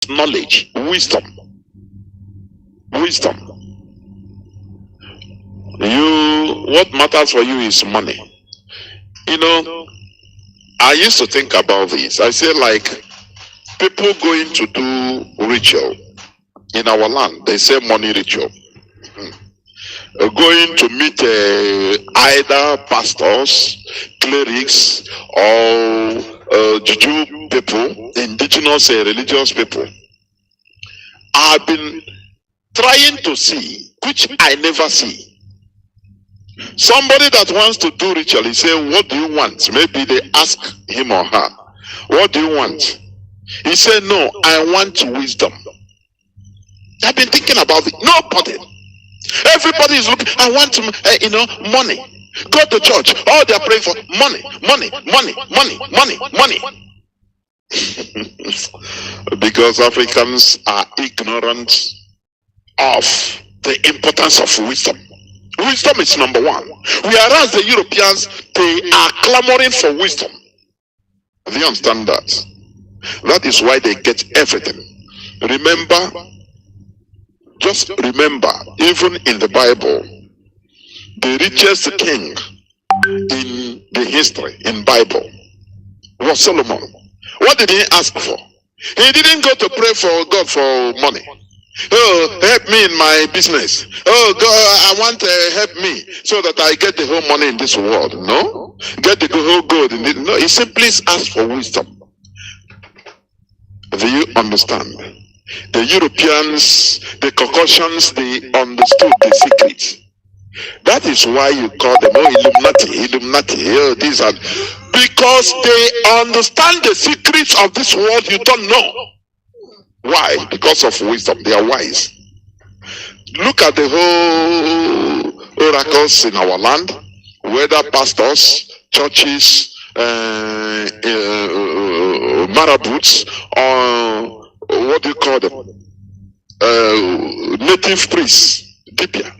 knowledge, wisdom. Wisdom. What matters for you is money. You know, I used to think about this. I say, like, people going to do ritual in our land, they say money ritual. Going to meet either pastors, clerics, or juju people, indigenous religious people. I've been trying to see, which I never see. Somebody that wants to do ritual, he say, what do you want? Maybe they ask him or her, what do you want? He said, no, I want wisdom. I've been thinking about it. Nobody. Everybody is looking. I want, money. Go to church. All they are praying for money, money, money, money, money, money. Because Africans are ignorant of the importance of wisdom. Wisdom is number one. Whereas the Europeans, they are clamoring for wisdom. Do you understand that? That is why they get everything. Remember, just remember, even in the Bible, the richest king in the history, in Bible, was Solomon. What did he ask for? He didn't go to pray for God for money. Oh, help me in my business. Oh, God, I want help me so that I get the whole money in this world. No, get the whole gold in it. No, he simply asked for wisdom. Do you understand? The Europeans, the Caucasians, they understood the secret. That is why you call them Illuminati. Oh, these are because they understand the secrets of this world you don't know. Why? Because of wisdom. They are wise. Look at the whole oracles in our land, whether pastors, churches, marabouts, or what do you call them? Native priests, Dibia.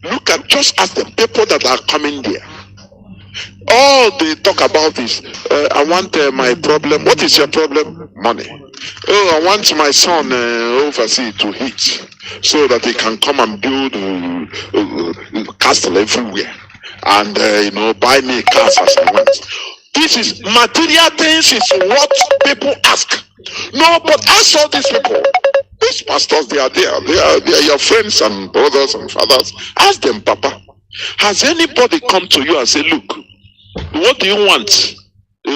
Look at, just ask them, people that are coming there. All they talk about is, I want my problem. What is your problem? Money. Oh, I want my son overseas to hit so that he can come and build castle everywhere and buy me cars as I want. This is material things is what people ask. No, but ask all these people. These pastors, they are there. They are your friends and brothers and fathers. Ask them, Papa, has anybody come to you and say, look, what do you want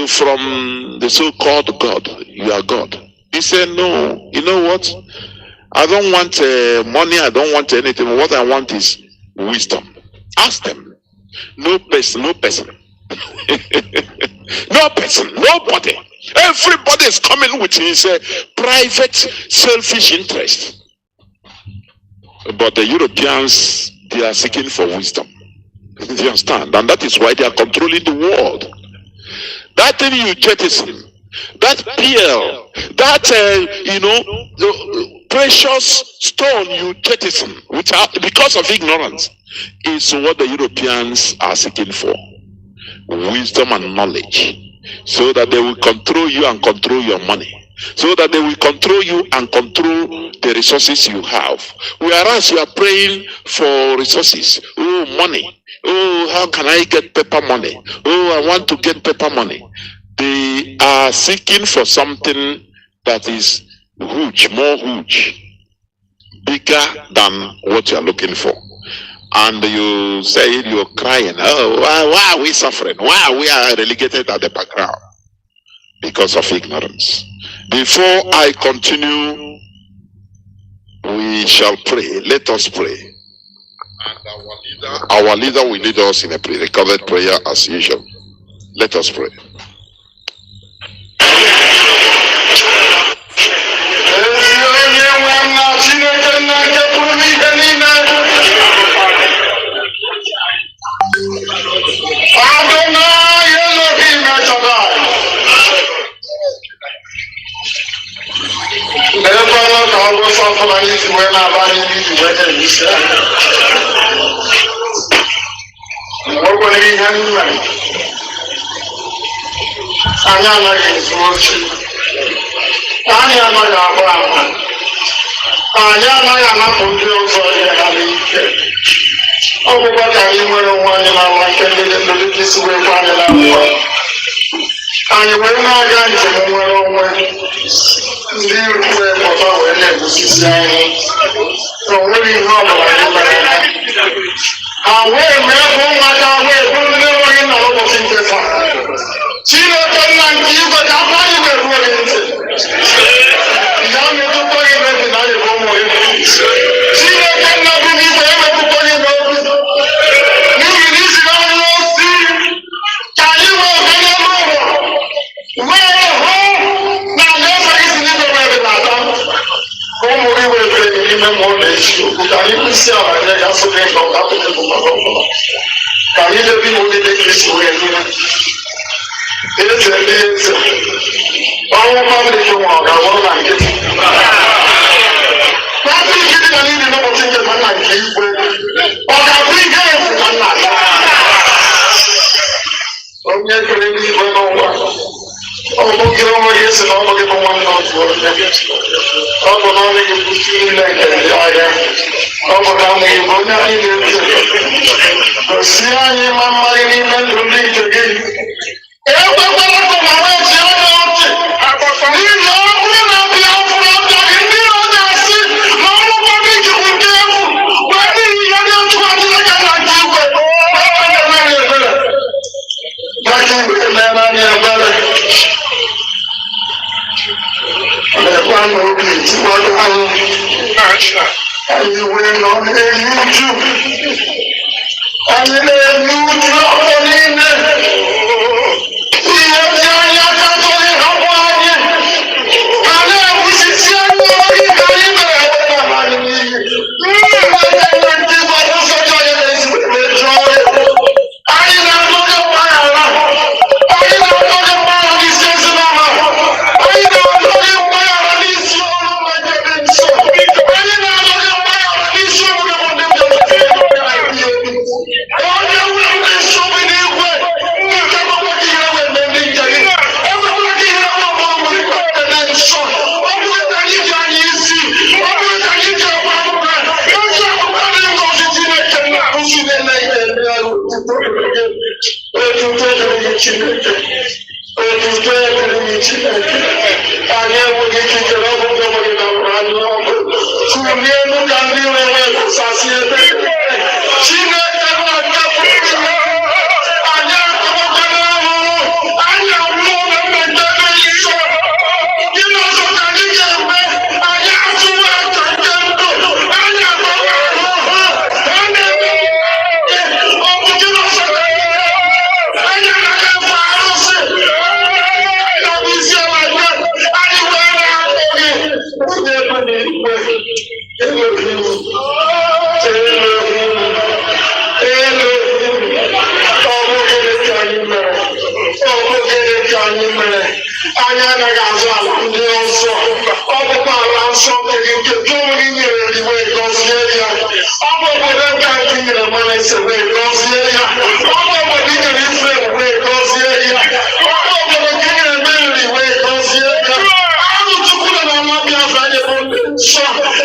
from the so-called God? You are God. He said, no, you know what? I don't want money. I don't want anything. What I want is wisdom. Ask them. No person. No person, nobody. Everybody is coming with his private, selfish interest. But the Europeans, they are seeking for wisdom. Do you understand? And that is why they are controlling the world. That thing you jettison, that pearl, that the precious stone you jettison, because of ignorance, is what the Europeans are seeking for. Wisdom and knowledge, so that they will control you and control your money, so that they will control you and control the resources you have. Whereas you are praying for resources, oh, money, oh, how can I get paper money? Oh, I want to get paper money. They are seeking for something that is huge, more huge, bigger than what you are looking for. And you say you're crying, oh, why are we suffering? Why we are relegated at the background? Because of ignorance. Before I continue, we shall pray. Let us pray. And our leader will lead us in a pre-recorded prayer as usual. Let us pray. anyị anaghị anapụ ndị ọzọ ihe ha n'ike. Ọ bụkwa ka anyị nwere onwe anyị n'ala nke ndị dị isi wee gwa anyị n'afọ. Anyị wee na-aga njem nwere onwe ndị wee pụta wee na-egosisi anyị na o nweghị ihe ọ bụla anyị mere ha. Ha wee mee bụ ụmụaka wee bụrụ ndị enweghị nna ụbọchị nke taa. Chineke nna nke igwe ka afọ anyị wee ruo gị ntị. Ya metụta gị n'obi na anyị bụ ụmụ gị. Chineke nna bụ n'igwe emetụta gị n'obi. N'ihi na isi na ọrụ ozi ka anyị wee banye n'ụlọ wee hụ na alaeze gị si n'igwe wee dị n'ata. Ka ụmụ gị wee bere n'ime ma ọ na-echi okwu ka anyị kwụsị ala nye ya so gị nọ ka apụghị bụ maka ọbụla. Ka anyị lebi na ogide Kristi wee nile. Eze ndị eze. Ọnwụ mmadụ gị nwa ọ ga-abụrụ na nkịtị. N'afọ ike dị na niile n'ụbọchị nke nna nke igwe, ọ ga-abụ ihe efu na nna ya. Onye kere n'igwe n'ụwa, ọ bụghị onwe gị si na ọ bụghị bụ nwanne otu onye. Ọ bụ na ọnụ gị bụ niile nke ndị agha. Ọ bụ na ọnụ gị bụ onye anyị na-eche. Gosi anyị ma mmadụ n'ime ndụ ndị nke gị. Ekwekwala ka ụwa wee chịa onye ọchị. N'ihi ọ bụrụ na Biafra abịaghị ndị ọ na-asị na ọnwụkwa gị jụrụ ndị egwu wee n'ihi ihe dị otu a Chineke na nke igwe na-emeghị ebere. Maka igwe na-eme anyị ebere. Lekwa n'obi tiwado anyị. Anyị wee nọ na-eyi uju. Anyị na-eyi uju ọkụ niile. Ihe dị anyị aka tụghị hapụ anyị. Ha na-ekwusisi anyị ohi ka anyị mere eweta anyị n'iyi. Ndị ndị gbara ụzọ dị onye na-esi mejọ ọrịa. Anyị na-adọghị mgbaghara. Anyị na-adọghị mgbaghara n'isi ezinụlọ. Anyị na-adọghị mgbaghara n'isi ọrụ mmadụ dị nsọ. Anyị na-adọghị mgbaghara n'isi obodo ndị dị onye nwere ndị nsogbu n'igwe nke bụkwa ka ihe wee mee ndị nke gị. Ekwekwala ka ihe nwa ọbụla nwere ikpe dị nsọ. Ọ bụrụ ka anyị ji anyị isi, ọ bụrụ ka anyị ji agwa akwụkwọ, ezi akwụkwọ dị ngọzi Chineke na-akụzi na-eme ihe ndị ahụ. Otuto dịrị gị Chineke. Otuto dịrị gị Chineke. Anyị enweghị ikikere ọ bụghị onweghị na mkpa anyị ọkụ. Kulie elu ka ndị nwere kwụsasị ebe. Chineke na-akapụ gị. Anyị akọwakwana ahụhụ. Anyị abụọ na mmemme ebe nsọ. Gịnị ọzọ ka anyị ga-eme? Anyị atụwa aka nke ndụ. Anyị akọwa ahụhụ. Ha na-eme ọ bụ gịnị ọzọ ka anyị ga-eme? Anyị anaghị efe arụsị. Na bụ isi ala gị. Anyị wee na-akpọ gị. Onye ebe n'igwe. Elohim. Elohim. Elohim. Ọ bụ gịnị ka anyị mere? Ọ bụ gịnị ka anyị mere? Anyị anaghị azụ ala ndị ọzọ. Ọ bụkwa ala nsọ nke gị nke gị onwe gị nyere gị wee gọzie ya. Ọ bụ obodo nke anyị nyere mmanụ ise wee gọzie ya. Ọ bụ obodo ị nyere Ifrem wee gọzie ya. Ọ bụ obodo nke ị nyere Meri wee gọzie ya. Anụ Chukwu nọ n'ọnwa Biafra anyị bụ ndị nsọ.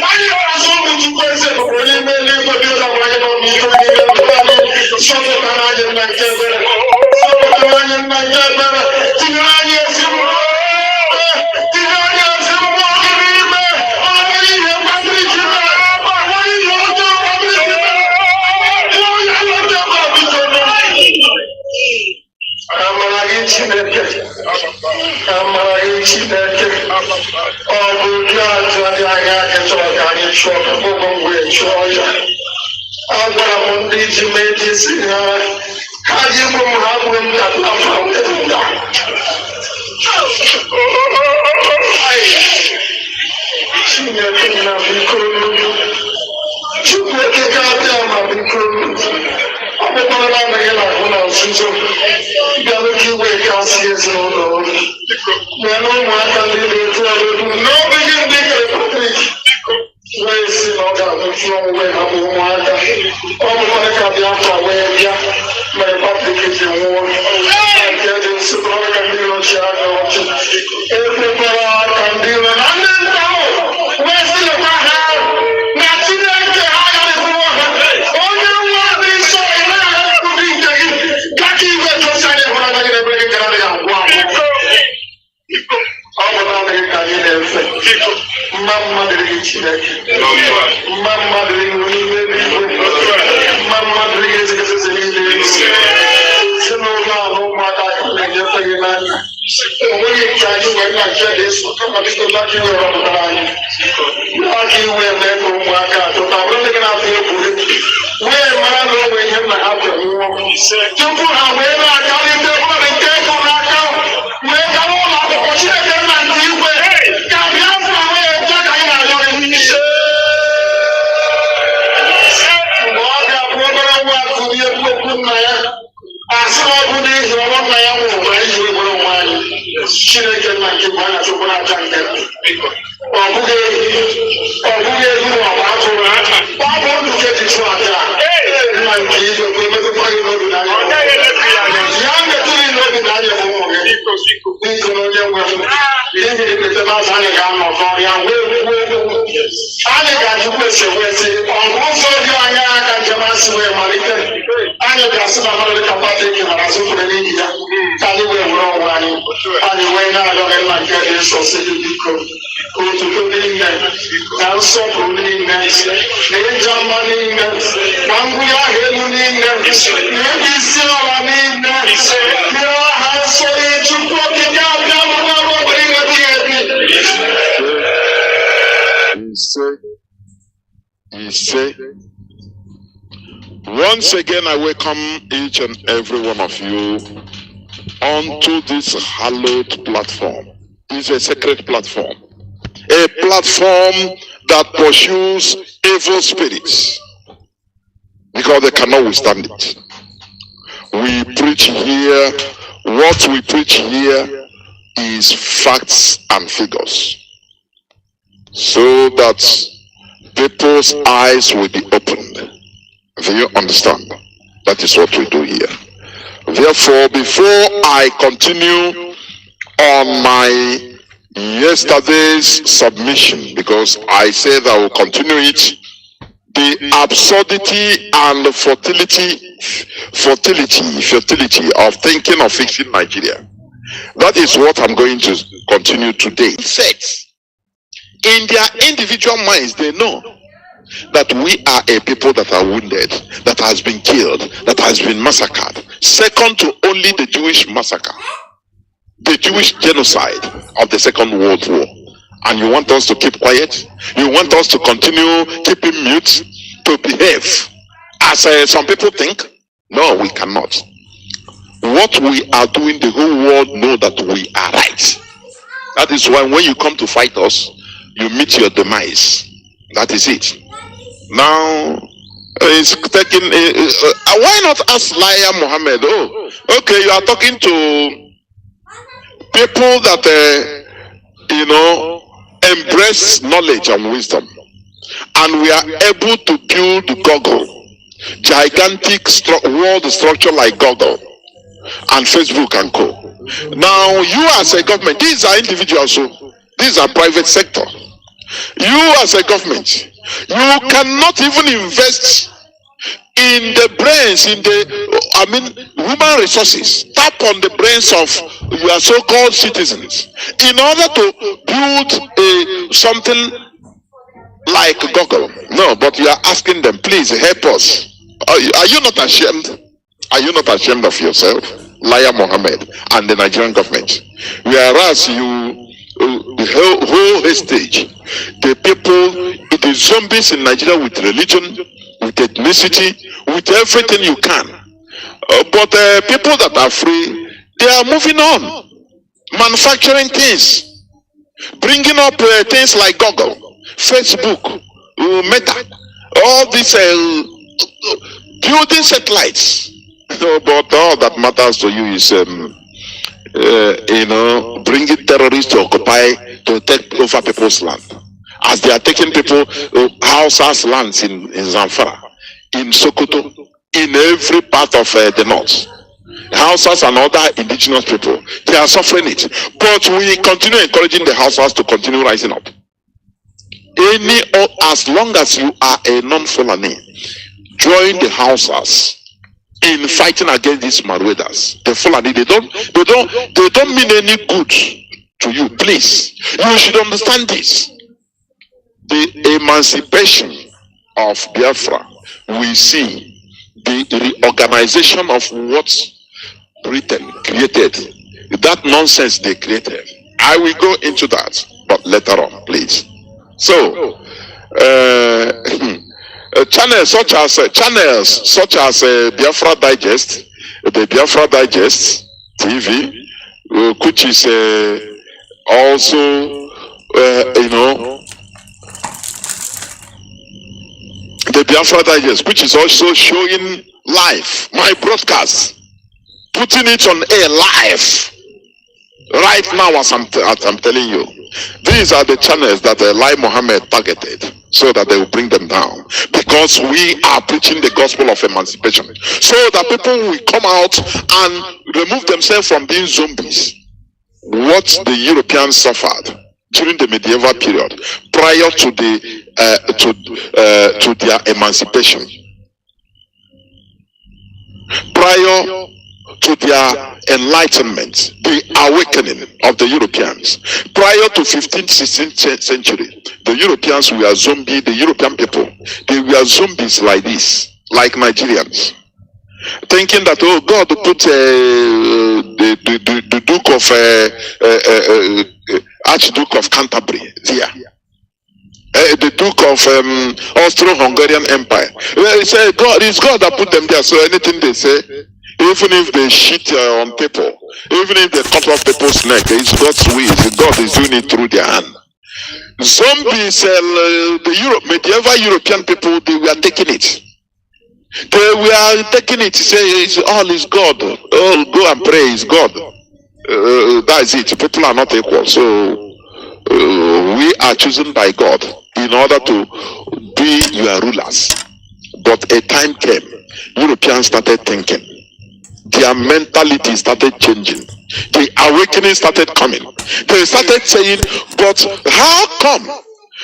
Anyị na-azụ ụmụ Chukwu eze bụrụ n'ime eluigwe dị ụzọ anyị nọ n'ike niile ndụ anyị. Sọpụtara anyị nna nke ebere. Sọpụtara anyị nna nke ebere. Tinyere anyị ezi mmụọ. Tinyere anyị ezi mmụọ gị n'ime. Ọ nweghị ihe mkpatara iji mere. Ọ nweghị ihe ọjọọ mkpatara iji mere. Nwụọ ya lọta ebe a biko n'obi. Amara gị Chineke. Amara gị Chineke. Ọ bụ ụdị ajụ dị anya anyị chọrọ ka anyị chụọ ụmụ mgbe chụọ ya. Agwara m ndị ji mee isi ha. Ha ji gbu m ha gbuo m ka Biafra wee nga. Chineke nna biko. Chukwu okike abịa ma biko. Ọ bụkwara na gị na-ahụ na nzuzo. Bịanụ ka iwe kasị ezinụlọ obi. Nyere ụmụaka ndị na-eto ọrụ n'obi gị ndị kere Patrik. Wee si na ọ ga-abụju onwe ha bụ ụmụaka. Ọ bụkwara ka Biafra wee bịa mere Patrik ji nwụọ. Nke dị nso ka ndị ọchị aga ọchị. Ekwekwara ka ndị iro na ndị nta ahụ wee si lekwa ha Mamma delle Chineke, mamma delle mamma delle se non hanno mai dato le mie onye ji anyị wee na-acha na-eso kama biko laki were ọpụtara anyị laki wee mee ka ụmụaka atụta bụrụ ndị na-atụ egwuregwu wee mara na onwe ihe nna ha bịa nwụọ tupu ha wee na-akarị ndị mmadụ nke ego n'aka wee gara ụlọ akwụkwọ Chineke nna nke igwe ka Biafra wee je ka anyị na-arịọ ise mgbe ọ ga-abụ obere nwa akụrie okwu nna ya asị na ọ bụ n'ihi ọrụ nna ya nwụrụ ma anyị wee gwere onwe anyị Chineke nna nke bụ anya chukwu na-acha nke ọ bụghị ehi ma ọ bụ atụrụ ọ bụ ndụ nke ji chụọ aja nna nke igwe ka emepekwa gị n'obi n'anya ya metụghị n'obi n'anya bụ ụmụ gị n'ihi na onye nwe m ihe ekpete mazị anyị ga-anọ n'ọrịa wee kwuo okwu anyị ga-ajụkwa ese wesị ọgụ ụzọ dị anya aka njem asị wee malite anyị ga-asị na mmadụ dịka Patrik nara asụpụrụ n'ihi ya ka anyị wee were ọnwụ anyị wee na-arịọghị nna nke dị nsọ si gị biko otuto niile na nsọpụrụ niile na ịja mma niile na ngwụli ahụ elu niile na ebe isi ọla niile bịa aha nsọ Chukwu okike abịa mụrụ ọgbara inweta ya ebi Once again, I welcome each and every one of you onto this hallowed platform. It's a sacred platform. A platform that pursues evil spirits because they cannot withstand it. We preach here, what we preach here is facts and figures, so that people's eyes will be opened. Do you understand? That is what we do here. Therefore, before I continue on my yesterday's submission, because I said I will continue it, the absurdity and the futility of thinking of fixing Nigeria. That is what I'm going to continue today. Sex. In their individual minds, they know that we are a people that are wounded, that has been killed, that has been massacred. Second to only the Jewish massacre, the Jewish genocide of the Second World War. And you want us to keep quiet? You want us to continue keeping mute, to behave as some people think? No, we cannot. What we are doing, the whole world know that we are right. That is why when you come to fight us, you meet your demise. That is it. Now, it's taking. Why not ask Liar Mohammed? Oh, okay, you are talking to people that embrace knowledge and wisdom, and we are able to build Google, gigantic world structure like Google and Facebook and co. Now, you as a government, these are individuals, so these are private sector. You as a government, you cannot even invest in the brains, human resources. Tap on the brains of your so-called citizens in order to build something like Google. No, but you are asking them, please help us. Are you not ashamed? Are you not ashamed of yourself, Liar Mohammed and the Nigerian government? Whereas the whole stage, the people, the zombies in Nigeria with religion, with ethnicity, with everything you can. But people that are free, they are moving on, manufacturing things, bringing up things like Google, Facebook, Meta, all these building satellites. But all that matters to you is bringing terrorists to occupy, to take over people's land, as they are taking people houses, lands in Zamfara, in Sokoto, in every part of the north. Houses and other indigenous people, they are suffering it. But we continue encouraging the houses to continue rising up. As long as you are a non-Fulani, join the houses in fighting against these Marwedas. The Fulani, they don't mean any good to you. Please, you should understand this. the emancipation of Biafra, we see the reorganization of what Britain created, that nonsense they created. I will go into that, but later on, please. So, channels such as Biafra Digest, the Biafra Digest TV, which is also, the Biafra Digest, which is also showing live my broadcast, putting it on air live right now as I'm telling you. These are the channels that Lai Mohammed targeted so that they will bring them down, because we are preaching the gospel of emancipation, so that people will come out and remove themselves from being zombies. What the Europeans suffered during the medieval period, prior to their emancipation, prior to their enlightenment, the awakening of the Europeans, prior to 15th, 16th century, the Europeans were zombie. The European people, they were zombies like this, like Nigerians, thinking that, oh, God put the Duke of Archduke of Canterbury there, the Duke of Austro-Hungarian Empire. They say it's God that put them there. So anything they say, even if they shit on people, even if they cut off people's neck, it's God's will. God is doing it through their hand. Zombies, the medieval European people, they were taking it. They were taking it, say it's all is God. Oh, go and pray, it's God. That's it. People are not equal. So we are chosen by God in order to be your rulers. But a time came, Europeans started thinking. Their mentality started changing. The awakening started coming. They started saying, but how come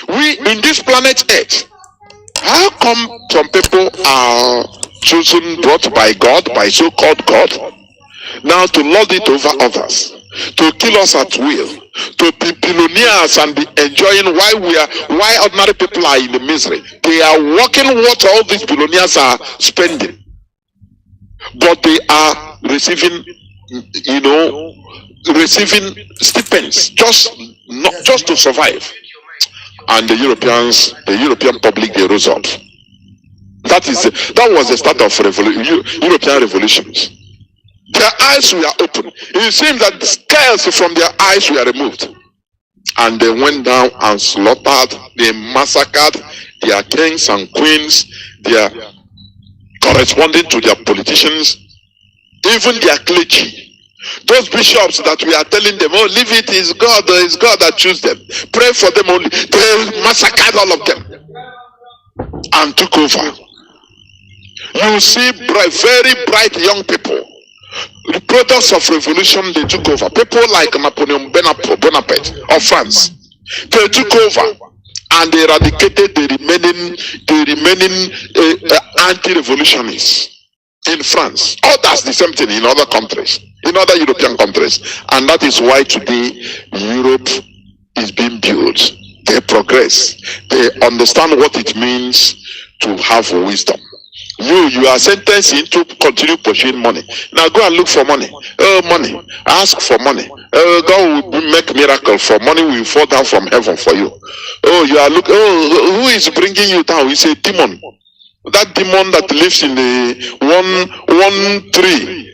we in this planet Earth, how come some people are chosen, brought by God, by so-called God, now to lord it over others, to kill us at will, to be billionaires and be enjoying why ordinary people are in the misery? They are working what all these billionaires are spending, but they are receiving, receiving stipends just to survive. And the European public, they rose up. That was the start of European revolutions. Their eyes were open. It seems that the scales from their eyes were removed, and they went down and slaughtered, they massacred their kings and queens, their corresponding to their politicians, even their clergy. Those bishops that we are telling them, oh, leave it, it's God that choose them, pray for them only. They massacred all of them and took over. You see very bright young people, the products of revolution, they took over. People like Napoleon Bonaparte of France, they took over and they eradicated the remaining anti-revolutionists in France. Others the same thing in other countries, in other European countries. And that is why today Europe is being built. They progress. They understand what it means to have wisdom. You are sentenced to continue pursuing money. Now go and look for money. Money. Ask for money. God will make miracle for money. Will fall down from heaven for you. Oh, you are looking. Oh, who is bringing you down? It's a demon. That demon that lives in the one tree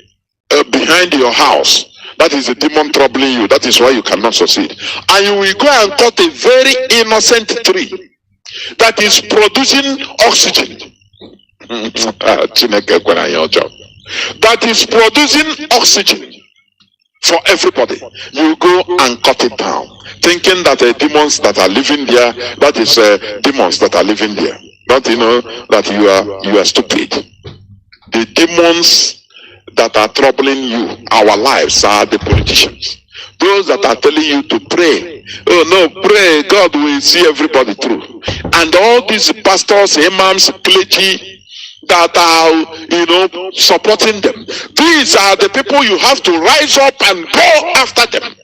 behind your house. That is the demon troubling you. That is why you cannot succeed. And you will go and cut a very innocent tree that is producing oxygen. That is producing oxygen for everybody. You go and cut it down, thinking that the demons that are living there, that is demons that are living there. Don't you know that you are stupid? The demons that are troubling you, our lives, are the politicians. Those that are telling you to pray. Oh no, pray, God will see everybody through. And all these pastors, imams, clergy that are, supporting them. These are the people you have to rise up and go after them.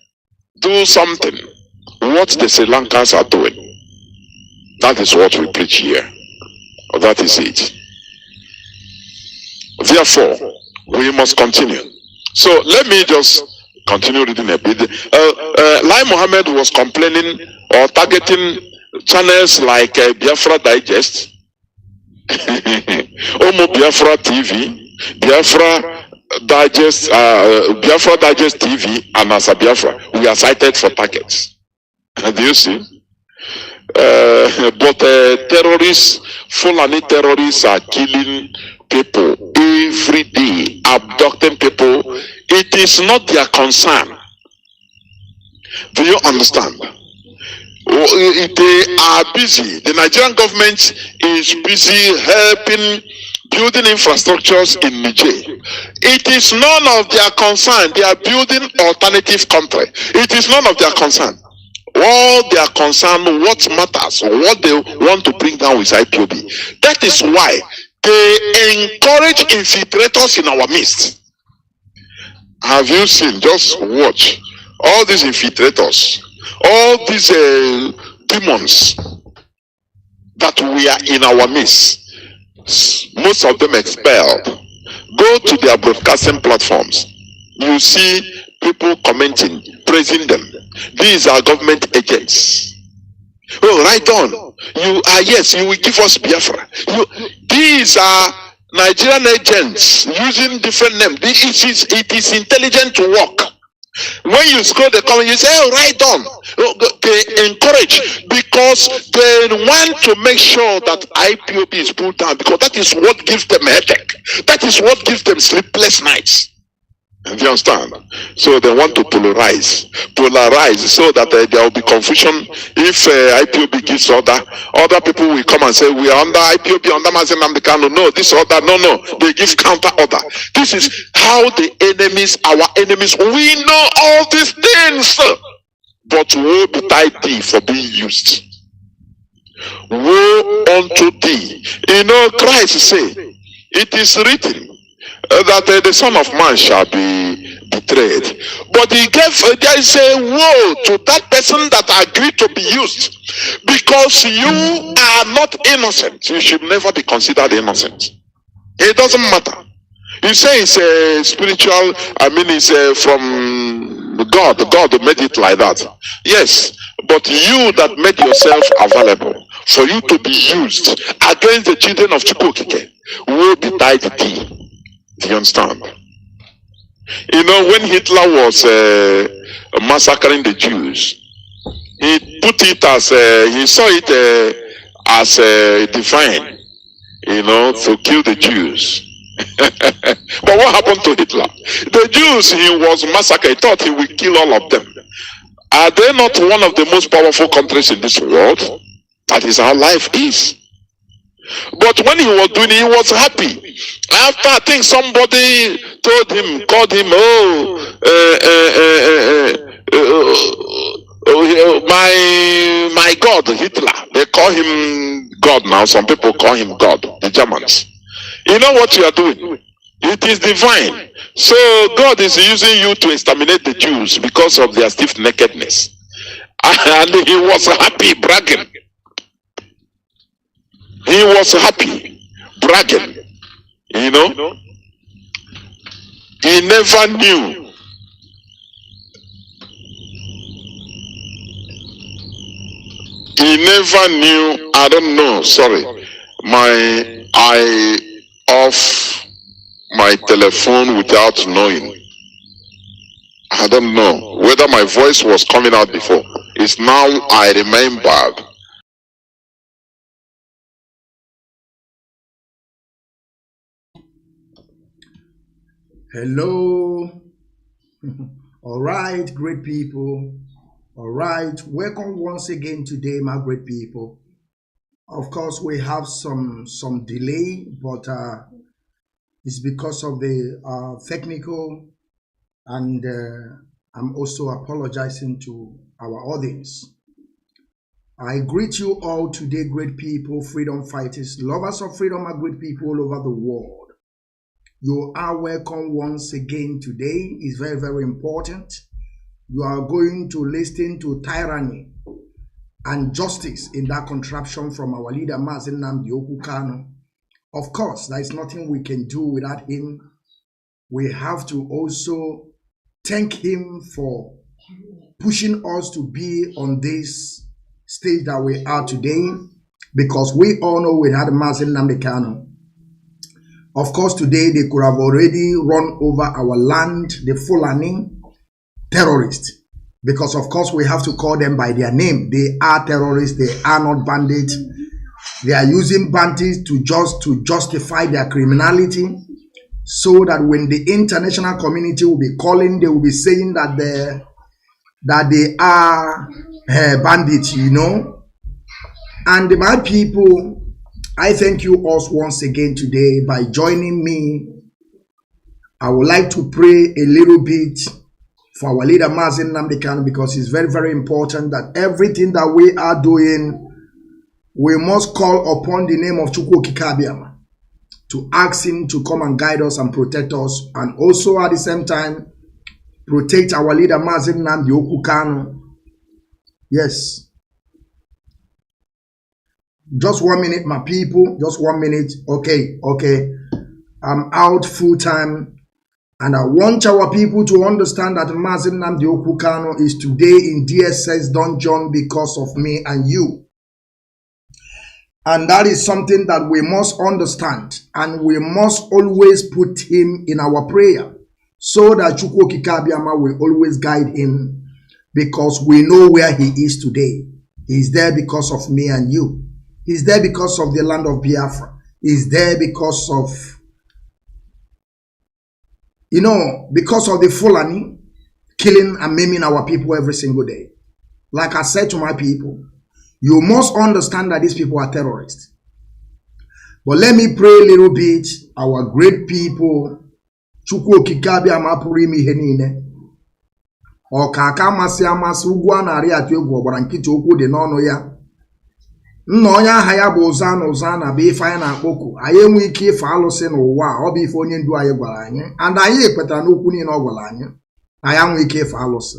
Do something. What the Sri Lankans are doing. That is what we preach here. That is it. Therefore, we must continue. So let me just continue reading a bit. Lai Mohammed was complaining or targeting channels like Biafra Digest, Omo Biafra TV, Biafra Digest TV, and Asa Biafra. We are cited for targets. Do you see? But terrorists, Fulani terrorists are killing people every day, abducting people. It is not their concern. Do you understand? They are busy. The Nigerian government is busy helping building infrastructures in Niger. It is none of their concern. They are building alternative country. It is none of their concern. All their concern, what matters, what they want to bring down is IPOB. That is why they encourage infiltrators in our midst. Have you seen? Just watch all these infiltrators, all these demons that we are in our midst. Most of them expelled. Go to their broadcasting platforms. You see people commenting, praising them. These are government agents. Oh, right on. You are, yes, you will give us Biafra. These are Nigerian agents using different names. It is intelligent to work. When you scroll the comment, you say, oh, right on. They encourage because they want to make sure that IPOB is pulled down, because that is what gives them a headache. That is what gives them sleepless nights. Do you understand? So they want to polarize so that there will be confusion. If IPOB gives order, other people will come and say, we are under IPOB, under Mazi Nnamdi Kanu. No, this order, no, they give counter order. This is how the enemies, our enemies, we know all these things, but woe betide thee for being used. Woe unto thee. You know, Christ say, it is written that the Son of Man shall be betrayed. But he gave, there is a woe to that person that agreed to be used. Because you are not innocent. You should never be considered innocent. It doesn't matter. You say it's a spiritual, it's from God. God made it like that. Yes, but you that made yourself available for you to be used against the children of Chukwukike, woe betide thee. Do you understand? You know, when Hitler was massacring the Jews, he put it as he saw it as divine, to kill the Jews. But what happened to Hitler? The Jews he was massacred. He thought he would kill all of them. Are they not one of the most powerful countries in this world? That is how life is. But when he was doing it, he was happy. After I think somebody called him, my God, Hitler. They call him God now. Some people call him God, the Germans. You know what you are doing? It is divine. So God is using you to exterminate the Jews because of their stiff nakedness. And he was happy, bragging. He was happy, bragging. He never knew. He never knew. I don't know. Sorry, I off my telephone without knowing. I don't know whether my voice was coming out before. It's now I remembered. Hello. All right, great people. All right, welcome once again today, my great people. Of course, we have some delay, but it's because of the technical, and I'm also apologizing to our audience. I greet you all today, great people, freedom fighters, lovers of freedom, my great people all over the world. You are welcome once again today. It's very, very important. You are going to listen to tyranny. and justice in that contraption from our leader Mazi Nnamdi Kanu. Of course, there is nothing we can do without him. We have to also thank him for pushing us to be on this stage that we are today, because we all know we had Mazi Nnamdi Kanu. Of course, today they could have already run over our land, the Fulani terrorists, because of course we have to call them by their name. They are terrorists, they are not bandits. They are using bandits to justify their criminality, so that when the international community will be calling, they will be saying that they are bandits, you know. And my people, I thank you all once again today by joining me. I would like to pray a little bit for our leader Mazi Nnamdi Kanu, because it's very, very important that everything that we are doing, we must call upon the name of Chukwu Okechukwu to ask him to come and guide us and protect us, and also at the same time protect our leader Mazi Nnamdi Kanu. Yes. Just 1 minute, my people. Just 1 minute. Okay. I'm out full time, and I want our people to understand that Mazi Nnamdi Kanu is today in DSS dungeon because of me and you. And that is something that we must understand, and we must always put him in our prayer, so that Chukwu Okechukwu will always guide him, because we know where he is today. He's there because of me and you. He's there because of the land of Biafra. He's there because of, because of the Fulani killing and maiming our people every single day. Like I said to my people, you must understand that these people are terrorists. But let me pray a little bit. Our great people, Chukwu Okechukwu amapụrụ ime ihe niile. Ọkaka amasị amasị ugwu a na-arị atụ egwu ọgbara nkịtị okwu dị n'ọnụ ya. Nna onye aha ya bụ Ụzana bụ ife anyị na-akpọku. Anyị enwe ike ife alụsị n'ụwa, ọ bụ ife onye ndu anyị gwara anyị. And anyị ekwetara n'okwu niile ọ gwara anyị. Anyị enwe ike ife alụsị.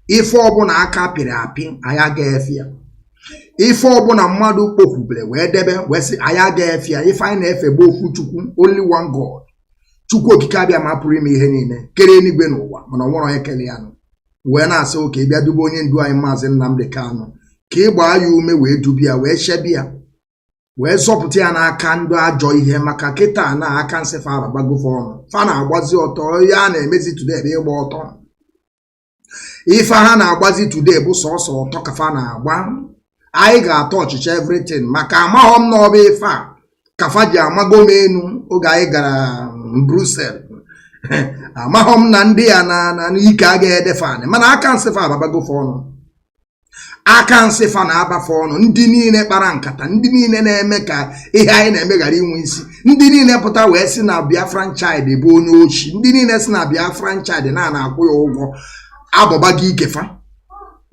Ife ọbụla aka pịrị apị, anyị aga-efe ya. Ife ọbụla mmadụ kpokwubere wee debe wee sị anyị aga-efe ya. Ife anyị na-efe bụ okwu Chukwu, only one God. Chukwu Okechukwu amapụrụ ime ihe niile, kere eluigwe n'ụwa, mana ọ nwere onye kele ya nụ. Wee na-asị oke bịa dube onye ndu anyị Mazi Nnamdi Kanu, ka ị gbaa ya ume wee dubia wee shebia wee zọpụta ya n'aka ndị ajọ ihe, maka kịta na aka nsị fa agbagofe ọnụ. Fa na-agbazi ọtọ, ya na-emezi today bụ ịgba ọtọ. Ife ha na-agbazi today bụ sọsọ ọtọ ka fa na-agba. Anyị ga-atọ ọchịchị everything, maka amaghọm na ọ bụ ife a ka fa ji amago m enu oge anyị gara Brussels. Amaghọm na ndị ya na ike a ga-edefe anyị, mana aka nsị fa agbagofe ọnụ. Aka nsị fa na-abafe ọnụ. Ndị niile kpara nkata, ndị niile na-eme ka ihe anyị na-eme ghara inwe isi, ndị niile pụta wee sị na Biafran child bụ onye ochi, ndị niile sị na Biafran child na-akwụ ya ụgwọ abụba gị ikefa.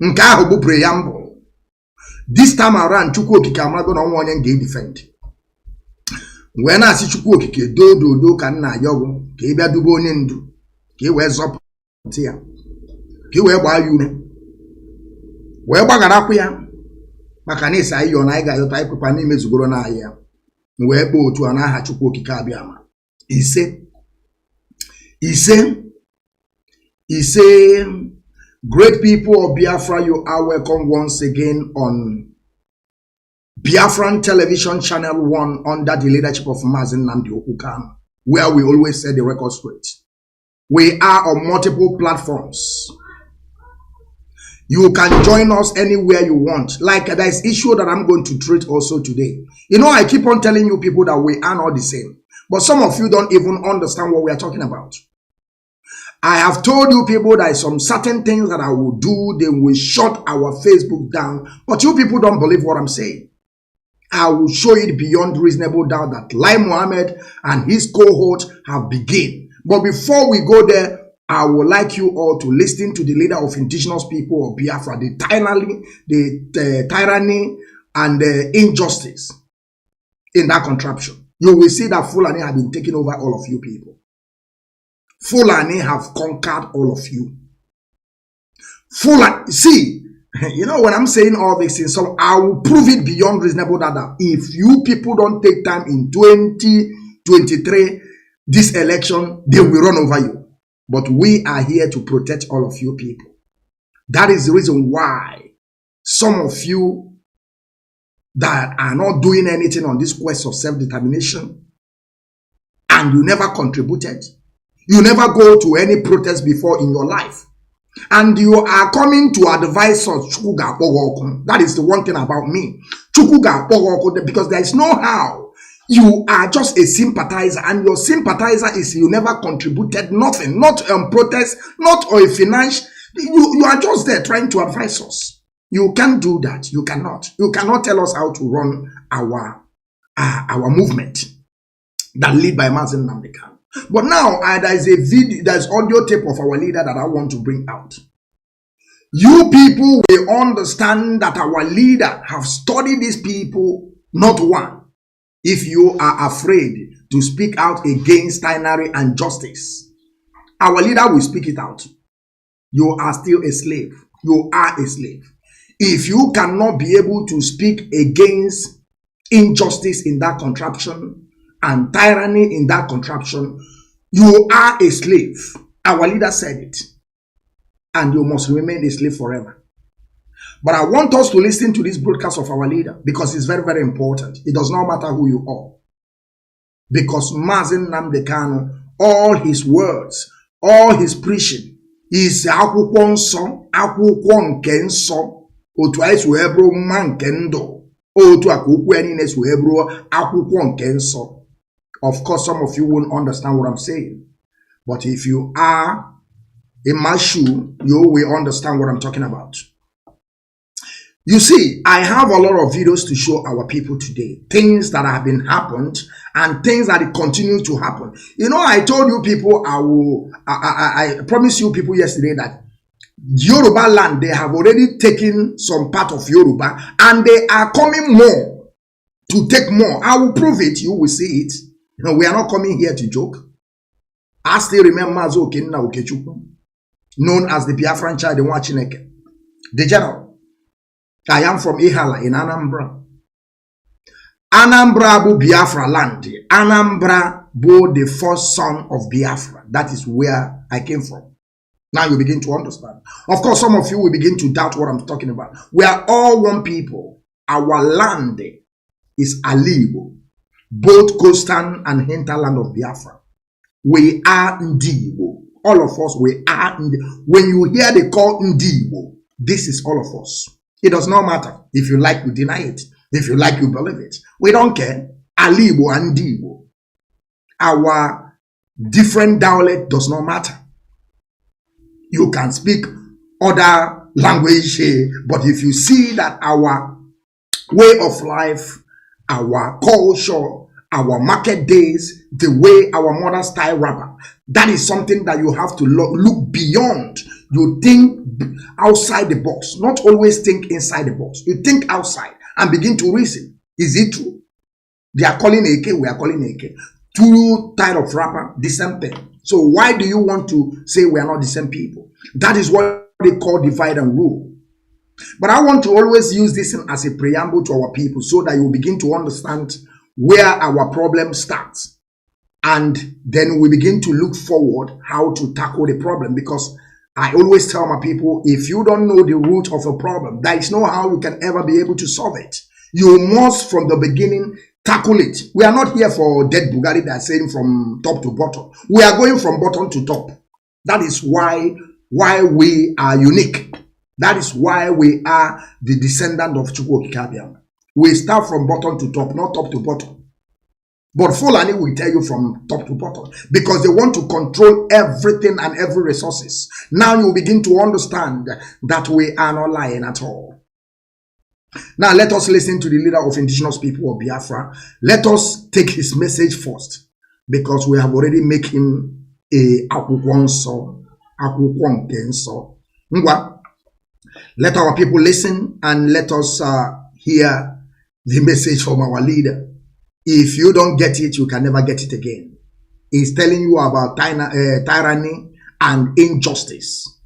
Nke ahụ bụ preamble. This time around, Chukwu Okechukwu amarago na ọnwa onye ga-edefend. Wee na-asị Chukwu Okechukwu dododo ka nna ya ọgwụ, ka ị bịa dube onye ndu, ka ị wee zọpụta ya, ka ị wee gbaa ya ume, wee gbagarakwu ya, maka na ịsa iyo na anyị ga-ayọta ịkwụkwa n'ime zugoro na ahịa. Wee kpọọ otu a n'aha Chukwu Okechukwu abịama. Ise. Great people of Biafra, you are welcome once again on Biafran television channel 1 under the leadership of Mazi Nnamdi Kanu, where we always set the record straight. We are on multiple platforms. You can join us anywhere you want. Like there's issue that I'm going to treat also today. I keep on telling you people that we are not the same, but some of you don't even understand what we are talking about. I have told you people that some certain things that I will do, they will shut our Facebook down. But you people don't believe what I'm saying. I will show it beyond reasonable doubt that Lai Mohammed and his cohort have begun. But before we go there, I would like you all to listen to the leader of indigenous people of Biafra, the tyranny and the injustice in that contraption. You will see that Fulani have been taking over all of you people. Fulani have conquered all of you. Fulani, see, You know, when I'm saying all these things, so I will prove it beyond reasonable doubt. If you people don't take time in 2023, this election, they will run over you. But we are here to protect all of you people. That is the reason why some of you that are not doing anything on this quest of self-determination, and you never contributed, you never go to any protest before in your life, and you are coming to advise us. That is the one thing about me. Because there is no how. You are just a sympathizer, and your sympathizer is you never contributed nothing, not on protest, not on a finance. You are just there trying to advise us. You can't do that. You cannot. You cannot tell us how to run our movement that lead by Mazi Nnamdi Kanu. But now there is a video, there's audio tape of our leader that I want to bring out. You people will understand that our leader have studied these people, not one. If you are afraid to speak out against tyranny and justice, our leader will speak it out. You are still a slave. You are a slave. If you cannot be able to speak against injustice in that contraption and tyranny in that contraption, you are a slave. Our leader said it. And you must remain a slave forever. But I want us to listen to this broadcast of our leader because it's very, very important. It does not matter who you are. Because Mazi Nnamdi Kanu, all his words, all his preaching is akwụkwọ nsọ, akwụkwọ nke nsọ. Otu anyị si wee bụrụ mma nke ndụ, otu a ka okwu ya niile si wee bụrụ akwụkwọ nke nsọ. Of course, some of you won't understand what I'm saying. But if you are in my shoe, you will understand what I'm talking about. You see, I have a lot of videos to show our people today. Things that have been happened and things that continue to happen. You know, I told you people, I promised you people yesterday that Yoruba land, they have already taken some part of Yoruba and they are coming more to take more. I will prove it. You will see it. You know, we are not coming here to joke. I still remember Mazi Okechukwu, known as the Biafran child in Wachineke, the general. I am from Ihala in Anambra. Anambra bu Biafra land. Anambra bu the first son of Biafra. That is where I came from. Now you begin to understand. Of course, some of you will begin to doubt what I'm talking about. We are all one people. Our land is Alibo, both coastal and hinterland of Biafra. We are Ndibo. All of us, we are Ndibo. When you hear they call Ndibo, this is all of us. It does not matter. If you like, you deny it. If you like, you believe it. We don't care. Alibo and Ndibo. Our different dialect does not matter. You can speak other language, but if you see that our way of life, our culture, our market days, the way our mothers tie wrapper, that is something that you have to look beyond. You think outside the box, not always think inside the box. You think outside and begin to reason. Is it true? They are calling AK, we are calling AK. Two type of wrapper, the same thing. So why do you want to say we are not the same people? That is what they call divide and rule. But I want to always use this as a preamble to our people so that you begin to understand where our problem starts. And then we begin to look forward how to tackle the problem. Because I always tell my people, if you don't know the root of a problem, there is no how you can ever be able to solve it. You must from the beginning tackle it. We are not here for dead Bugatti that are saying from top to bottom. We are going from bottom to top. That is why we are unique. That is why we are the descendant of Chukwu Okikabiam. We start from bottom to top, not top to bottom. But Fulani will tell you from top to bottom because they want to control everything and every resources. Now you begin to understand that we are not lying at all. Now let us listen to the leader of indigenous people of Biafra. Let us take his message first because we have already made him a akwukwanso, akwukwankenso. Let our people listen and let us hear the message from our leader. If you don't get it, you can never get it again. He's telling you about tyranny and injustice.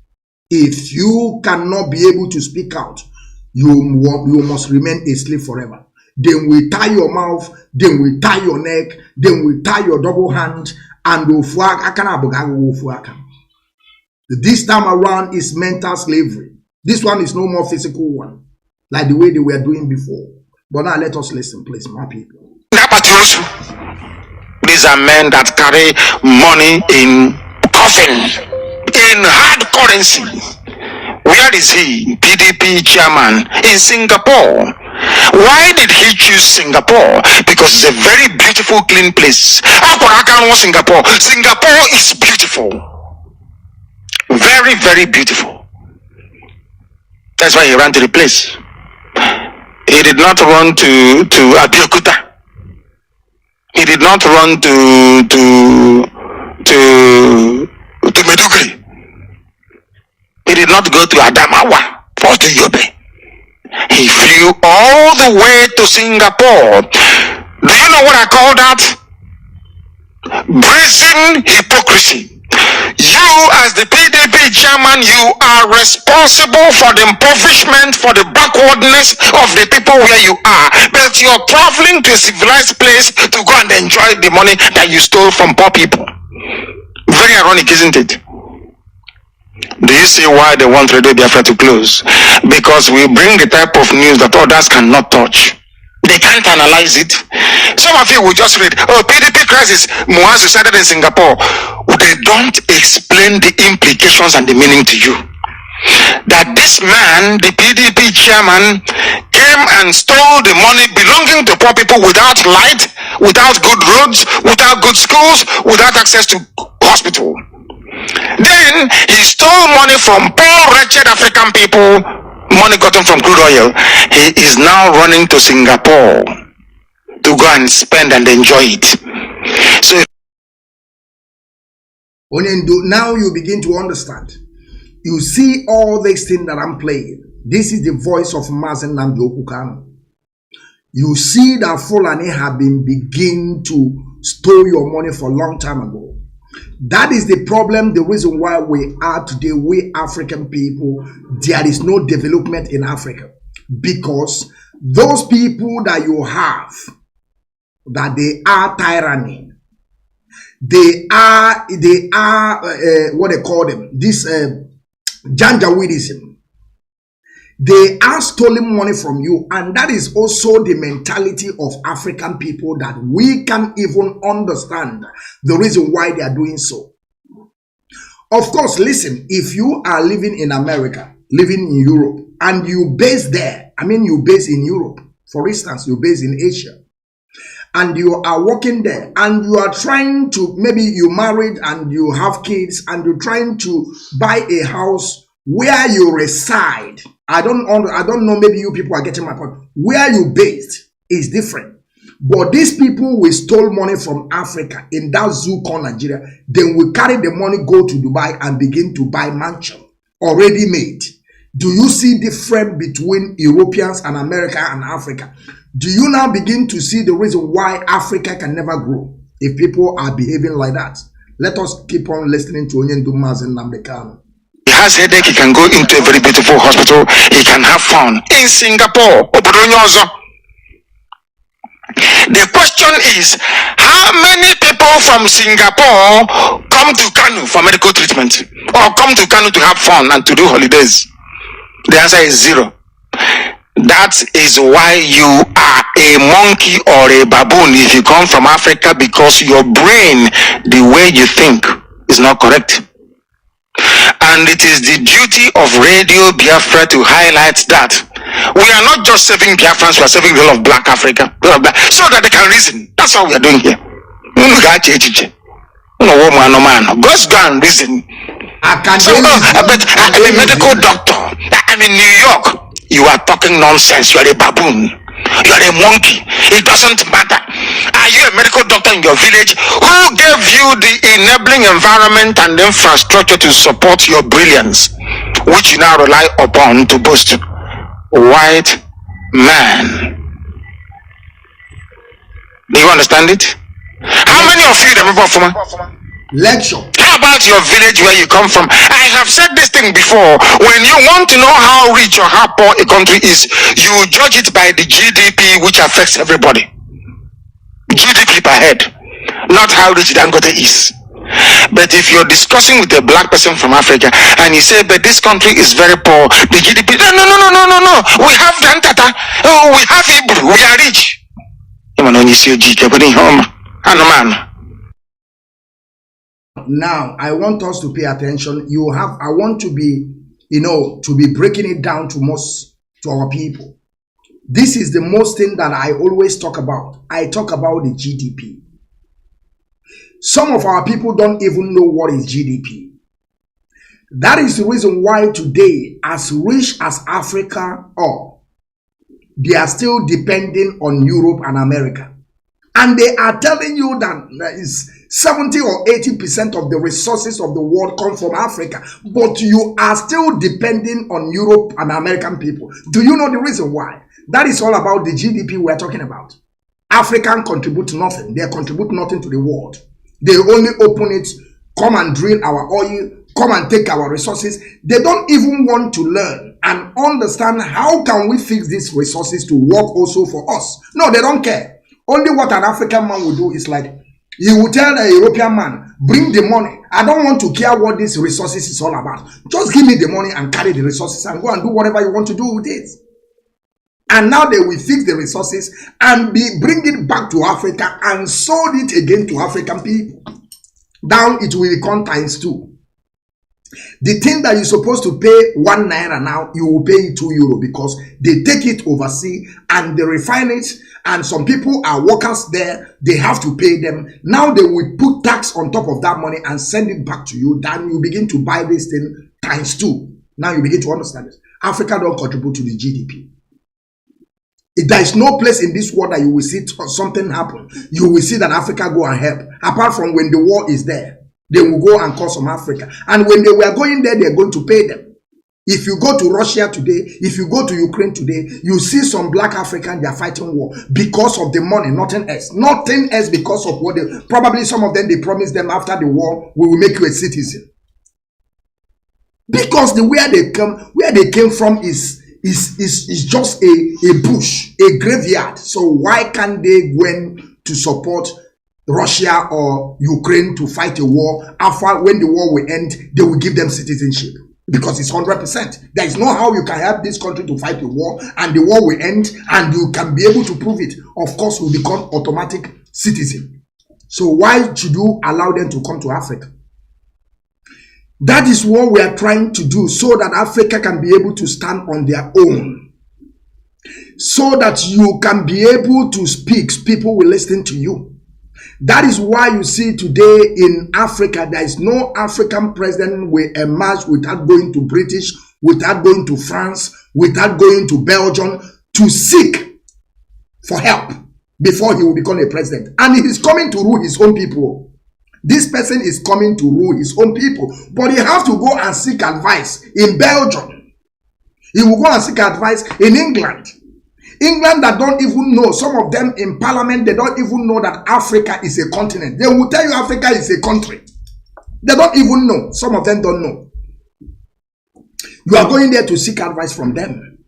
If you cannot be able to speak out, you must remain a slave forever. Then we tie your mouth, then we tie your neck, then we tie your double hand, and this time around is mental slavery. This one is no more physical one, like the way they were doing before. But now let us listen, please, my people. These are men that carry money in coffin, in hard currency. Where is he? PDP chairman in Singapore. Why did he choose Singapore? Because it's a very beautiful, clean place. Singapore. Singapore is beautiful. Very, very beautiful. That's why he ran to the place. He did not run to Abeokuta. He did not run to Meduguri. He did not go to Adamawa or to Yobe. He flew all the way to Singapore. Do you know what I call that? Brazen hypocrisy. You, as the PDP chairman, you are responsible for the impoverishment, for the backwardness of the people where you are. But you're traveling to a civilized place to go and enjoy the money that you stole from poor people. Very ironic, isn't it? Do you see why they want Radio Biafra to close? Because we bring the type of news that others cannot touch. They can't analyze it. Some of you will just read, oh, PDP crisis, Mazi started in Singapore. They don't explain the implications and the meaning to you. That this man, the PDP chairman, came and stole the money belonging to poor people without light, without good roads, without good schools, without access to hospital. Then he stole money from poor, wretched African people, money gotten from crude oil. He is now running to Singapore to go and spend and enjoy it. So now you begin to understand. You see all these things that I'm playing. This is the voice of Mazi Nnamdi Kanu. You see that Fulani have been begin to steal your money for a long time ago. That is the problem, the reason why we are today, we African people, there is no development in Africa. Because those people that you have, that they are tyranny, they are what they call them, this Janjaweedism. They are stealing money from you, and that is also the mentality of African people that we can't even understand the reason why they are doing so. Of course, listen, if you are living in America, living in Europe, and you base there, I mean you base in Europe, for instance, you base in Asia, and you are working there, and you are trying to, maybe you married and you have kids, and you're trying to buy a house where you reside. I don't know, maybe you people are getting my point. Where you based is different. But these people will steal money from Africa in that zoo called Nigeria. Then will carry the money, go to Dubai and begin to buy mansion already made. Do you see difference between Europeans and America and Africa? Do you now begin to see the reason why Africa can never grow if people are behaving like that? Let us keep on listening to Mazi Nnamdi Kanu. He has headache, he can go into a very beautiful hospital, he can have fun in Singapore. The question is, how many people from Singapore come to Kanu for medical treatment or come to Kanu to have fun and to do holidays? The answer is zero. That is why you are a monkey or a baboon if you come from Africa, because your brain, the way you think, is not correct. And it is the duty of Radio Biafra to highlight that we are not just saving Biafrans, we are saving the whole of Black Africa, so that they can reason. That's what we are doing here. Just go and reason. But I'm a medical doctor. I'm in New York. You are talking nonsense. You are a baboon. You are a monkey. It doesn't matter. Are you a medical doctor in your village? Who gave you the enabling environment and infrastructure to support your brilliance, which you now rely upon to boast? White man. Do you understand it? How many of you remember from lecture? How about your village where you come from. I have said this thing before. When you want to know how rich or how poor a country is, you judge it by the GDP, which affects everybody. GDP per head, not how rich Dangote is. But if you're discussing with a black person from Africa and you say, but this country is very poor, the GDP, no. We have Dantata, oh, we have Hebrew, we are rich. Now, I want us to pay attention. I want to be, to be breaking it down to our people. This is the most thing that I always talk about. I talk about the GDP. Some of our people don't even know what is GDP. That is the reason why today, as rich as Africa are, they are still depending on Europe and America. And they are telling you that is 70 or 80% of the resources of the world come from Africa. But you are still depending on Europe and American people. Do you know the reason why? That is all about the GDP we are talking about. African contribute nothing. They contribute nothing to the world. They only open it, come and drill our oil, come and take our resources. They don't even want to learn and understand how can we fix these resources to work also for us. No, they don't care. Only what an African man will do is like, he will tell a European man, bring the money. I don't want to care what these resources is all about. Just give me the money and carry the resources and go and do whatever you want to do with it. And now they will fix the resources and bring it back to Africa and sold it again to African people. Now it will become ×2. The thing that you're supposed to pay 1 naira now, you will pay 2 euro because they take it overseas and they refine it. And some people are workers there, they have to pay them. Now they will put tax on top of that money and send it back to you. Then you begin to buy this thing ×2. Now you begin to understand this. Africa don't contribute to the GDP. There is no place in this world that you will see something happen. You will see that Africa go and help. Apart from when the war is there, they will go and call some Africa. And when they were going there, they're going to pay them. If you go to Russia today, if you go to Ukraine today, you see some black Africans, they are fighting war because of the money, nothing else. Nothing else because of what they, probably some of them, they promised them after the war, we will make you a citizen. Because where they came from is just a bush, a graveyard. So why can't they go in to support Russia or Ukraine to fight a war? After when the war will end, they will give them citizenship because it's 100%. There is no how you can help this country to fight a war and the war will end and you can be able to prove it. Of course, we become automatic citizen. So why should you allow them to come to Africa? That is what we are trying to do so that Africa can be able to stand on their own. So that you can be able to speak, people will listen to you. That is why you see today in Africa, there is no African president will emerge without going to British, without going to France, without going to Belgium to seek for help before he will become a president. And he is coming to rule his own people. This person is coming to rule his own people, but he has to go and seek advice in Belgium. He will go and seek advice in England. England that don't even know, some of them in parliament, they don't even know that Africa is a continent. They will tell you Africa is a country. They don't even know. Some of them don't know. You are going there to seek advice from them.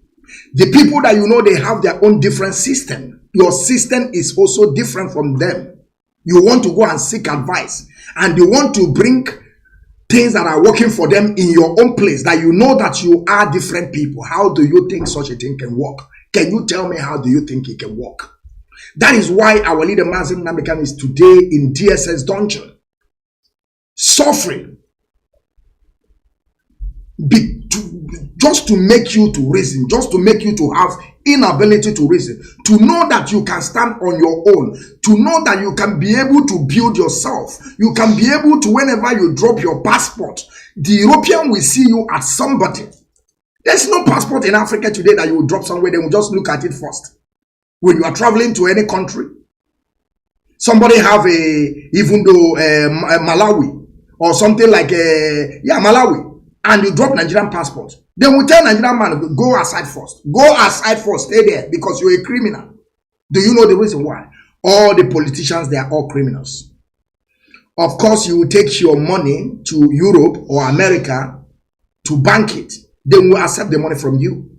The people that you know, they have their own different system. Your system is also different from them. You want to go and seek advice and you want to bring things that are working for them in your own place that you know that you are different people. How do you think such a thing can work? Can you tell me how do you think it can work? That is why our leader Mazi Nnamdi Kanu is today in DSS dungeon, suffering, just to make you to reason, just to make you to have inability to reason, to know that you can stand on your own, to know that you can be able to build yourself, you can be able to, whenever you drop your passport, the European will see you as somebody. There's no passport in Africa today that you will drop somewhere, they will just look at it first. When you are traveling to any country, somebody have even though Malawi or something like Malawi, and you drop Nigerian passport, they will tell Nigerian man, go aside first. Go aside first, stay there because you're a criminal. Do you know the reason why? All the politicians, they are all criminals. Of course, you will take your money to Europe or America to bank it. They will accept the money from you.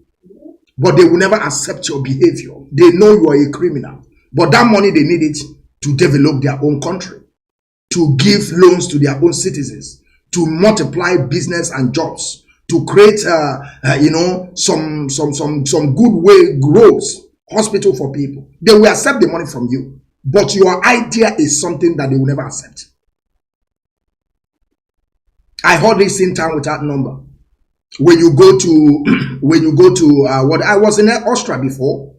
But they will never accept your behavior. They know you are a criminal. But that money, they need it to develop their own country, to give loans to their own citizens, to multiply business and jobs, to create, some good way growth, hospital for people. They will accept the money from you. But your idea is something that they will never accept. I heard this in town without number. When you go to, what I was in Austria before.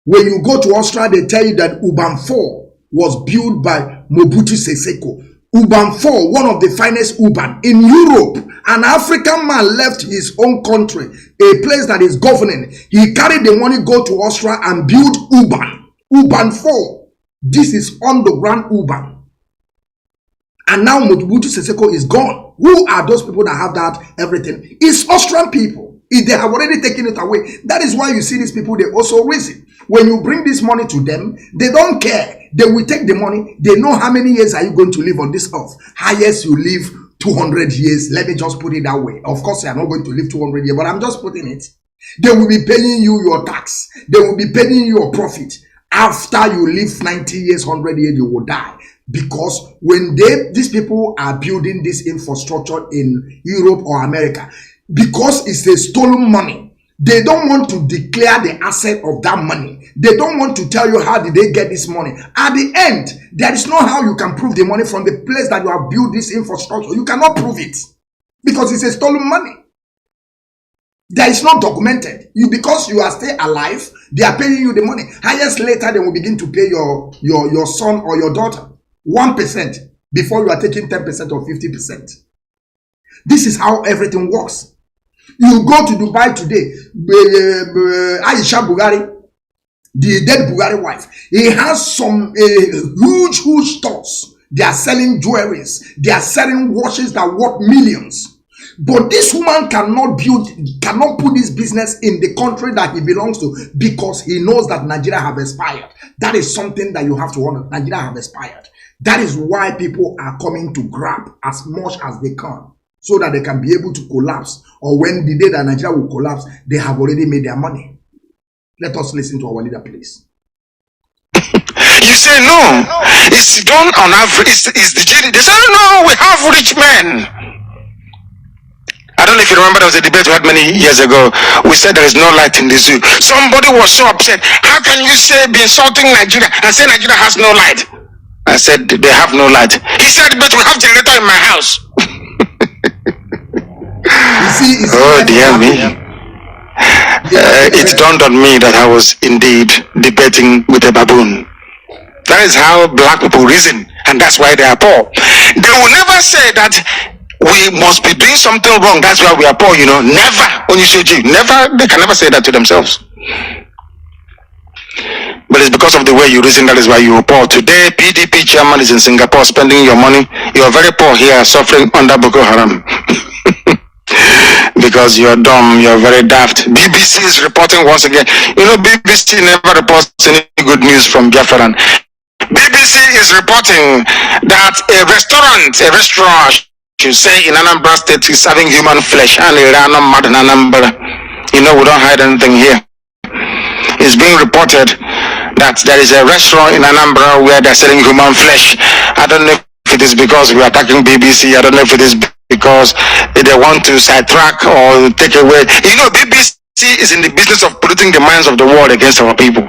When you go to Austria, they tell you that Uban 4 was built by Mobutu Sese Seko. Uban 4, one of the finest Uban in Europe. An African man left his own country, a place that is governing. He carried the money, go to Austria and build Uban. Uban 4. This is underground Uban. And now Mobutu Sese Seko is gone. Who are those people that have that everything? It's Austrian people. If they have already taken it away, that is why you see these people, they also reason. When you bring this money to them, they don't care. They will take the money. They know how many years are you going to live on this earth. Highest you live 200 years. Let me just put it that way. Of course, you are not going to live 200 years, but I'm just putting it. They will be paying you your tax. They will be paying you your profit. After you live 90 years, 100 years, you will die. Because when these people are building this infrastructure in Europe or America, because it's a stolen money, they don't want to declare the asset of that money. They don't want to tell you how did they get this money. At the end, there is no how you can prove the money from the place that you have built this infrastructure. You cannot prove it because it's a stolen money. There is not documented. Because you are still alive, they are paying you the money. Highest later, they will begin to pay your son or your daughter 1% before you are taking 10% or 50%. This is how everything works. You go to Dubai today, Aisha Bugari, the dead Bugari wife, he has some huge stores. They are selling jewelries. They are selling watches that worth millions. But this woman cannot put this business in the country that he belongs to because he knows that Nigeria have expired. That is something that you have to wonder. Nigeria have expired. That is why people are coming to grab as much as they can so that they can be able to collapse. Or when the day that Nigeria will collapse, they have already made their money. Let us listen to our leader, please. You say no, it's done on average. It's the GDP. They say no, we have rich men. I don't know if you remember, there was a debate we had many years ago. We said there is no light in the zoo. Somebody was so upset. How can you be insulting Nigeria and say Nigeria has no light? I said they have no light. He said, but we have generator in my house. you see, oh dear me. It dawned on me that I was indeed debating with a baboon. That is how black people reason, and that's why they are poor. They will never say that we must be doing something wrong, that's why we are poor, Never. Never. They can never say that to themselves. But it's because of the way you reason, that is why you are poor. Today, PDP chairman is in Singapore spending your money. You are very poor here, suffering under Boko Haram. Because you are dumb, you are very daft. BBC is reporting once again. BBC never reports any good news from Biafran. BBC is reporting that a restaurant, you say in Anambra State, is serving human flesh. And we don't hide anything here. It's being reported that there is a restaurant in Anambra where they're selling human flesh. I don't know if it is because we are attacking BBC. I don't know if it is because they want to sidetrack or take away. BBC is in the business of polluting the minds of the world against our people.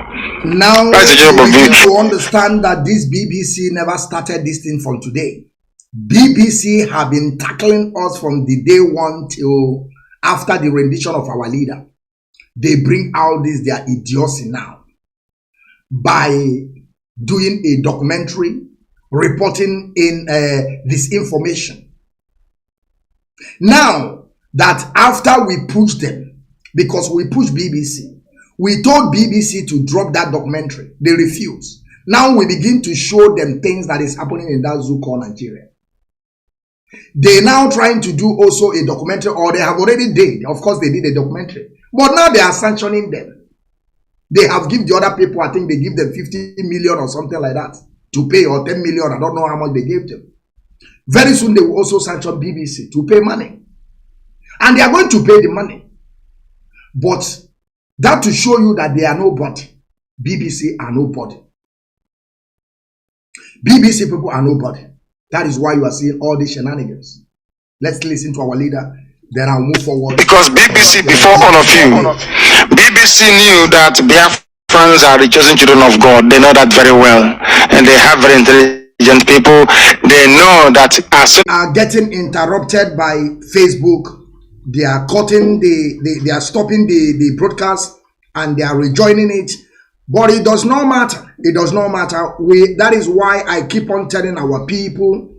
Now, that's the job of you. To understand that this BBC never started this thing from today. BBC have been tackling us from the day one till after the rendition of our leader. They bring out their idiocy now by doing a documentary, reporting in this information. Now that after we pushed them, because we pushed BBC, we told BBC to drop that documentary. They refused. Now we begin to show them things that is happening in that zoo called Nigeria. They now trying to do also a documentary, or they have already did. Of course, they did a documentary. But now they are sanctioning them. They have given the other people, I think they give them 50 million or something like that to pay, or 10 million. I don't know how much they gave them. Very soon they will also sanction BBC to pay money. And they are going to pay the money. But that to show you that they are nobody. BBC are nobody. BBC people are nobody. That is why you are seeing all these shenanigans. Let's listen to our leader. Then I'll move forward. Because BBC, before all of you, BBC knew that Biafrans are the chosen children of God. They know that very well. And they have very intelligent people. They know that as are getting interrupted by Facebook. They are cutting they are stopping the broadcast and they are rejoining it. But it does not matter. It does not matter. That is why I keep on telling our people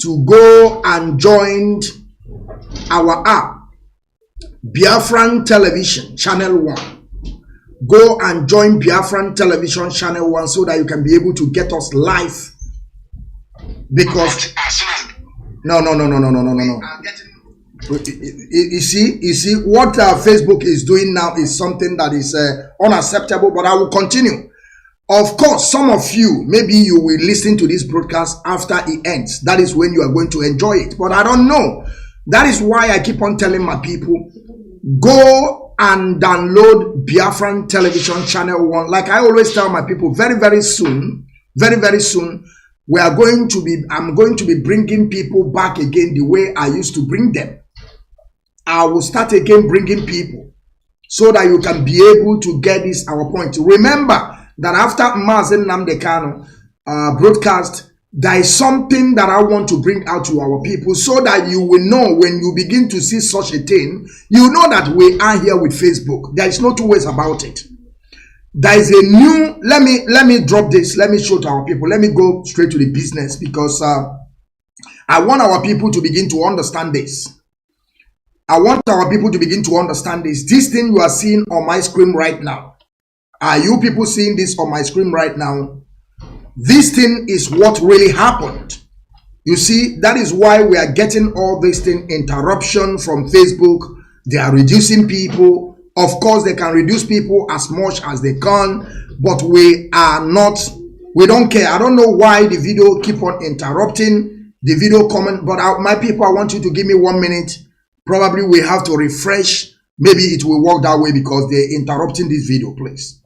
to go and join our app, Biafran Television Channel 1. Go and join Biafran Television Channel 1 so that you can be able to get us live. Because no. You see what Facebook is doing now is something that is unacceptable, but I will continue. Of course, some of you, maybe you will listen to this broadcast after it ends. That is when you are going to enjoy it, but I don't know. That is why I keep on telling my people, go and download Biafran Television Channel 1. Like I always tell my people, very soon, I'm going to be bringing people back again the way I used to bring them. I will start again bringing people so that you can be able to get this our point. Remember that after Mazi Nnamdi Kanu broadcast, there is something that I want to bring out to our people so that you will know when you begin to see such a thing, you know that we are here with Facebook. There is no two ways about it. There is a new, let me drop this, let me show to our people. Let me go straight to the business because I want our people to begin to understand this. I want our people to begin to understand this. This thing you are seeing on my screen right now. Are you people seeing this on my screen right now? This thing is what really happened. You see, that is why we are getting all this thing interruption from Facebook. They are reducing people. Of course, they can reduce people as much as they can, but we don't care. I don't know why the video keep on interrupting the video comment, but my people, I want you to give me 1 minute. Probably we have to refresh. Maybe it will work that way because they're interrupting this video, please.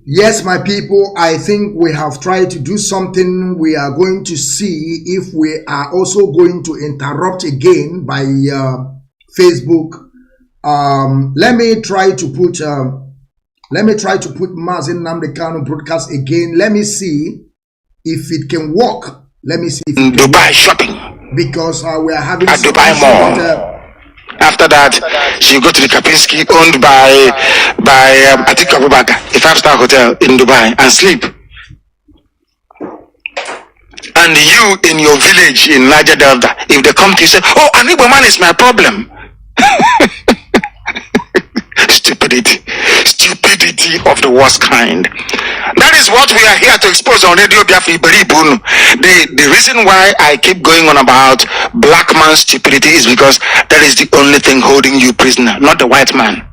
Yes, my people, I think we have tried to do something. We are going to see if we are also going to interrupt again by Facebook. Let me try to put Mazi Nnamdi Kanu broadcast again. Let me see if it can work. Let me see if it can Dubai work. shopping Because we are having at Dubai Mall. After that, she go to the Kapinski owned by Atiku Abubakar, a 5-star hotel in Dubai, and sleep. And you in your village in Niger Delta, if they come to you say, "Oh, an Igbo man is my problem," stupidity. stupidity of the worst kind. That is what we are here to expose on Radio Biafra. The reason why I keep going on about black man's stupidity is because that is the only thing holding you prisoner, not the white man.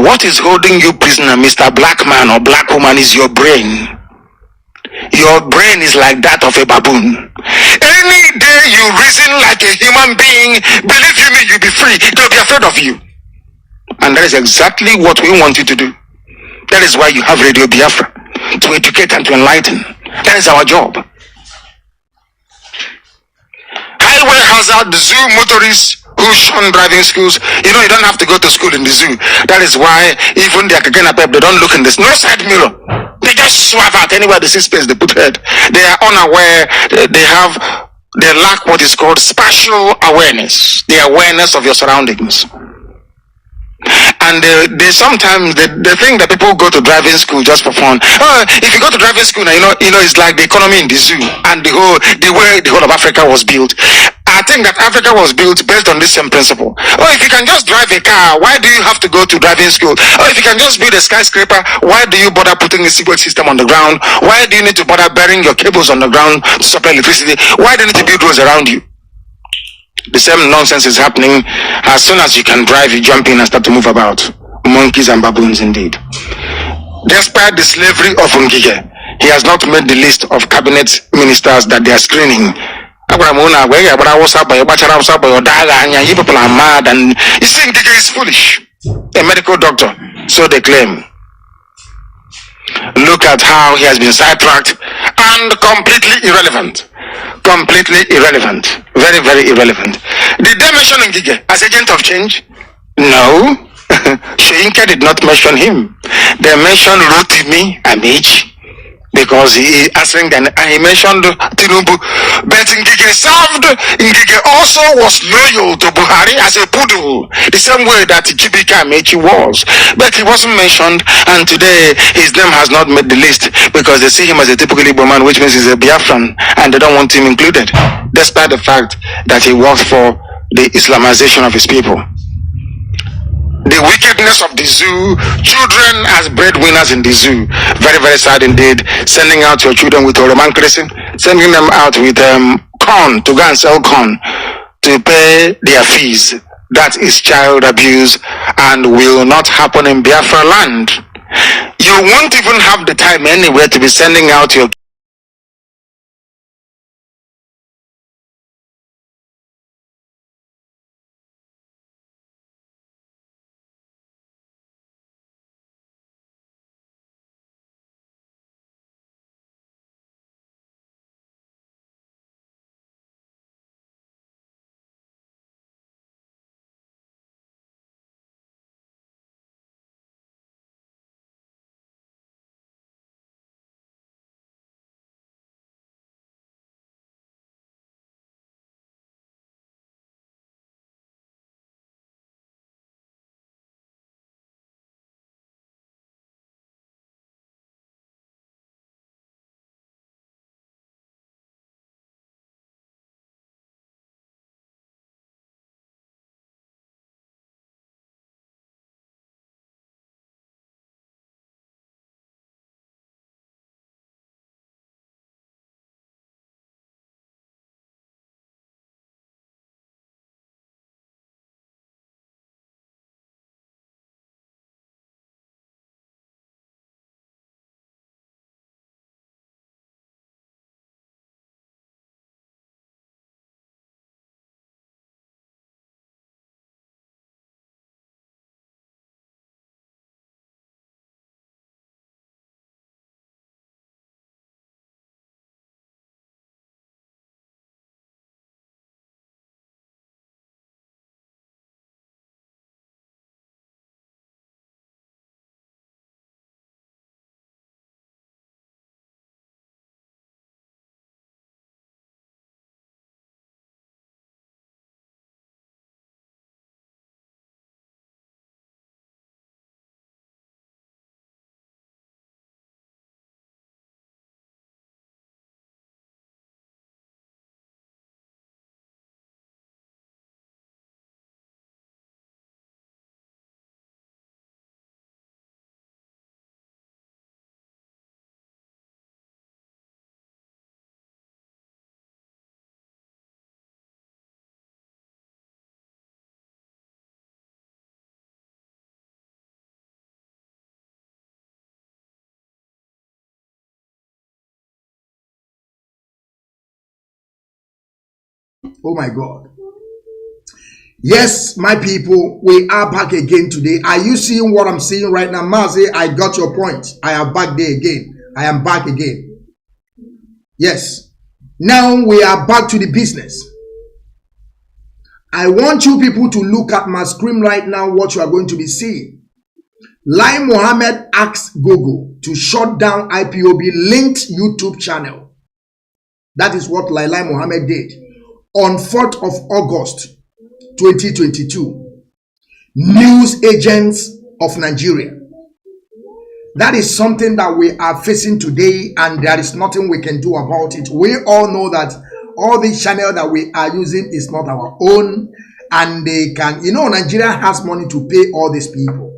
What is holding you prisoner, Mr. Black Man or black woman, is your brain. Your brain is like that of a baboon. Any day you reason like a human being, believe you me, you'll be free. They'll be afraid of you. And that is exactly what we want you to do. That is why you have Radio Biafra, to educate and to enlighten. That is our job. Highway hazard, zoo motorists who shun driving schools. You know, you don't have to go to school in the zoo. That is why even the Akagena Pep, they don't look in this. No side mirror. They just swerve out anywhere they see space, they put head. They are unaware. They lack what is called spatial awareness. The awareness of your surroundings. And they sometimes they think that people go to driving school just for fun. If you go to driving school now, you know it's like the economy in the zoo and the way the whole of Africa was built. I think that Africa was built based on this same principle. If you can just drive a car, why do you have to go to driving school? If you can just build a skyscraper, why do you bother putting a sewage system on the ground? Why do you need to bother burying your cables on the ground to supply electricity? Why do you need to build roads around you? The same nonsense is happening. As soon as you can drive, you jump in and start to move about. Monkeys and baboons indeed. Despite the slavery of Ngige, he has not made the list of cabinet ministers that they are screening. You people are mad, and you see, Ngige is foolish. A medical doctor, so they claim. Look at how he has been sidetracked and completely irrelevant. Completely irrelevant. Very, very irrelevant. Did they mention Ngige as agent of change? No. Shoyinka did not mention him. They mentioned Rotimi Amici because he answering and he mentioned Tinubu. But Ngige served. Ngige also was loyal to Buhari as a poodle, the same way that Chibika Amici was. But he wasn't mentioned, and today his name has not made the list because they see him as a typical Igbo man, which means he's a Biafran, and they don't want him included, despite the fact that he worked for the Islamization of his people. The wickedness of the zoo, children as breadwinners in the zoo. Very, very sad indeed. Sending out your children with Roman Crescent, sending them out with corn to go and sell corn to pay their fees. That is child abuse and will not happen in Biafra land. You won't even have the time anywhere to be sending out your Oh my God. Yes, my people, we are back again today. Are you seeing what I'm seeing right now? Mazi, I got your point. I am back there again. I am back again. Yes. Now we are back to the business. I want you people to look at my screen right now, what you are going to be seeing. Lai Mohammed asked Google to shut down IPOB linked YouTube channel. That is what Lai Mohammed did on 4th of August 2022. News agents of Nigeria. That is something that we are facing today, and there is nothing we can do about it. We all know that all the channel that we are using is not our own, and they can, Nigeria has money to pay all these people.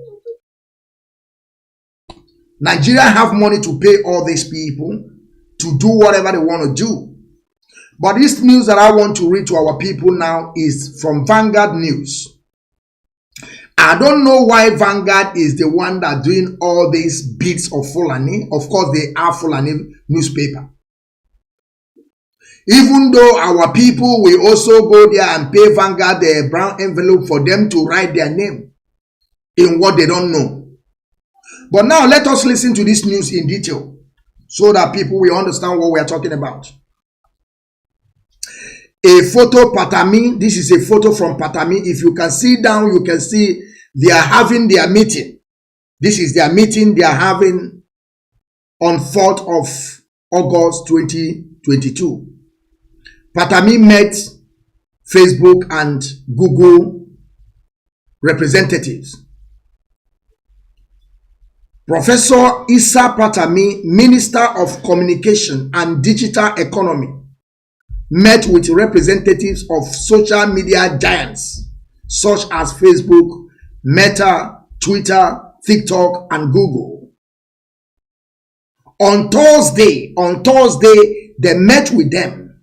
Nigeria have money to pay all these people to do whatever they want to do. But this news that I want to read to our people now is from Vanguard News. I don't know why Vanguard is the one that doing all these bits of Fulani. Of course, they are Fulani newspaper. Even though our people will also go there and pay Vanguard the brown envelope for them to write their name in what they don't know. But now let us listen to this news in detail so that people will understand what we are talking about. A photo Patami. This is a photo from Patami. If you can see down, you can see they are having their meeting. This is their meeting they are having on 4th of August 2022. Patami met Facebook and Google representatives. Professor Issa Patami, Minister of Communication and Digital Economy, met with representatives of social media giants such as Facebook, Meta, Twitter, TikTok, and Google. On Thursday, they met with them.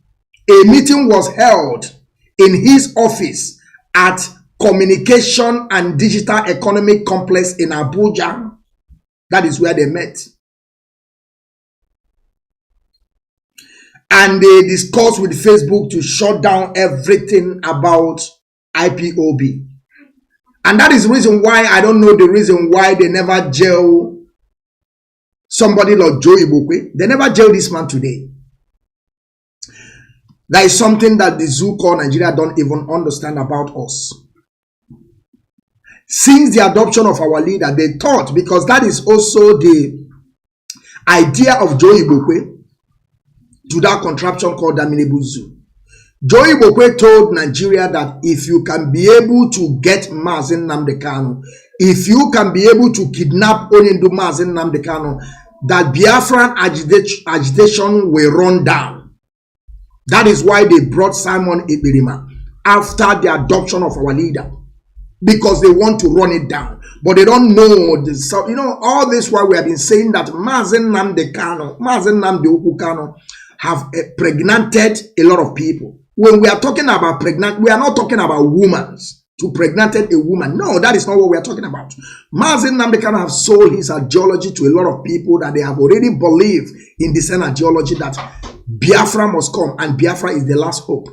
A meeting was held in his office at Communication and Digital Economic Complex in Abuja. That is where they met. And they discussed with Facebook to shut down everything about IPOB. And that is the reason why, I don't know the reason why they never jail somebody like Joe Ibokwe. They never jail this man today. That is something that the zoo called Nigeria don't even understand about us. Since the adoption of our leader, they thought, because that is also the idea of Joe Ibokwe, to that contraption called Daminibu Zoo. Joe Ibokwe told Nigeria that if you can be able to get Mazi Nnamdi Kanu, if you can be able to kidnap Onyindu Mazi Nnamdi Kanu, that Biafran agitation will run down. That is why they brought Simon Ekperima after the adoption of our leader, because they want to run it down. But they don't know this. All this while we have been saying that Mazi Nnamdi Kanu have pregnanted a lot of people. When we are talking about pregnant, we are not talking about women to pregnanted a woman. No, that is not what we are talking about. Mazi Nnamdi Kanu have sold his ideology to a lot of people that they have already believed in the same ideology that Biafra must come and Biafra is the last hope.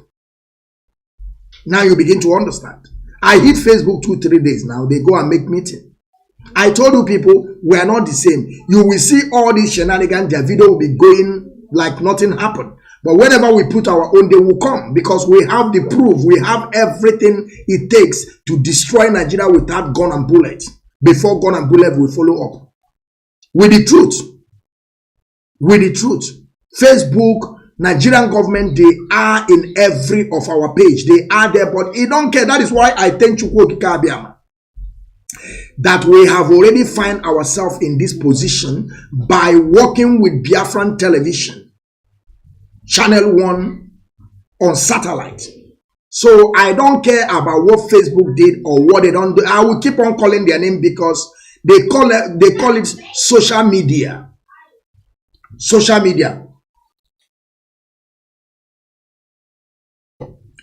Now you begin to understand. I hit Facebook 2-3 days now. They go and make meeting. I told you people, we are not the same. You will see all these shenanigans. Their video will be going like nothing happened. But whenever we put our own, they will come, because we have the proof. We have everything it takes to destroy Nigeria without gun and bullets. Before gun and bullet will follow up with the truth. With the truth. Facebook, Nigerian government, they are in every of our page. They are there, but they don't care. That is why I thank Chukwu Ekikabiyama that we have already find ourselves in this position by working with Biafran television, Channel 1 on satellite. So I don't care about what Facebook did or what they don't do. I will keep on calling their name because they call it social media. Social media.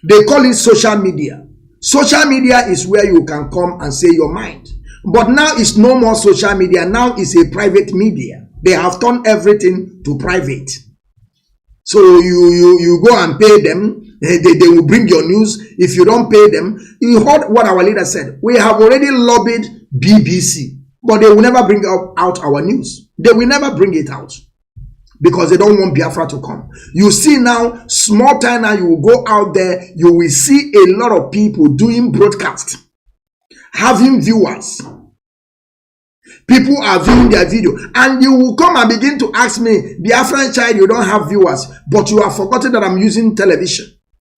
They call it social media. Social media is where you can come and say your mind. But now it's no more social media. Now it's a private media. They have turned everything to private. So you go and pay them. They will bring your news. If you don't pay them, you heard what our leader said. We have already lobbied BBC, but they will never bring out our news. They will never bring it out because they don't want Biafra to come. You see now, small time now, you will go out there, you will see a lot of people doing broadcast, having viewers. People are viewing their video, and you will come and begin to ask me, Biafran child, you don't have viewers, but you have forgotten that I'm using television.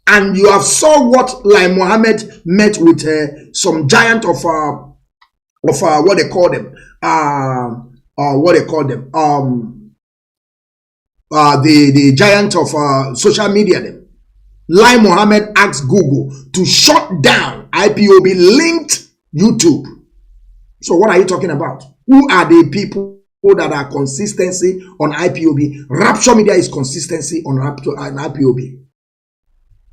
And you have saw what like Mohammed met with some giant of what they call them, the giant of social media. Them Lai Mohammed asked Google to shut down IPOB linked YouTube. So what are you talking about? Who are the people that are consistency on IPOB? Rapture Media is consistency on IPOB.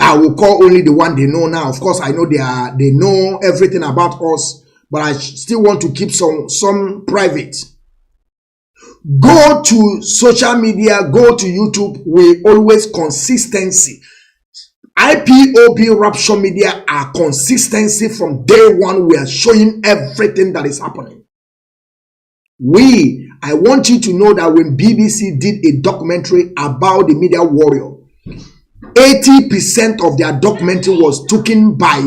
I will call only the one they know now. Of course, I know they know everything about us, but I still want to keep some private. Go to social media, go to YouTube. We always consistency. IPOB Rapture Media are consistency from day one. We are showing everything that is happening. I want you to know that when BBC did a documentary about the media warrior, 80% of their documentary was taken by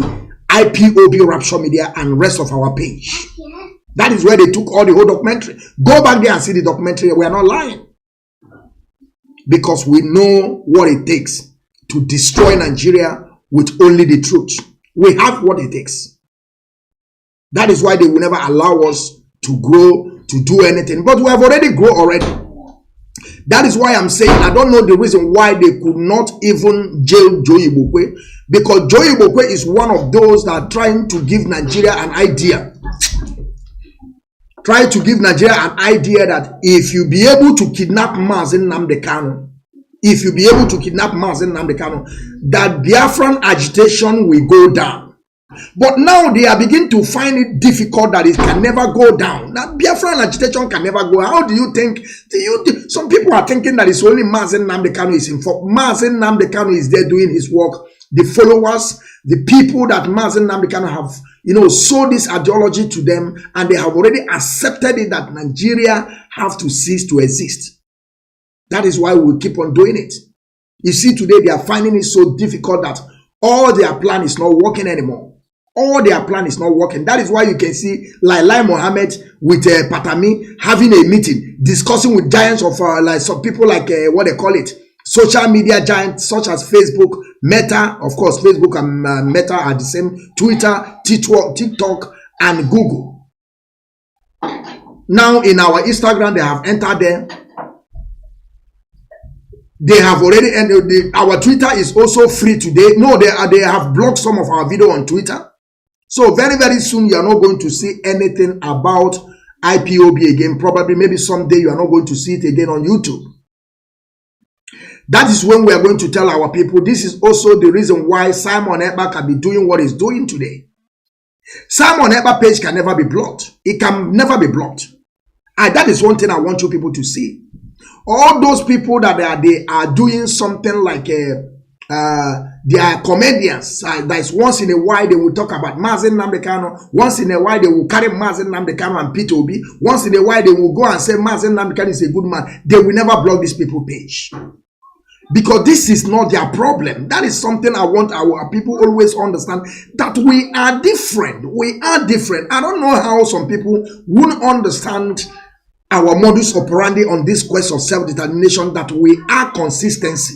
IPOB Rapture Media and rest of our page. That is where they took all the whole documentary. Go back there and see the documentary. We are not lying. Because we know what it takes to destroy Nigeria with only the truth. We have what it takes. That is why they will never allow us to grow, to do anything. But we have already grown already. That is why I'm saying I don't know the reason why they could not even jail Joe Ibokwe, because Joe Ibokwe is one of those that are trying to give Nigeria an idea. Try to give Nigeria an idea that if you be able to kidnap Mazi Nnamdi Kanu, that Biafran agitation will go down. But now they are beginning to find it difficult that it can never go down. That Biafran agitation can never go. How do you think? Some people are thinking that it's only Mazi Nnamdi Kanu is involved. Mazi Nnamdi Kanu is there doing his work. The followers, the people that Mazi Nnamdi Kanu have, sold this ideology to them, and they have already accepted it that Nigeria have to cease to exist. That is why we keep on doing it. You see, today they are finding it so difficult that all their plan is not working anymore. All their plan is not working. That is why you can see Lai Mohammed with Patami having a meeting, discussing with giants of like some people like what they call it, social media giants such as Facebook, Meta. Of course, Facebook and Meta are the same. Twitter, TikTok, and Google. Now in our Instagram, they have entered there. They have already ended. Our Twitter is also free today. No, they have blocked some of our video on Twitter. So very, very soon, you are not going to see anything about IPOB again. Probably, maybe someday you are not going to see it again on YouTube. That is when we are going to tell our people. This is also the reason why Simon Ekpa can be doing what he's doing today. Simon Ekpa page can never be blocked. It can never be blocked. And that is one thing I want you people to see. All those people that they are doing something like they are comedians. That is once in a while they will talk about Mazi Nnamdi Kanu. Once in a while they will carry Mazi Nnamdi Kanu and Peter Obi. Once in a while they will go and say Mazi Nnamdi Kanu is a good man. They will never block these people page. Because this is not their problem. That is something I want our people always understand, that we are different. We are different. I don't know how some people won't understand our modus operandi on this quest of self-determination, that we are consistency.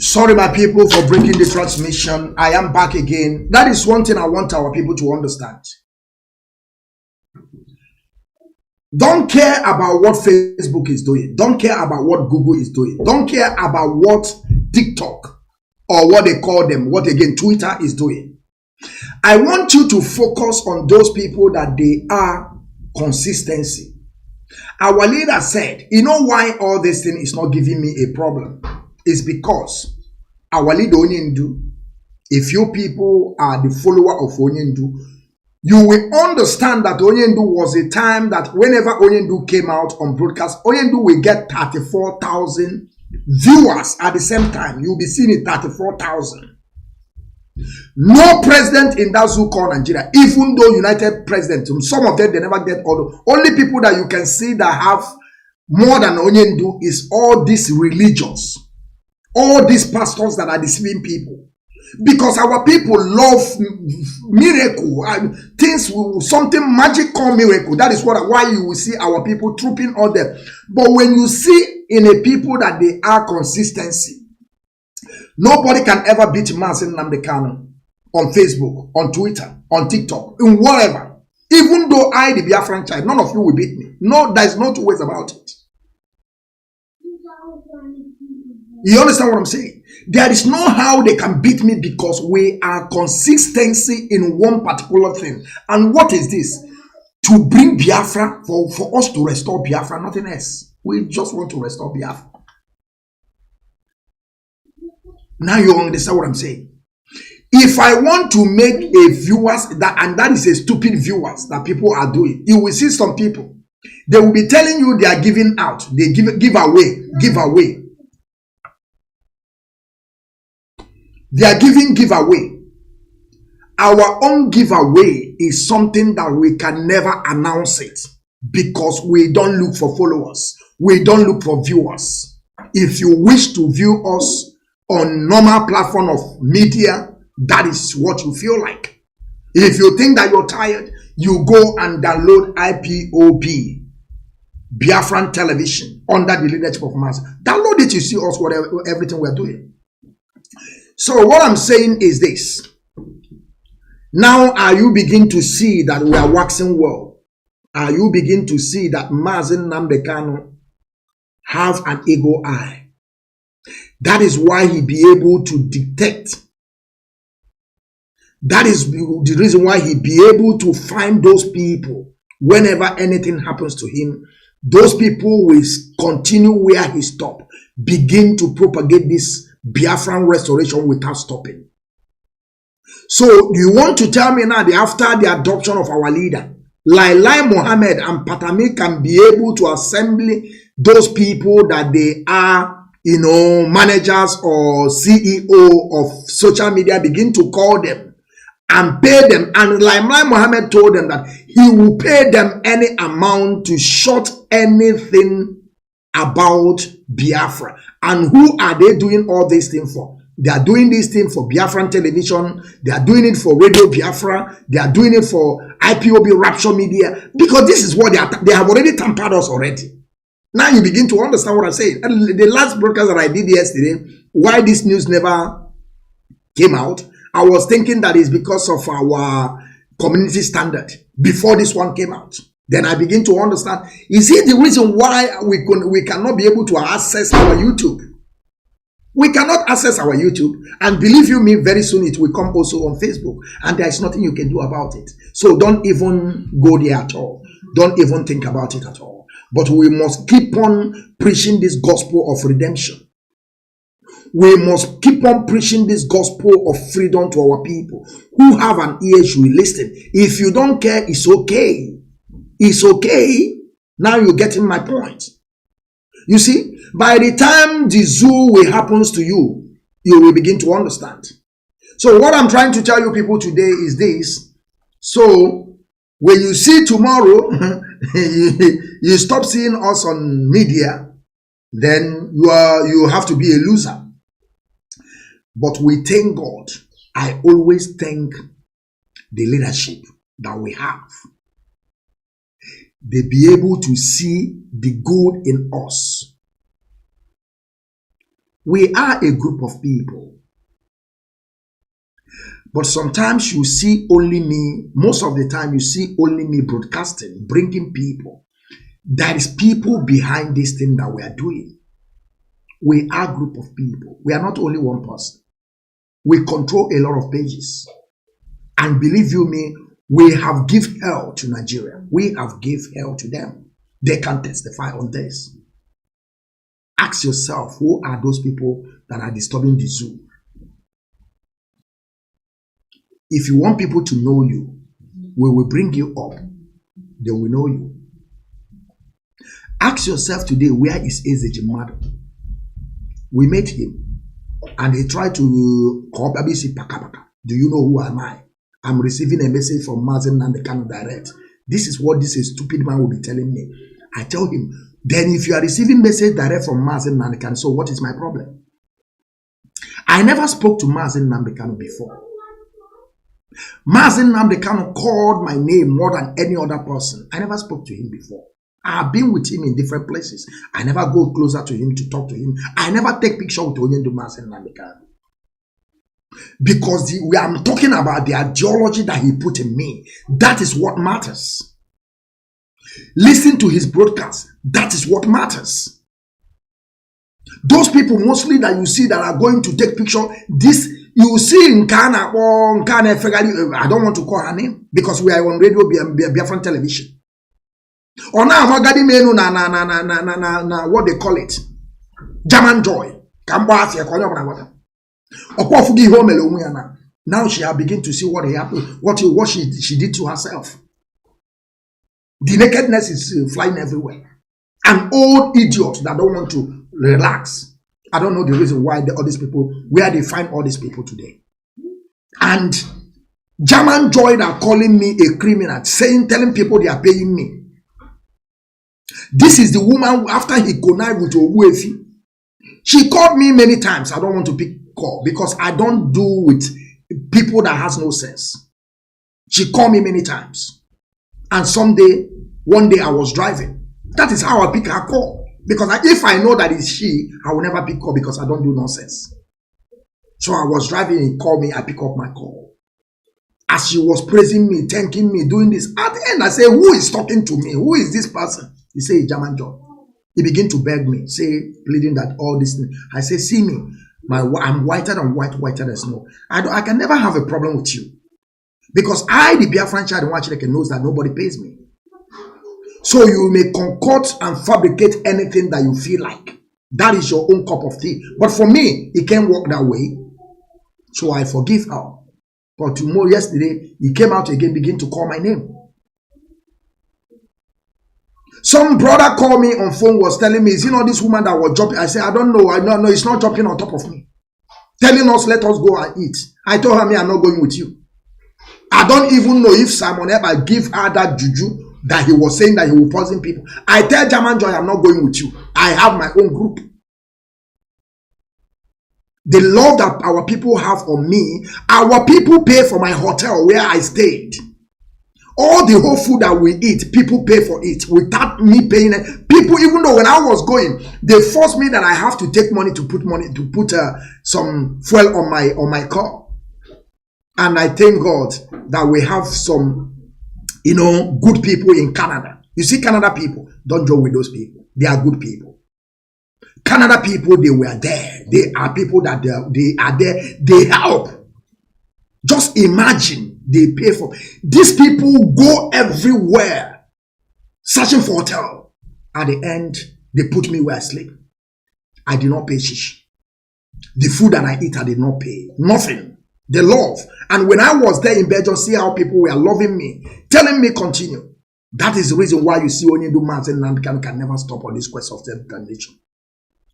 Sorry, my people, for breaking the transmission. I am back again. That is one thing I want our people to understand. Don't care about what Facebook is doing. Don't care about what Google is doing. Don't care about what TikTok or what they call them, what again Twitter is doing. I want you to focus on those people that they are consistency. Our leader said, you know why all this thing is not giving me a problem? It's because our leader Onyendu, a few people are the follower of Onyendu, you will understand that Onyendu was a time that whenever Onyendu came out on broadcast, Onyendu will get 34,000 viewers at the same time. You'll be seeing it 34,000. No president in that zoo called Nigeria, even though United President, some of them they never get all. Only people that you can see that have more than Onyendu is all these religious, all these pastors that are deceiving people. Because our people love miracle and things, something magical miracle. That is why you will see our people trooping on them. But when you see in a people that they are consistency, nobody can ever beat Mazi Nnamdi Kanu on Facebook, on Twitter, on TikTok, in whatever. Even though I, the Biafran child, none of you will beat me. No, there's no two ways about it. You understand what I'm saying? There is no how they can beat me because we are consistency in one particular thing. And what is this? To bring Biafra, for us to restore Biafra, nothing else. We just want to restore Biafra. Now you understand what I'm saying? If I want to make a viewers, that is a stupid viewers that people are doing, you will see some people, they will be telling you they are giving out. They give away. They are giving giveaway. Our own giveaway is something that we can never announce it because we don't look for followers. We don't look for viewers. If you wish to view us on normal platform of media, that is what you feel like. If you think that you're tired, you go and download IPOB, Biafran Television, under the leadership of Mazi. Download it, you see us, whatever, everything we're doing. So what I'm saying is this. Now are you begin to see that we are waxing well? Are you begin to see that Mazi Nnamdi Kanu have an ego eye? That is why he be able to detect. That is the reason why he be able to find those people whenever anything happens to him. Those people will continue where he stopped. Begin to propagate this Biafran restoration without stopping. So you want to tell me now that after the adoption of our leader, Lai Mohammed and Patami can be able to assemble those people that they are, managers or CEO of social media, begin to call them and pay them. And Lai Mohammed told them that he will pay them any amount to shut anything about Biafra. And who are they doing all these things for? They are doing this thing for Biafran television. They are doing it for Radio Biafra. They are doing it for IPOB Rapture Media. Because this is what they have already tampered us already. Now you begin to understand what I'm saying. And the last broadcast that I did yesterday, why this news never came out, I was thinking that is because of our community standard before this one came out. Then I begin to understand, is it the reason why we cannot be able to access our YouTube? We cannot access our YouTube, and believe you me, very soon it will come also on Facebook, and there is nothing you can do about it. So don't even go there at all. Don't even think about it at all. But we must keep on preaching this gospel of redemption. We must keep on preaching this gospel of freedom to our people who have an ear should listen. If you don't care, it's okay. It's okay. Now you're getting my point. You see, by the time the zoo will happens to you, you will begin to understand. So what I'm trying to tell you people today is this. So when you see tomorrow, you stop seeing us on media, then you have to be a loser. But we thank God. I always thank the leadership that we have. They be able to see the good in us. We are a group of people. But sometimes you see only me, most of the time you see only me broadcasting, bringing people. There is people behind this thing that we are doing. We are a group of people. We are not only one person. We control a lot of pages. And believe you me, we have give hell to Nigeria. We have give hell to them. They can testify on this. Ask yourself, who are those people that are disturbing the zoo? If you want people to know you, we will bring you up. They will know you. Ask yourself today, where is Ezejimado? We met him and he tried to call BBC Pakapaka. Do you know who am I? I'm receiving a message from Mazi Nnamdi Kanu direct. This is what this stupid man will be telling me. I tell him, then if you are receiving message direct from Mazi Nnamdi Kanu, so what is my problem? I never spoke to Mazi Nnamdi Kanu before. Mazi Nnamdi Kanu called my name more than any other person. I never spoke to him before. I have been with him in different places. I never go closer to him to talk to him. I never take picture with Onyendu Mazi Nnamdi Kanu. Because I'm talking about the ideology that he put in me. That is what matters. Listen to his broadcast. That is what matters. Those people mostly that you see that are going to take picture, this you see in Ghana or Ghana, I don't want to call her name because we are on Radio Biafra television. Or now Magadi Menu na what they call it. German joy. Now she has begun to see what happened, what she did to herself. The nakedness is flying everywhere. An old idiot that don't want to relax. I don't know the reason why all these people, where they find all these people today. And German joy are calling me a criminal, telling people they are paying me. This is the woman after he connived with Obuefi. She called me many times. I don't want to pick call because I don't do with people that has no sense. She called me many times. And one day I was driving. That is how I pick her call. Because if I know that it's she, I will never pick call because I don't do nonsense. So I was driving, he called me, I pick up my call. As she was praising me, thanking me, doing this, at the end I say, who is talking to me? Who is this person? He say, German job. He began to beg me, pleading that all this thing. I say, see me, I'm whiter than whiter than snow. I can never have a problem with you. Because I, the Biafran child in Wachileke, knows that nobody pays me. So you may concoct and fabricate anything that you feel like. That is your own cup of tea. But for me, it can't work that way. So I forgive her. But yesterday, he came out again, begin to call my name. Some brother called me on phone, was telling me, is it not this woman that was jumping? I said, I don't know. I don't know. It's not jumping on top of me. Telling us, let us go and eat. I told her, I'm not going with you. I don't even know if Simon ever give her that juju that he was saying that he will poison people. I tell German Joy, I'm not going with you. I have my own group. The love that our people have on me, our people pay for my hotel where I stayed. All the whole food that we eat, people pay for it without me paying it. People, even though when I was going, they forced me that I have to take money to put some fuel on my car. And I thank God that we have some, good people in Canada. You see, Canada people, don't joke with those people. They are good people. Canada people, they were there. They are people that they are there. They help. Just imagine they pay for. These people go everywhere searching for hotel. At the end, they put me where I sleep. I did not pay shish. The food that I eat, I did not pay. Nothing. They love. And when I was there in Belgium, see how people were loving me, telling me continue. That is the reason why you see Onyendu Mazi Nnamdi Kanu can never stop on this quest of self-determination.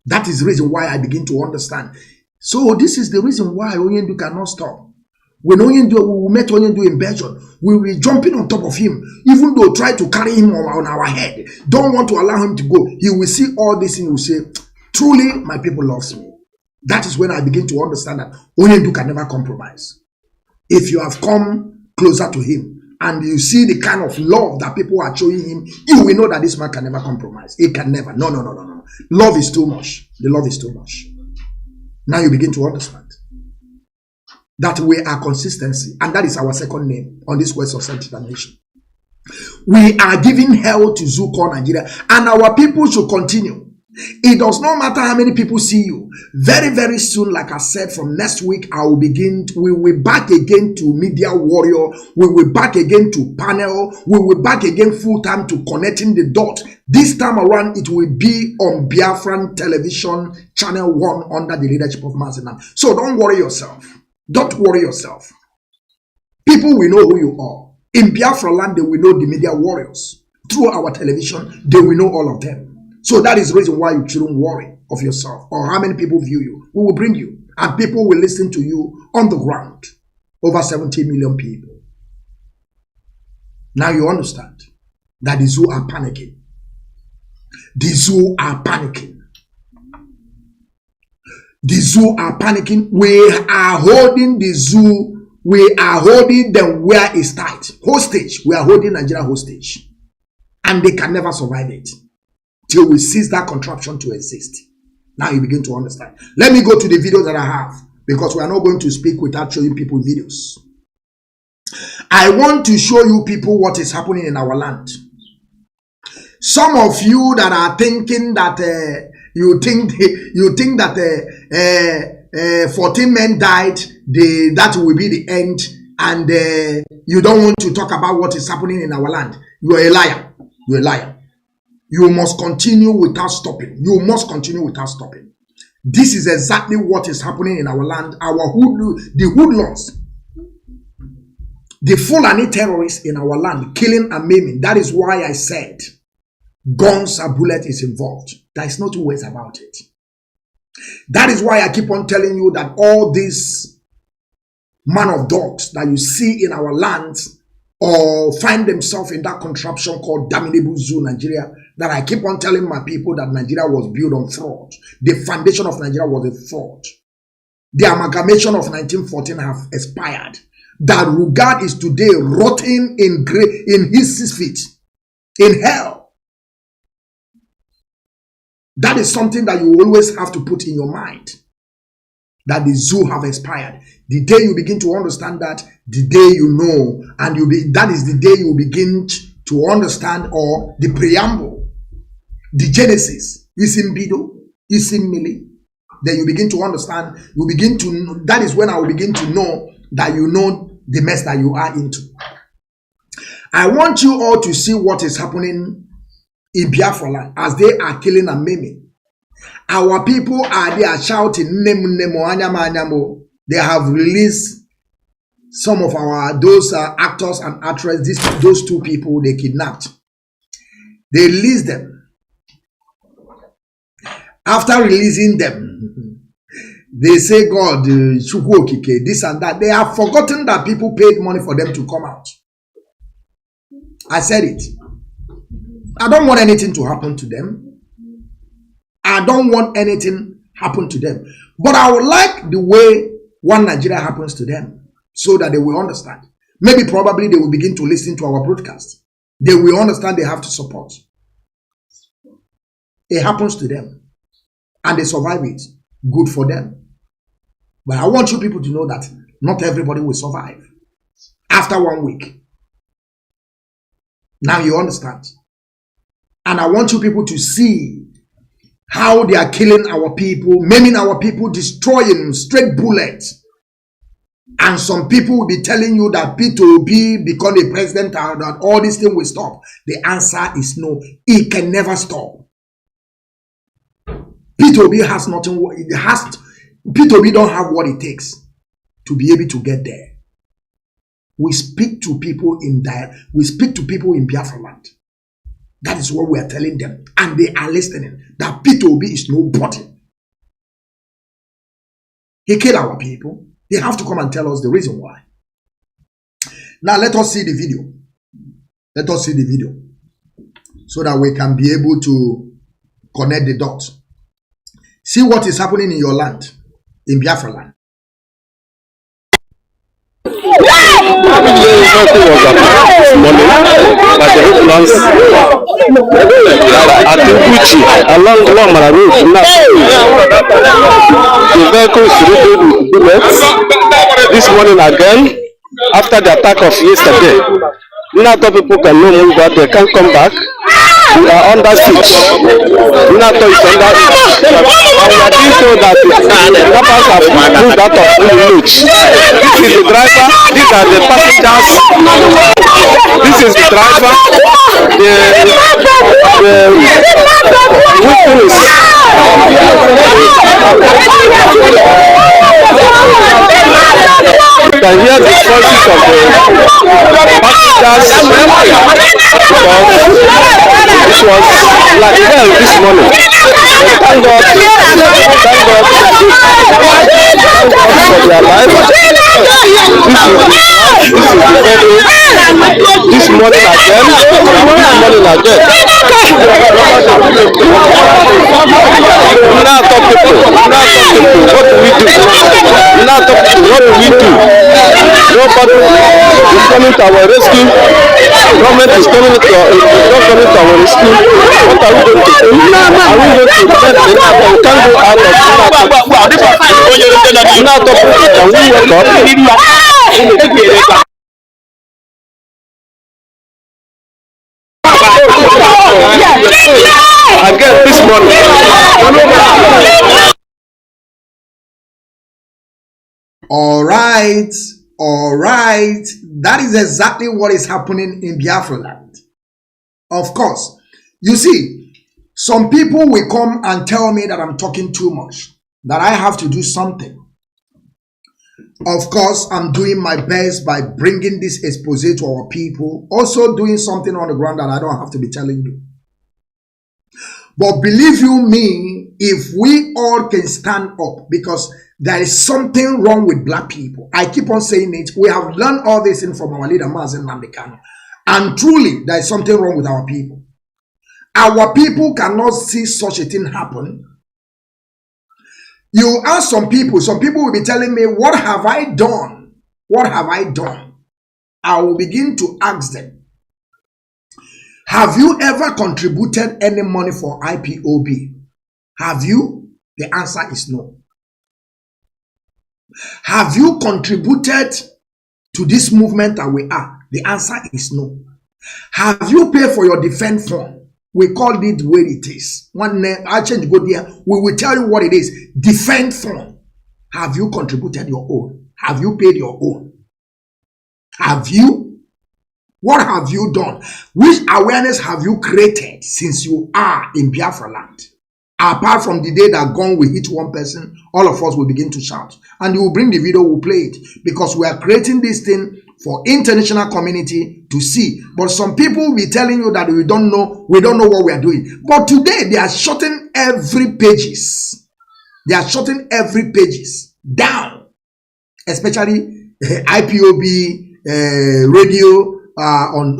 That is the reason why I begin to understand. So this is the reason why Onyendu cannot stop. When we met Onyendu in Belgium, we were jumping on top of him, even though try to carry him on our head. Don't want to allow him to go. He will see all this and he will say, truly, my people loves me. That is when I begin to understand that Onyendu can never compromise. If you have come closer to him and you see the kind of love that people are showing him, you will know that this man can never compromise. He can never. No. Love is too much. The love is too much. Now you begin to understand that we are consistency, and that is our second name on this quest of self-determination. We are giving hell to zoo called Nigeria, and our people should continue. It does not matter how many people see you. Very, very soon, like I said, from next week, we will back again to Media Warrior. We will back again to Panel. We will back again full time to Connecting the Dots. This time around, it will be on Biafran Television, Channel 1, under the leadership of Mazi Nnamdi. So don't worry yourself. Don't worry yourself. People will know who you are. In Biafra land, they will know the Media Warriors. Through our television, they will know all of them. So that is the reason why you shouldn't worry of yourself or how many people view you. We will bring you, and people will listen to you on the ground. Over 70 million people. Now you understand that the zoo are panicking. The zoo are panicking. The zoo are panicking. We are holding the zoo. We are holding them where it's tight. Hostage. We are holding Nigeria hostage. And they can never survive it. Till we cease that contraption to exist. Now you begin to understand. Let me go to the video that I have, because we are not going to speak without showing people videos. I want to show you people what is happening in our land. Some of you that are thinking that you think that 14 men died, that will be the end, and you don't want to talk about what is happening in our land. You are a liar. You are a liar. You must continue without stopping. You must continue without stopping. This is exactly what is happening in our land. The hoodlums, the Fulani terrorists in our land, killing and maiming. That is why I said guns and bullets is involved. There is no two ways about it. That is why I keep on telling you that all these man of dogs that you see in our lands or find themselves in that contraption called Damnable Zoo Nigeria, that I keep on telling my people that Nigeria was built on fraud. The foundation of Nigeria was a fraud. The amalgamation of 1914 have expired. That Rugard is today rotting in his 6 feet in hell. That is something that you always have to put in your mind. That the zoo have expired. The day you begin to understand that, the day you know, and that is the day you begin to understand, or the preamble, the genesis, is in Bido, is in Mili. Then you begin to understand, you begin to know, that is when I will begin to know that you know the mess that you are into. I want you all to see what is happening in Biafra land as they are killing and maiming. Our people are there shouting, Nemo, Nemo, Anyama, Anyamo. They have released some of those actors and actresses, those 2 people they kidnapped. They released them. After releasing them, they say, God, Chukwu Okike, this and that. They have forgotten that people paid money for them to come out. I said it. I don't want anything to happen to them. I don't want anything happen to them. But I would like the way One Nigeria happens to them, so that they will understand. Maybe probably they will begin to listen to our broadcast. They will understand they have to support. It happens to them. And they survive it. Good for them. But I want you people to know that not everybody will survive. After 1 week. Now you understand. And I want you people to see how they are killing our people, maiming our people, destroying straight bullets. And some people will be telling you that P2B become a president and that all this thing will stop. The answer is no. It can never stop. P2B has nothing. P2B don't have what it takes to be able to get there. We speak to people in Biafra land. That is what we are telling them. And they are listening. That P2B is nobody. He killed our people. They have to come and tell us the reason why. Now let us see the video. Let us see the video. So that we can be able to connect the dots. See what is happening in your land. In Biafra land. Along Mararu, the vehicle is riddled with bullets. This morning again, after the attack of yesterday, Minato people can no move that they can't come back. We are under siege. Minato is under siege. And we are being told that the kidnappers have moved out of Uluch. This is the driver, these are the passengers. This is the driver, the witness. You can hear the voices of the passengers because it was like hell this morning. But thank God for their life. This morning again. Now talk people. What do we do? Now talk people. What do we do? Nobody is coming to our rescue. Government is coming to our rescue. What are we going to do? Are we going to let the we can't go out of now talk people. Can we wake up? Again this morning. All right. That is exactly what is happening in Biafra land. Of course, you see, some people will come and tell me that I'm talking too much, that I have to do something. Of course, I'm doing my best by bringing this expose to our people, also doing something on the ground that I don't have to be telling you. But believe you me, if we all can stand up, because there is something wrong with black people. I keep on saying it. We have learned all this from our leader, Mazi Nnamdi Kanu. And truly, there is something wrong with our people. Our people cannot see such a thing happen. You ask some people will be telling me, what have I done? What have I done? I will begin to ask them, have you ever contributed any money for IPOB? Have you? The answer is no. Have you contributed to this movement that we are? The answer is no. Have you paid for your defense fund? We call it where it is. One name, I change go there. We will tell you what it is. Defense fund. Have you contributed your own? Have you paid your own? Have you? What have you done? Which awareness have you created since you are in Biafra land? Apart from the day that gun will hit one person, all of us will begin to shout. And you will bring the video, we'll play it. Because we are creating this thing for international community to see. But some people will be telling you that we don't know what we are doing. But today, they are shutting every pages. They are shutting every pages down. Especially IPOB, radio, on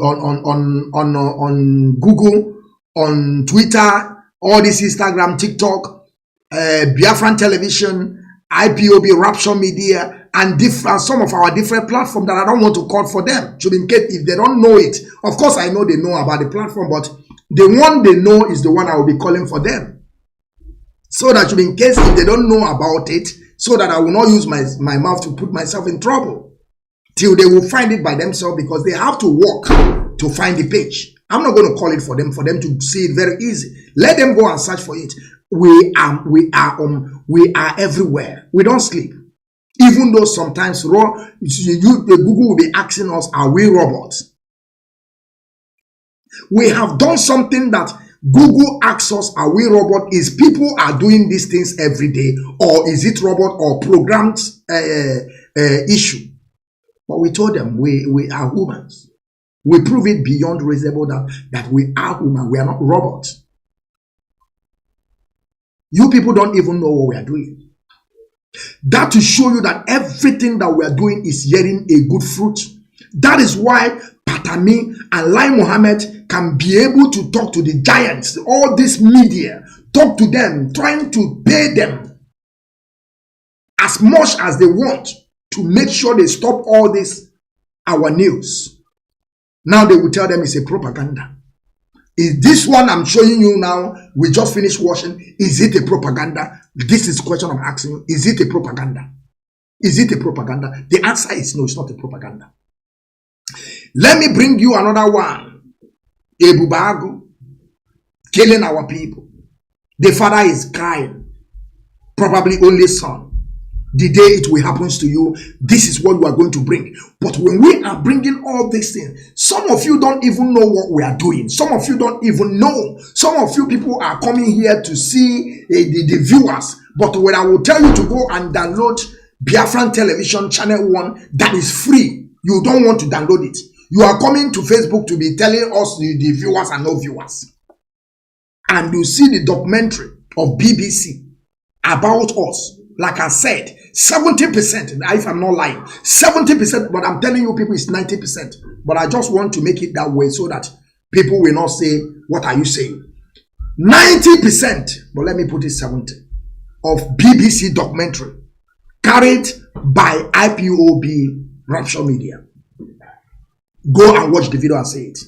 Google, on Twitter, all this Instagram, TikTok, Biafran television, IPOB, Rapture Media, and some of our different platforms that I don't want to call for them. So in case if they don't know it, of course I know they know about the platform, but the one they know is the one I will be calling for them. So that in case if they don't know about it, so that I will not use my mouth to put myself in trouble. Till they will find it by themselves, because they have to work to find the page. I'm not going to call it for them to see it very easy. Let them go and search for it. We are everywhere. We don't sleep. Even though sometimes the Google will be asking us, are we robots? We have done something that Google asks us, are we robots? Is people are doing these things every day, or is it robot or programmed issue? But we told them we are humans. We prove it beyond reasonable doubt that we are human. We are not robots. You people don't even know what we are doing. That to show you that everything that we are doing is yielding a good fruit. That is why Patami and Lai Mohammed can be able to talk to the giants, all this media, talk to them, trying to pay them as much as they want to make sure they stop all this, our news. Now they will tell them it's a propaganda. Is this one I'm showing you now, we just finished watching, is it a propaganda? This is the question I'm asking you. Is it a propaganda? Is it a propaganda? The answer is no, it's not a propaganda. Let me bring you another one. Ebubago, killing our people. The father is crying. Probably only son. The day it will happen to you, this is what we are going to bring. But when we are bringing all these things, some of you don't even know what we are doing. Some of you don't even know. Some of you people are coming here to see the viewers. But when I will tell you to go and download Biafran Television Channel 1, that is free. You don't want to download it. You are coming to Facebook to be telling us the viewers and no viewers. And you see the documentary of BBC about us. Like I said, 70%, if I'm not lying, 70%, but I'm telling you people it's 90%. But I just want to make it that way so that people will not say, what are you saying? 90%, but let me put it 70, of BBC documentary carried by IPOB Rapture Media. Go and watch the video and say it.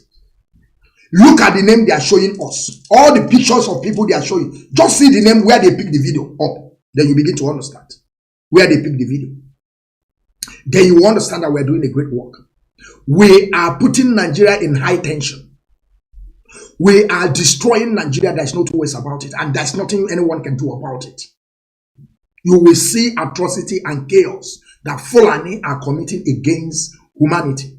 Look at the name they are showing us. All the pictures of people they are showing. Just see the name where they pick the video up. Then you begin to understand where they pick the video. Then you understand that we're doing a great work. We are putting Nigeria in high tension. We are destroying Nigeria. There's no two ways about it. And there's nothing anyone can do about it. You will see atrocity and chaos that Fulani are committing against humanity.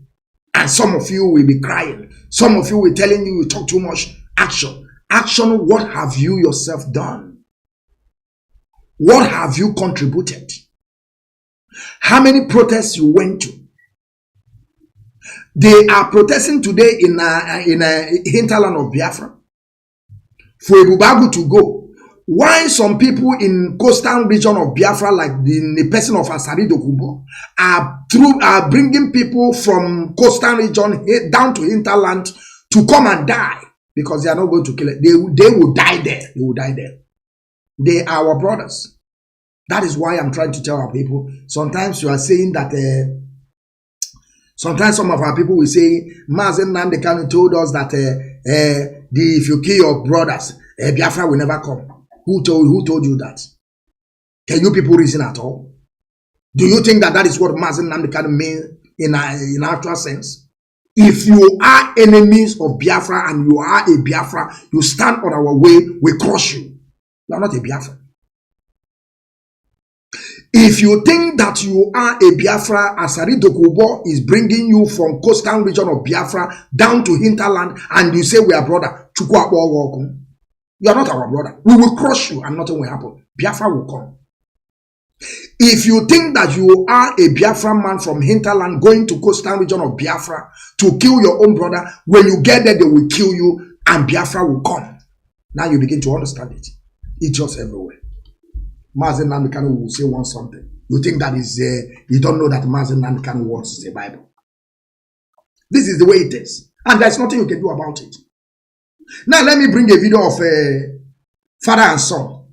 And some of you will be crying. Some of you will be telling you talk too much. Action. Action, what have you yourself done? What have you contributed? How many protests you went to? They are protesting today in a hinterland of Biafra for Ebubago to go. Why some people in coastal region of Biafra, like the person of Asari Dokubo, are bringing people from coastal region down to hinterland to come and die because they are not going to kill it. They will die there. They will die there. They are our brothers. That is why I'm trying to tell our people. Sometimes you are saying that. Sometimes some of our people will say, Mazi Nnamdi Kanu told us that if you kill your brothers, Biafra will never come. Who told you that? Can you people reason at all? Do you think that is what Mazi Nnamdi Kanu means in actual sense? If you are enemies of Biafra and you are a Biafra, you stand on our way, we crush you. You are not a Biafra. If you think that you are a Biafra, Asari Dokubo is bringing you from coastal region of Biafra down to hinterland and you say we are brother, you are not our brother. We will crush you and nothing will happen. Biafra will come. If you think that you are a Biafra man from hinterland going to coastal region of Biafra to kill your own brother, when you get there they will kill you and Biafra will come. Now you begin to understand it. It's just everywhere. Mazi Nnamdi Kanu will say something. You think that is, you don't know that Mazi Nnamdi Kanu words is the Bible. This is the way it is. And there's nothing you can do about it. Now let me bring a video of father and son.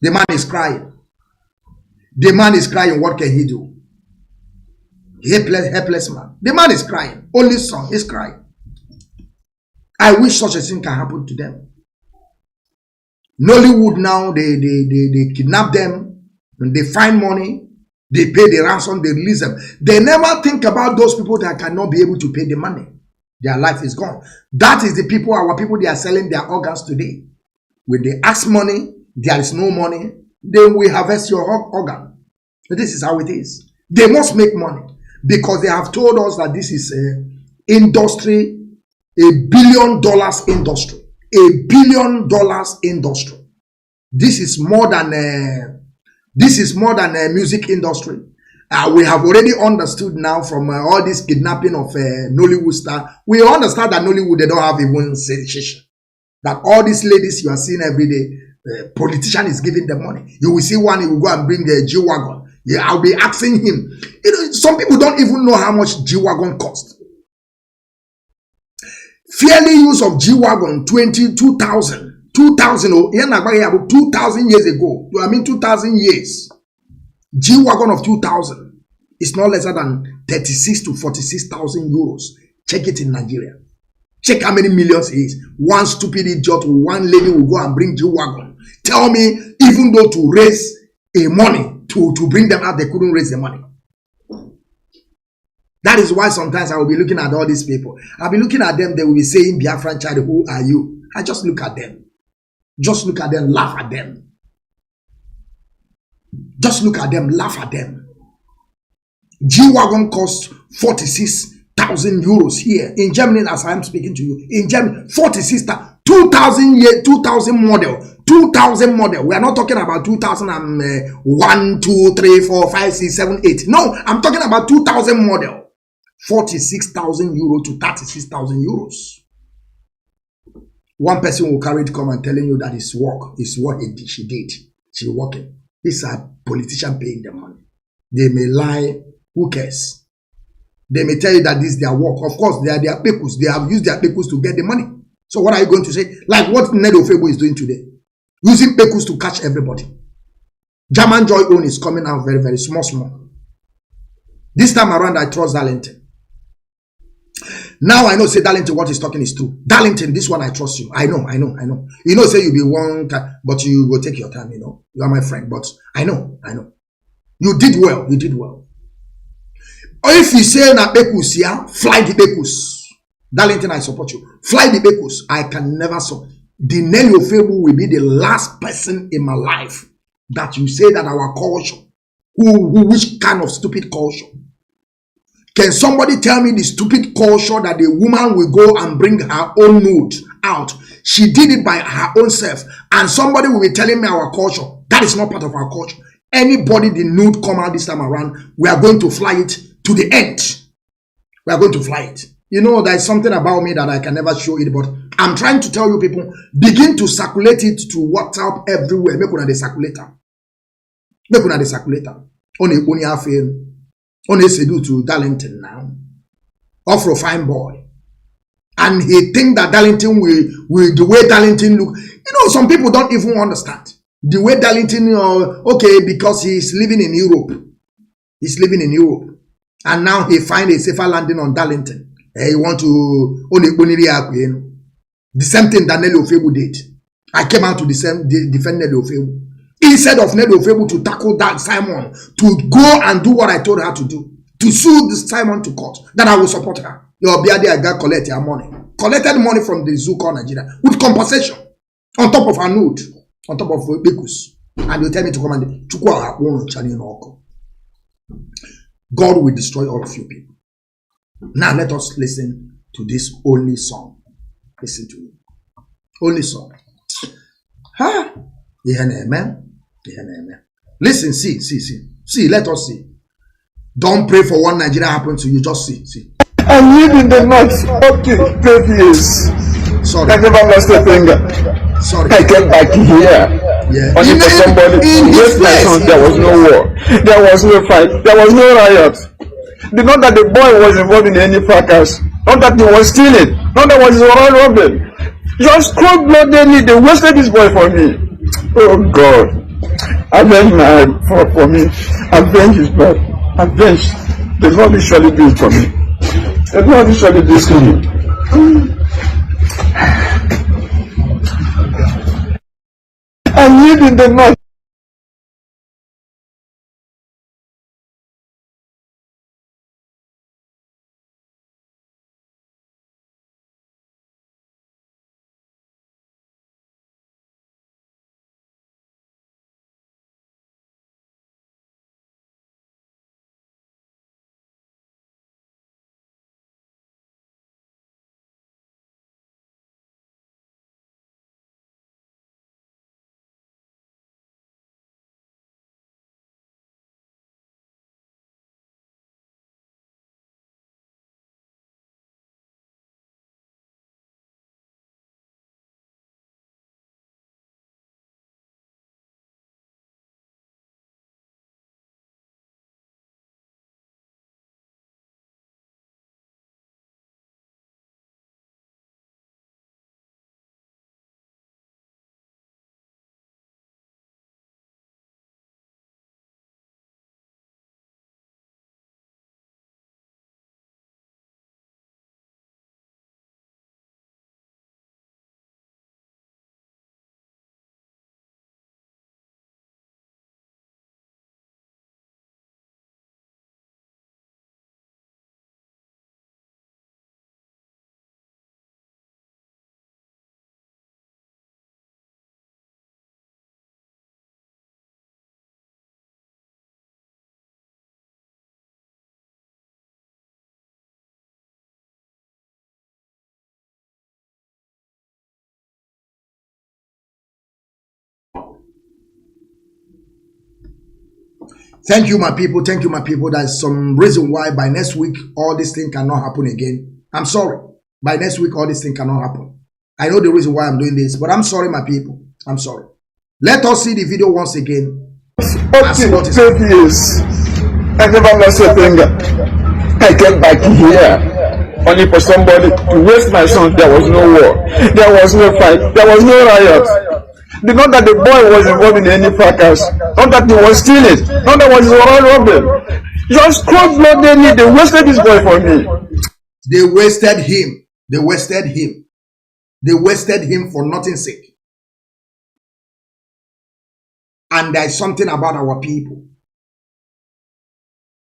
The man is crying. The man is crying. What can he do? Helpless man. The man is crying. Only son is crying. I wish such a thing can happen to them. Nollywood now, they kidnap them, and they find money, they pay the ransom, they release them. They never think about those people that cannot be able to pay the money. Their life is gone. That is the people, our people, they are selling their organs today. When they ask money, there is no money, then we harvest your organ. This is how it is. They must make money because they have told us that this is an industry, $1 billion industry. $1 billion industry. This is more than a music industry. We have already understood now from all this kidnapping of Nollywood star. We understand that Nollywood, they don't have even sensation. That all these ladies you are seeing every day, politician is giving them money. You will see one, he will go and bring a G-Wagon. Yeah, I'll be asking him. You know, some people don't even know how much G-Wagon costs. Fairly use of G-Wagon 22,000 2,000 years ago. I mean 2,000 years. G-Wagon of 2,000 is not less than 36 to 46,000 euros. Check it in Nigeria. Check how many millions it is. One stupid idiot, one lady will go and bring G-Wagon. Tell me, even though to raise a money to bring them out, they couldn't raise the money. That is why sometimes I will be looking at all these people. I'll be looking at them, they will be saying, Biafran child, who are you? I just look at them. Just look at them, laugh at them. Just look at them, laugh at them. G-Wagon costs 46,000 euros here in Germany as I am speaking to you. In Germany, 46,000, 2000 model. 2000 model. We are not talking about 2001, 2, 3, 4, 5, 6, 7, 8. No, I'm talking about 2000 model. 46,000 euros to 36,000 euros. One person will carry it come and telling you that it's work. It's what she did. She working. It's a politician paying the money. They may lie. Who cares? They may tell you that this is their work. Of course, they are their pecus. They have used their pecus to get the money. So what are you going to say? Like what Nedo Febo is doing today. Using pecus to catch everybody. German Joy Own is coming out very, very small. This time around, I trust Darlington. Now I know, say Darlington, what he's talking is true. Darlington, this one I trust you. I know. You know, say you be one, but you will take your time, you know. You are my friend, but I know. You did well. Or if you say na Bekus, yeah, fly the Bekus. Darlington, I support you. Fly the Bekus. I can never support. The Nelly Ofebu will be the last person in my life that you say that our culture, which kind of stupid culture? Can somebody tell me the stupid culture that a woman will go and bring her own nude out? She did it by her own self. And somebody will be telling me our culture. That is not part of our culture. Anybody the nude come out this time around, we are going to fly it to the end. We are going to fly it. You know, there is something about me that I can never show it, but I'm trying to tell you people, begin to circulate it to WhatsApp everywhere. Make una the circulator. Make una the circulator. Only half Only sedu to Darlington now. Offer a fine boy. And he think that Darlington will the way Darlington look. You know, some people don't even understand. The way Darlington, okay, because he's living in Europe. He's living in Europe. And now he find a safer landing on Darlington. He want to the same thing that Nelly Ofebu did. I came out to defend Nelly Ofebu. Instead of Nelly Ofebu to tackle that Simon, to go and do what I told her to do, to sue this Simon to court, that I will support her. Your Biade, I got collect her money. Collected money from the zoo called Nigeria with compensation on top of her nude, on top of Bekus. And you tell me to come and God will destroy all of you people. Now let us listen to this only song. Listen to it. Only song. Huh? Amen. Listen, see, let us see. Don't pray for one Nigeria happen to you, just see. I live in the north up to 12 years. Sorry. I never lost a finger. Sorry. I came back here. Yeah. Only for somebody in his place. There was no war. There was no fight. There was no riot. Not that the boy was involved in any fracas. Not that he was stealing. Not that was robbing. Just cold-bloodedly, they wasted this boy for me. Oh God. Avenge for me. Avenge his blood. Avenge. The Lord will surely do it for me. The Lord will surely do it for me. I live in the north. Thank you, my people. Thank you, my people. There's some reason why by next week all this thing cannot happen again. I'm sorry. By next week all this thing cannot happen. I know the reason why I'm doing this, but I'm sorry, my people. I'm sorry. Let us see the video once again. Okay, 12 years. I never lost a finger. I came back here only for somebody to waste my son. There was no war. There was no fight. There was no riot. Not that the boy was involved in any fracas. Not that he was stealing. Not that was all robbery. Just cold-bloodedly, they wasted this boy for me. They wasted him. They wasted him. They wasted him for nothing's sake. And there's something about our people.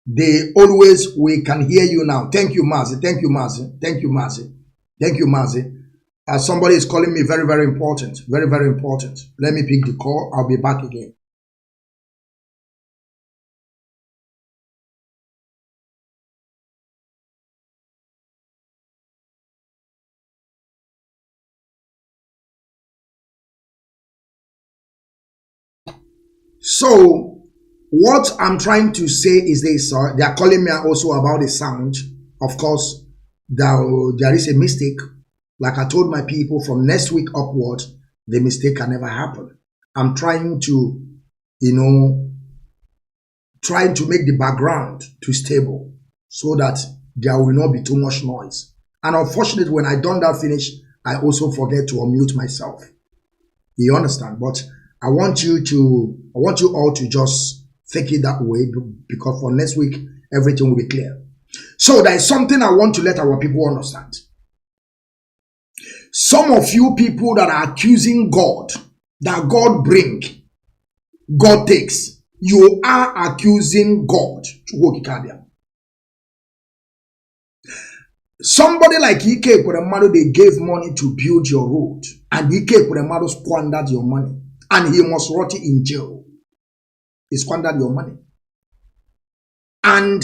They always, we can hear you now. Thank you, Mazi. Thank you, Mazi. Thank you, Mazi. Thank you, Mazi. Somebody is calling me very, very important. Very, very important. Let me pick the call. I'll be back again. So, what I'm trying to say is this. They are calling me also about the sound. Of course, there is a mistake. Like I told my people, from next week upward, the mistake can never happen. I'm trying to, trying to make the background too stable so that there will not be too much noise. And unfortunately, when I done that finish, I also forget to unmute myself. You understand? But I want you all to just take it that way, because for next week, everything will be clear. So there is something I want to let our people understand. Some of you people that are accusing God, that God bring, God takes, you are accusing God. Somebody like Ike Kuremado, they gave money to build your road, and Ike Kuremado squandered your money, and he must rot in jail. He squandered your money. And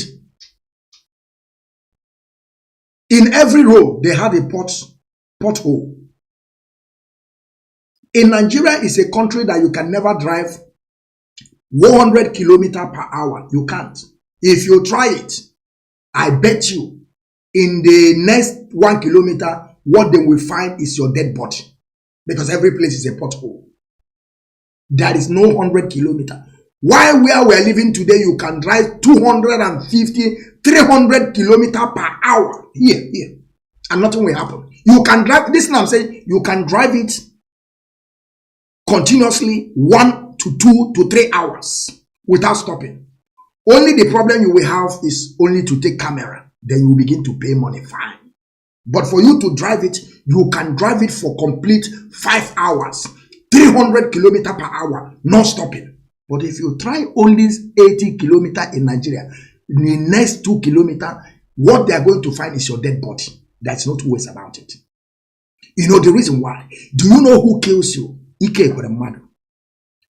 in every road, they had a pothole. In Nigeria is a country that you can never drive 100 kilometers per hour. You can't. If you try it, I bet you in the next 1 kilometer, what they will find is your dead body, because every place is a pothole. There is no 100 kilometers. While where we are living today, you can drive 250, 300 kilometers per hour here, and nothing will happen. You can drive, listen, I'm saying, you can drive it continuously 1 to 2 to 3 hours without stopping. Only the problem you will have is only to take camera. Then you begin to pay money, fine. But for you to drive it, you can drive it for complete 5 hours, 300 kilometers per hour, non stopping. But if you try only 80 kilometers in Nigeria, in the next 2 kilometers, what they are going to find is your dead body. That's no two ways about it. You know the reason why? Do you know who kills you? Ike Kuremado.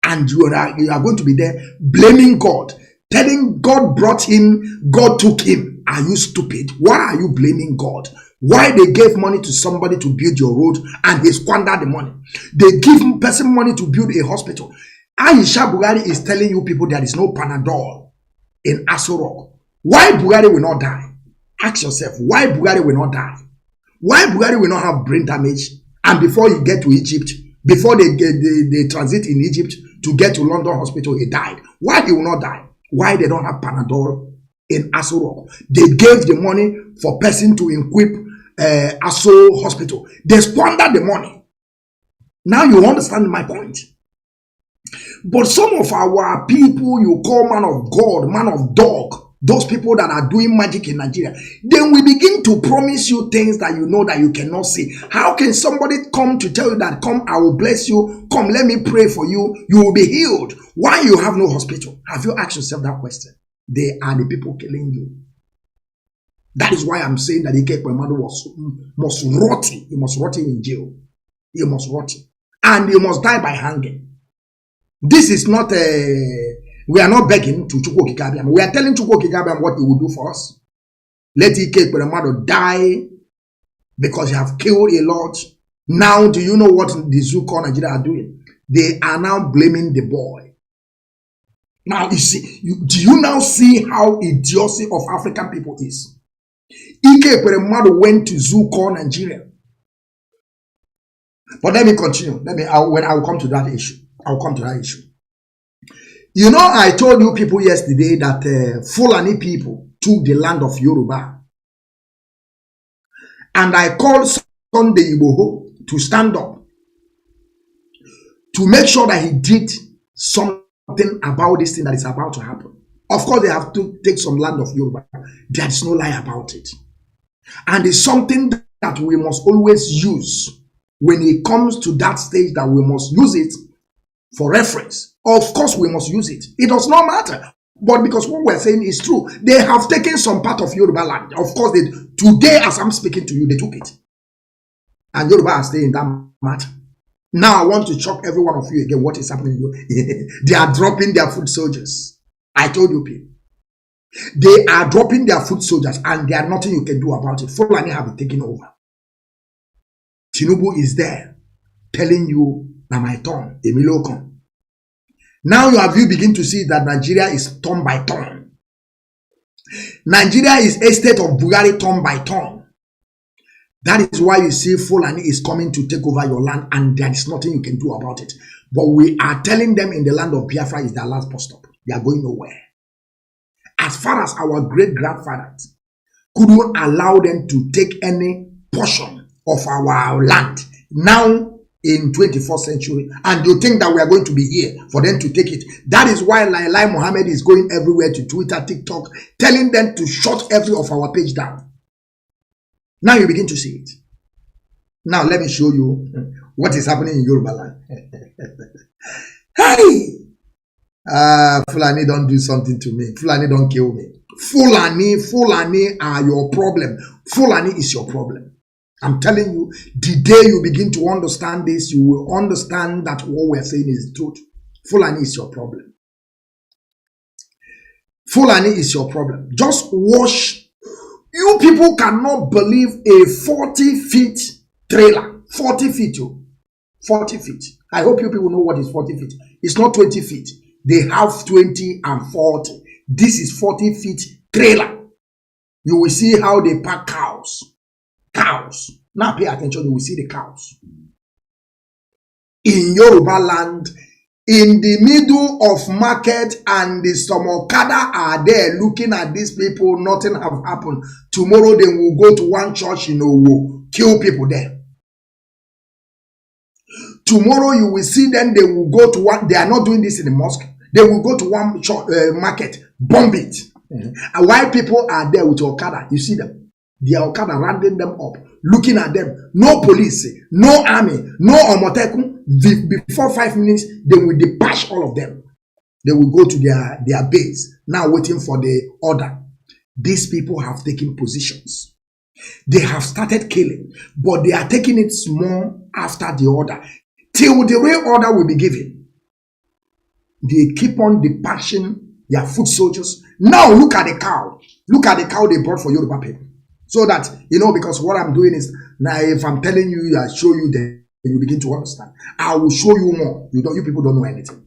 And you are going to be there blaming God, telling God brought him, God took him. Are you stupid? Why are you blaming God? Why they gave money to somebody to build your road and they squandered the money? They give person money to build a hospital. Aisha Bugari is telling you people there is no Panadol in Aso Rock. Why Bugari will not die? Ask yourself, why Bugari will not die? Why Bugari will not have brain damage? And before you get to Egypt, before they transit in Egypt to get to London hospital, he died. Why he will not die? Why they don't have Panadol in Aso Rock? They gave the money for person to equip Aso hospital. They squandered the money. Now you understand my point. But some of our people you call man of God, man of dog, those people that are doing magic in Nigeria, then we begin to promise you things that you know that you cannot see. How can somebody come to tell you that, come, I will bless you, come, let me pray for you, you will be healed? Why you have no hospital? Have you asked yourself that question? They are the people killing you. That is why I'm saying that Ike Kuremado must rot. He must rot in jail. He must rot. And he must die by hanging. This is not we are not begging to Chukwu Okikabiam. We are telling Chukwu Okikabiam what he will do for us. Let Ike Kuremado die because he have killed a lot. Now, do you know what the zoo called Nigeria are doing? They are now blaming the boy. Now, you see, do you now see how idiocy of African people is? Ike Peremado went to zoo call Nigeria. But let me continue. When I will come to that issue. I'll come to that issue. You know, I told you people yesterday that Fulani people took the land of Yoruba. And I called Sunday Igboho to stand up to make sure that he did something about this thing that is about to happen. Of course, they have to take some land of Yoruba. There is no lie about it. And it's something that we must always use when it comes to that stage, that we must use it for reference. Of course, we must use it. It does not matter. But because what we're saying is true, they have taken some part of Yoruba land. Of course, today, as I'm speaking to you, they took it. And Yoruba are staying in that matter. Now, I want to shock every one of you again. What is happening? They are dropping their foot soldiers. I told you people. They are dropping their foot soldiers, and there are nothing you can do about it. Fulani have been taken over. Tinubu is there telling you, now my turn, Emilio come. Now you begin to see that Nigeria is turn by turn. Nigeria is a state of Bulgaria turn by turn. That is why you see Fulani is coming to take over your land, and there is nothing you can do about it. But we are telling them in the land of Biafra is their last bus stop. They are going nowhere. As far as our great-grandfathers couldn't allow them to take any portion of our land, now in 21st century, and you think that we are going to be here for them to take it. That is why Lai Mohammed is going everywhere to Twitter, TikTok, telling them to shut every of our page down. Now you begin to see it. Now let me show you what is happening in Yoruba land. Hey! Fulani don't do something to me. Fulani don't kill me. Fulani are your problem. Fulani is your problem. I'm telling you, the day you begin to understand this, you will understand that what we're saying is the truth. Fulani is your problem. Fulani is your problem. Just watch. You people cannot believe a 40-feet trailer. 40 feet, you. 40 feet. I hope you people know what is 40 feet. It's not 20 feet. They have 20 and 40. This is 40 feet trailer. You will see how they pack cows. Cows. Now pay attention, you will see the cows. In Yoruba land, in the middle of market, and the some Okada are there looking at these people, nothing have happened. Tomorrow they will go to one church in Owo, kill people there. Tomorrow you will see them, they will go to one, they are not doing this in the mosque. They will go to one church, market, bomb it. And while people are there with Okada, you see them. They are Okada rounding them up, looking at them. No police, no army, no Omoteku. Before 5 minutes, they will dispatch all of them. They will go to their base, now waiting for the order. These people have taken positions. They have started killing, but they are taking it small after the order. Till the real order will be given. They keep on dispatching their foot soldiers. Now look at the cow. Look at the cow they brought for Yoruba people. So that, you know, because what I'm doing is, now if I'm telling you, I show you, then you begin to understand. I will show you more. You people don't know anything.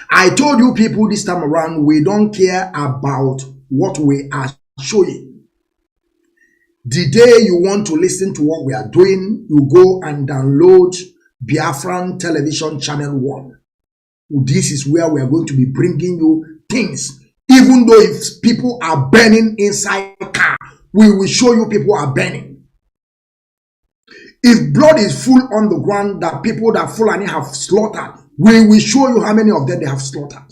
I told you people this time around, we don't care about what we are showing. The day you want to listen to what we are doing, you go and download Biafran Television Channel 1. This is where we are going to be bringing you things. Even though if people are burning inside a car, we will show you people are burning. If blood is full on the ground that people that Fulani have slaughtered, we will show you how many of them they have slaughtered.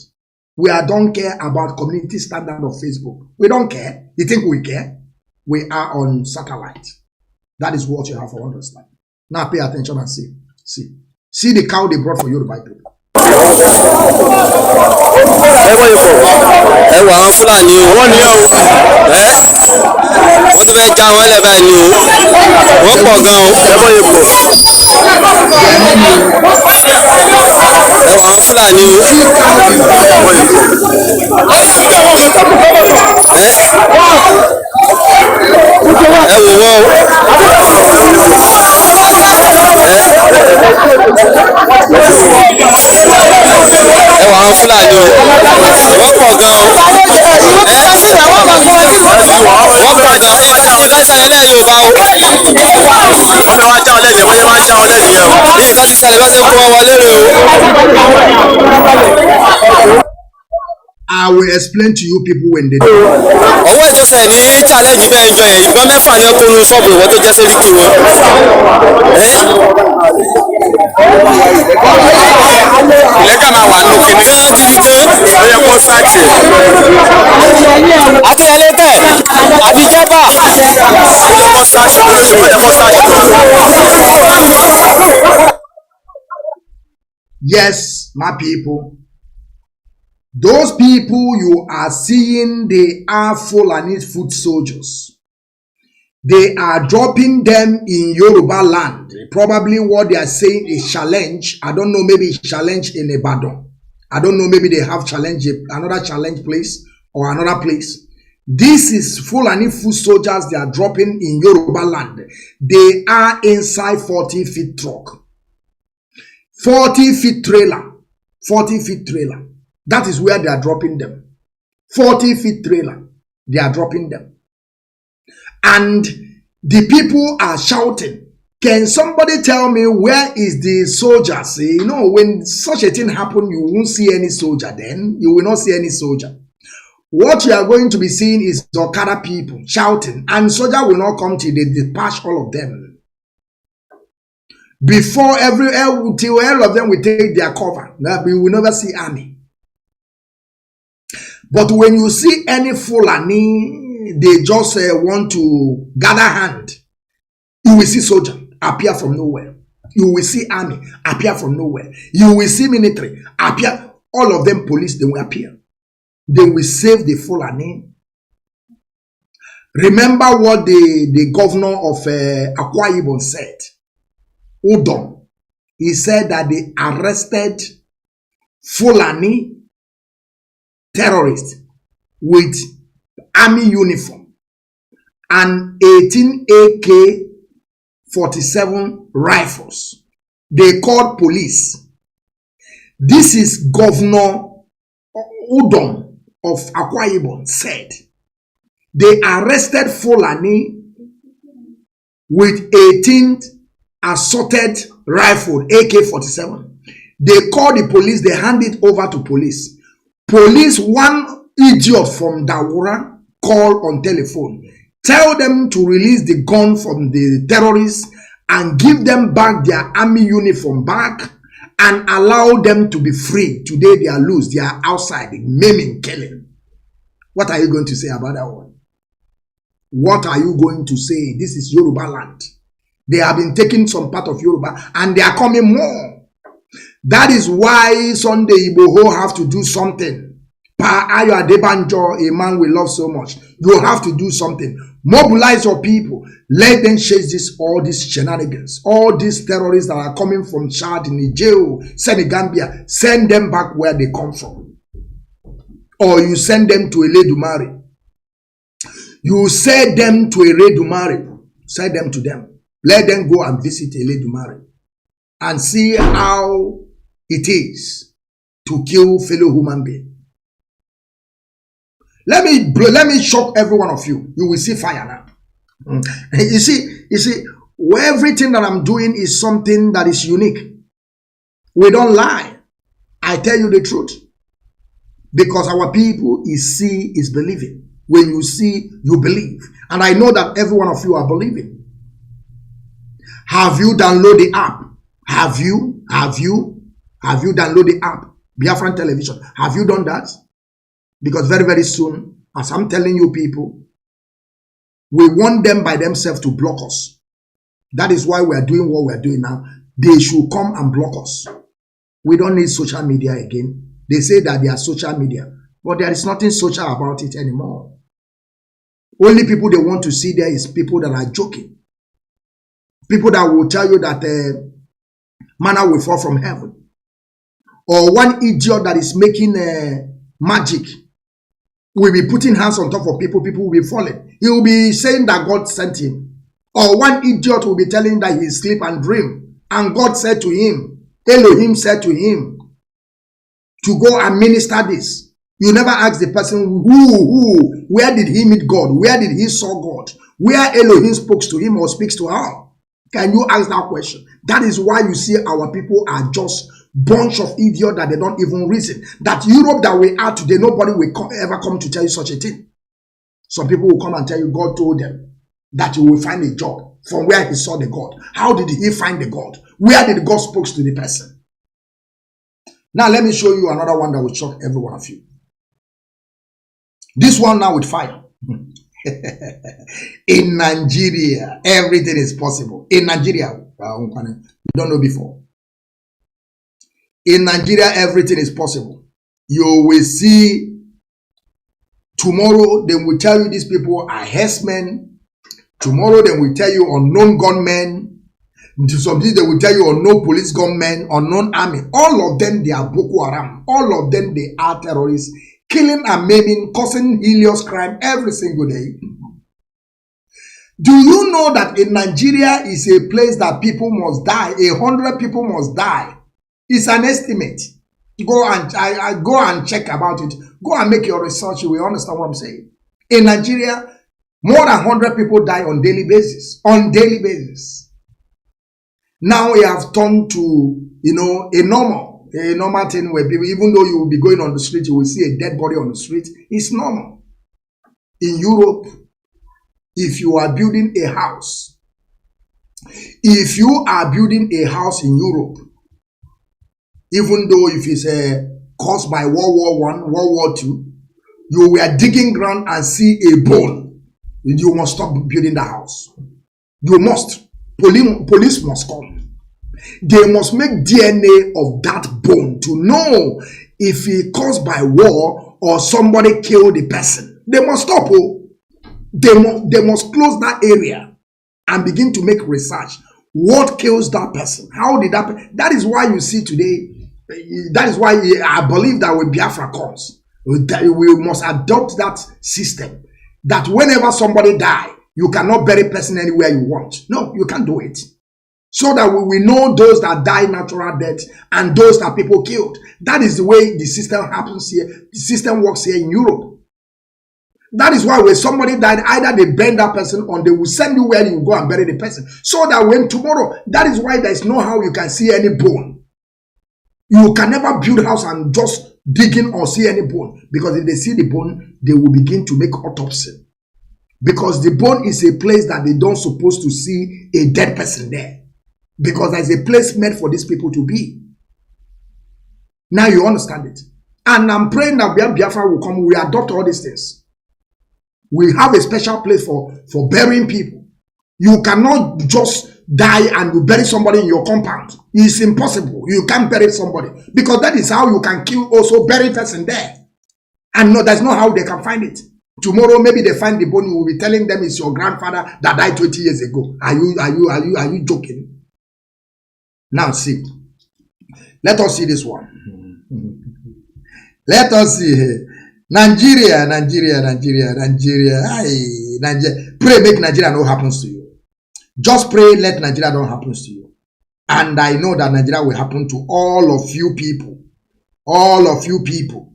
We don't care about community standard of Facebook. We don't care. You think we care? We are on satellite. That is what you have to understand. Now pay attention and see. See the cow they brought for you to buy people. Wọ́n ti fẹ́ já wọn lẹ̀ báyìí ni o, wọ́n pọ̀ gan o, ẹ̀fọ́ yìí pọ̀. Ẹ̀wọ̀n àwọn Fúlàní o, ẹ̀fọ́ yìí pọ̀. Ẹ wò wọ́n o. Ẹ̀wọ̀n àwọn Fúlàní o. I will explain to you people when they do. Ọwọ́ ètò sẹ̀ ní challenge bẹ́ẹ̀ jọ yẹn ìbọn mẹ́fà ni ọkọ̀ olú ṣọ́ọ̀bù ìwọ́n tó jẹ́ sẹ́ríkì wọn. Ìlẹ́gà máa wà lókè ní Kí ló ó yẹ kó sáàkì. Akínyẹlé tẹ̀ àbí Jẹ́bà. Ó yẹ kó sáàkì. Ó yẹ kó sáàkì. Yes, my people. Those people you are seeing, they are Fulani foot soldiers. They are dropping them in Yoruba land. Probably what they are saying is challenge. I don't know, maybe challenge in Ibadan. I don't know, maybe they have challenge, another challenge place or another place. This is Fulani foot soldiers they are dropping in Yoruba land. They are inside 40-feet truck. 40-feet trailer. 40-feet trailer. That is where they are dropping them. 40-feet trailer. They are dropping them. And the people are shouting. Can somebody tell me where is the soldiers? You know, when such a thing happens, you won't see any soldier then. You will not see any soldier. What you are going to be seeing is Okada people shouting. And soldier will not come till they dispatch all of them. Before till all of them will take their cover. We will never see army. But when you see any Fulani, they just want to gather hand. You will see soldier appear from nowhere. You will see army appear from nowhere. You will see military appear. All of them police, they will appear. They will save the Fulani. Remember what the governor of Akwa Ibom said. Udom. He said that they arrested Fulani terrorists with army uniform and 18 AK-47 rifles. They called police. This is Governor Udom of Akwa Ibom said. They arrested Fulani with 18 assorted rifle AK-47. They called the police. They handed it over to police. Police, one idiot from Dawura called on telephone. Tell them to release the gun from the terrorists and give them back their army uniform back and allow them to be free. Today they are loose. They are outside, maiming, killing. What are you going to say about that one? What are you going to say? This is Yoruba land. They have been taking some part of Yoruba and they are coming more. That is why Sunday Igboho have to do something. Pa Ayo Adebanjo, a man we love so much. You have to do something. Mobilize your people. Let them chase all these shenanigans. All these terrorists that are coming from Chad, Niger, Senegambia. Send them back where they come from. Or you send them to Eledumare. You send them to Eledumare. Send them to them. Let them go and visit Eledumare. And see how it is to kill fellow human beings. Let me shock every one of you. You will see fire now. You see, everything that I'm doing is something that is unique. We don't lie. I tell you the truth. Because our people is see is believing. When you see, you believe. And I know that every one of you are believing. Have you downloaded the app? Have you downloaded the app? Biafran Television. Have you done that? Because very, very soon, as I'm telling you people, we want them by themselves to block us. That is why we are doing what we are doing now. They should come and block us. We don't need social media again. They say that they are social media, but there is nothing social about it anymore. Only people they want to see there is people that are joking. People that will tell you that manna will fall from heaven. Or one idiot that is making magic will be putting hands on top of people, people will be falling. He will be saying that God sent him. Or one idiot will be telling that he sleep and dream. And God said to him, Elohim said to him, to go and minister this. You never ask the person where did he meet God? Where did he saw God? Where Elohim spoke to him or speaks to her? Can you ask that question? That is why you see our people are just bunch of idiots that they don't even reason. That Europe that we are today, nobody will ever come to tell you such a thing. Some people will come and tell you God told them that you will find a job from where he saw the God. How did he find the God? Where did God speak to the person? Now let me show you another one that will shock every one of you. This one now with fire. In Nigeria, everything is possible. In Nigeria, you don't know before. In Nigeria, everything is possible. You will see tomorrow, they will tell you these people are herdsmen. Tomorrow, they will tell you unknown gunmen. Sometimes they will tell you unknown police gunmen, unknown army. All of them, they are Boko Haram. All of them, they are terrorists. Killing and maiming, causing heinous crime every single day. Do you know that in Nigeria is a place that people must die? 100 people must die. It's an estimate. Go and check about it. Go and make your research. You will understand what I'm saying. In Nigeria, more than 100 people die on daily basis. On daily basis. Now we have turned to, a normal thing where people, even though you will be going on the street, you will see a dead body on the street. It's normal. In Europe, if you are building a house, in Europe, even though if it's caused by World War I, World War II, you were digging ground and see a bone, you must stop building the house. You must. Police must come. They must make DNA of that bone to know if it caused by war or somebody killed the person. They must stop. They must close that area and begin to make research. What kills that person? How did that? That is why you see today. That is why I believe that when Biafra comes, we must adopt that system. That whenever somebody dies, you cannot bury person anywhere you want. No, you can't do it. So that we know those that die natural death and those that people killed. That is the way the system happens here. The system works here in Europe. That is why when somebody died, either they burn that person or they will send you where you go and bury the person. So that when tomorrow, that is why there is no how you can see any bone. You can never build a house and just dig in or see any bone. Because if they see the bone, they will begin to make autopsy. Because the bone is a place that they don't supposed to see a dead person there. Because there's a place meant for these people to be. Now you understand it. And I'm praying that Biafra will come. We adopt all these things. We have a special place for burying people. You cannot just die and you bury somebody in your compound. It's impossible. You can't bury somebody. Because that is how you can kill also bury person there. And no, there's no how they can find it. Tomorrow, maybe they find the bone, you will be telling them it's your grandfather that died 20 years ago. Are you joking? Now see. Let us see this one. Let us see. Nigeria. Pray make Nigeria no happens to you. Just pray let Nigeria don't happen to you. And I know that Nigeria will happen to all of you people. All of you people.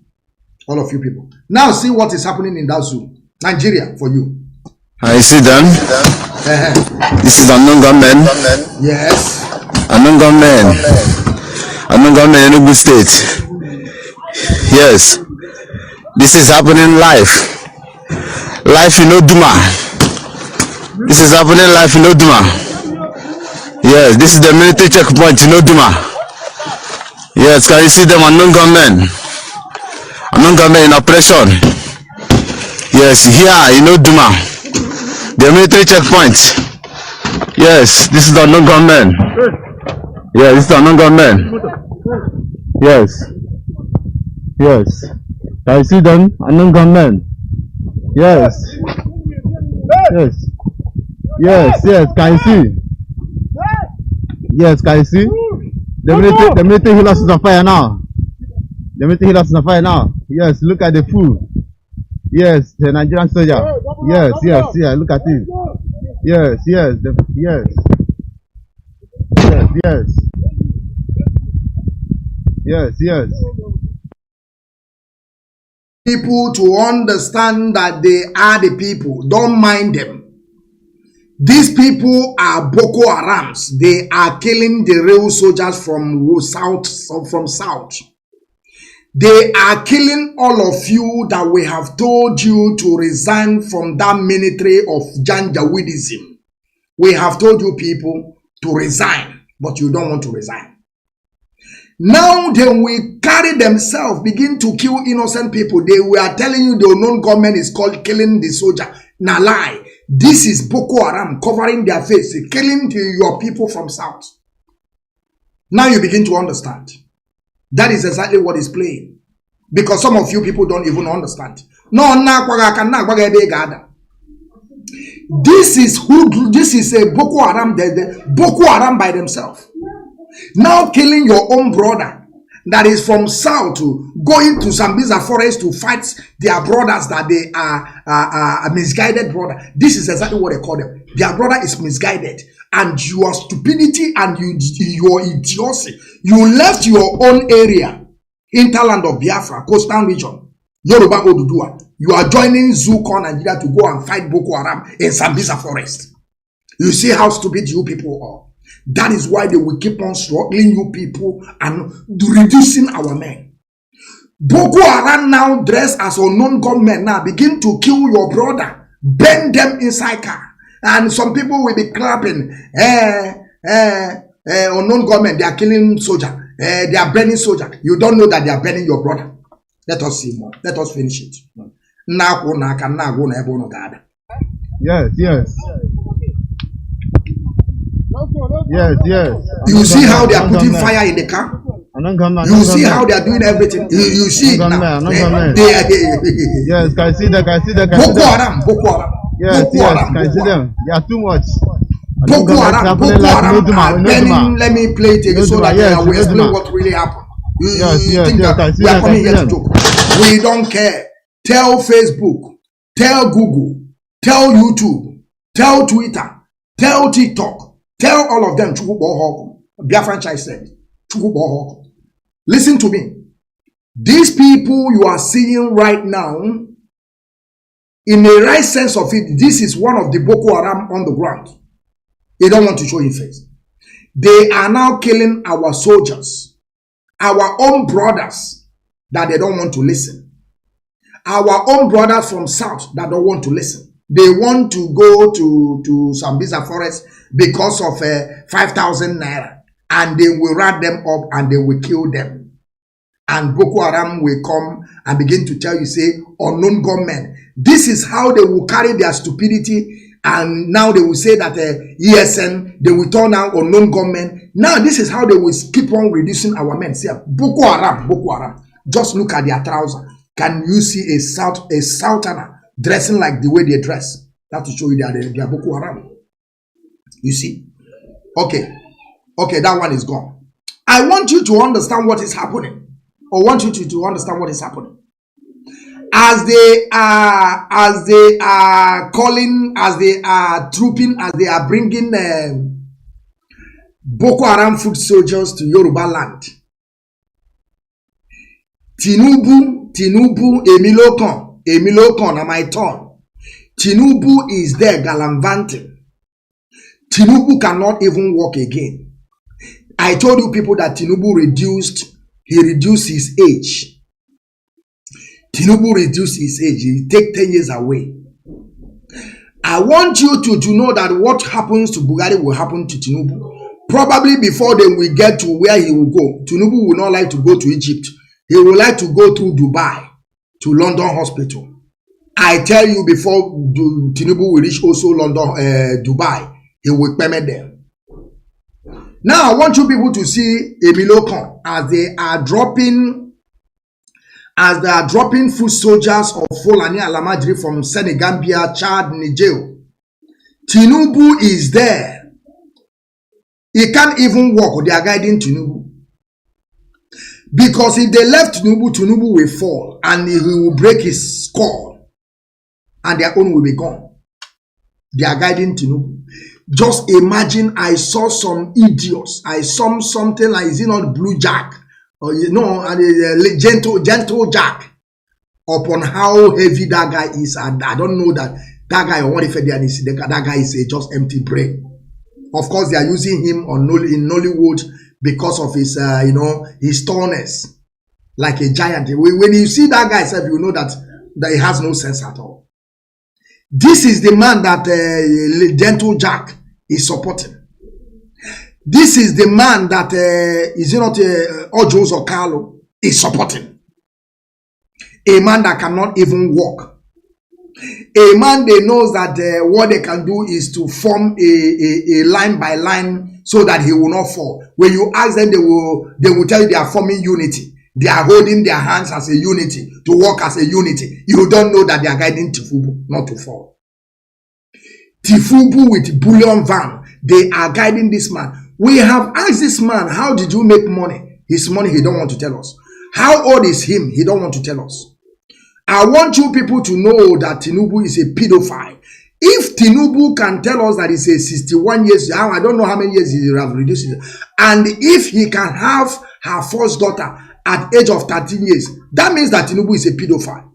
Now see what is happening in that zoo. Nigeria for you. I see them. This is unknown gunmen. Yes. Unknown gunmen. Unknown gunmen in Enugu State. Yes. This is happening live. Live in Oduma. This is happening live in Oduma. Yes, this is the military checkpoint in Oduma. Yes, can you see them unknown gunmen? Unknown gunmen in operation. Yes, here in Oduma. The military checkpoint. Yes, this is the unknown gunmen. Yeah, this is the unknown gunmen. Yes. Yes. Can you see them? Unknown gunmen. Yes. Yes. Yes. Can you see? Yes. Can you see? The military healers is on fire now. The military healers is on fire now. Yes. Look at the food. Yes. The Nigerian soldier. Yes. Yeah. Look at it. Yes. Yes. Yes. people to understand that they are the people. Don't mind them. These people are Boko Harams. They are killing the real soldiers from south. They are killing all of you that we have told you to resign from that military of Janjaweedism. We have told you people to resign, but you don't want to resign. Now they will carry themselves, begin to kill innocent people. They were telling you the unknown government is called killing the soldier. Now lie. This is Boko Haram covering their face, killing your people from south. Now you begin to understand. That is exactly what is playing. Because some of you people don't even understand. This is a Boko Haram, Boko Haram by themselves. Now killing your own brother that is from south to going to Sambisa forest to fight their brothers that they are a misguided brother. This is exactly what they call them. Their brother is misguided. And your stupidity and your idiocy. You left your own area, hinterland of Biafra, coastal region, Yoruba Odudua. You are joining Zuko Nigeria to go and fight Boko Haram in Sambisa forest. You see how stupid you people are. That is why they will keep on struggling you people and reducing our men. Boko Haram now dressed as unknown gunmen now begin to kill your brother, burn them inside car. And some people will be clapping, unknown gunmen, they are killing soldier, they are burning soldier. You don't know that they are burning your brother. Let us see more. Let us finish it. Yes. You see how they are putting fire in the car? You see how they are doing everything? You see it now. Yes, can I see that? Boko Haram. Yes, can I see them? They are too much. Boko Haram. Let me play it again so that I will explain what really happened. You think that we are coming here to joke? We don't care. Tell Facebook, tell Google, tell YouTube, tell Twitter, tell TikTok, tell all of them. Biafrans said, listen to me. These people you are seeing right now, in the right sense of it, this is one of the Boko Haram on the ground. They don't want to show his face. They are now killing our soldiers, our own brothers that they don't want to listen. Our own brothers from south that don't want to listen. They want to go to Sambisa forest because of 5,000 naira. And they will wrap them up and they will kill them. And Boko Haram will come and begin to tell you, say, unknown gunmen. This is how they will carry their stupidity. And now they will say that ESN, they will turn out unknown gunmen. Now this is how they will keep on reducing our men. See, Boko Haram. Just look at their trousers. Can you see a southerner dressing like the way they dress? That to show you they are Boko Haram. You see? Okay, that one is gone. I want you to understand what is happening. Or want you to understand what is happening. As they are calling, as they are trooping, as they are bringing Boko Haram foot soldiers to Yoruba land. Tinubu, Emilokan, na my turn. Tinubu is there gallivanting. Tinubu cannot even walk again. I told you people that Tinubu reduced his age. Tinubu reduced his age. He take 10 years away. I want you to know that what happens to Bugari will happen to Tinubu. Probably before they will get to where he will go. Tinubu will not like to go to Egypt. He would like to go through Dubai to London Hospital. I tell you before Tinubu will reach also London, Dubai, he will permit them. Now I want you people to see Emilokan as they are dropping foot soldiers of Fulani Alamadri from Senegambia, Chad, Niger. Tinubu is there. He can't even walk. They are guiding Tinubu. Because if they left Tinubu will fall and he will break his skull and their own will be gone. They are guiding Tinubu. Just imagine, I saw some idiots. I saw something like, is it not Blue Jack? Or gentle Jack. upon how heavy that guy is. And I don't know that guy or what if that guy is a just empty brain. Of course, they are using him in Nollywood because of his, his tallness, like a giant. When you see that guy, you know that he has no sense at all. This is the man that Gentle Jack is supporting. This is the man that is not Ojos or Carlo is supporting. A man that cannot even walk. A man that knows that what they can do is to form a line by line so that he will not fall. When you ask them, they will tell you they are forming unity. They are holding their hands as a unity, to work as a unity. You don't know that they are guiding Tifubu not to fall. Tifubu with bullion van, they are guiding this man. We have asked this man, how did you make money? His money, he don't want to tell us. How old is him? He don't want to tell us. I want you people to know that Tinubu is a pedophile. If Tinubu can tell us that he's a 61 years, I don't know how many years he have reduced it, and if he can have her first daughter at age of 13 years, that means that Tinubu is a pedophile.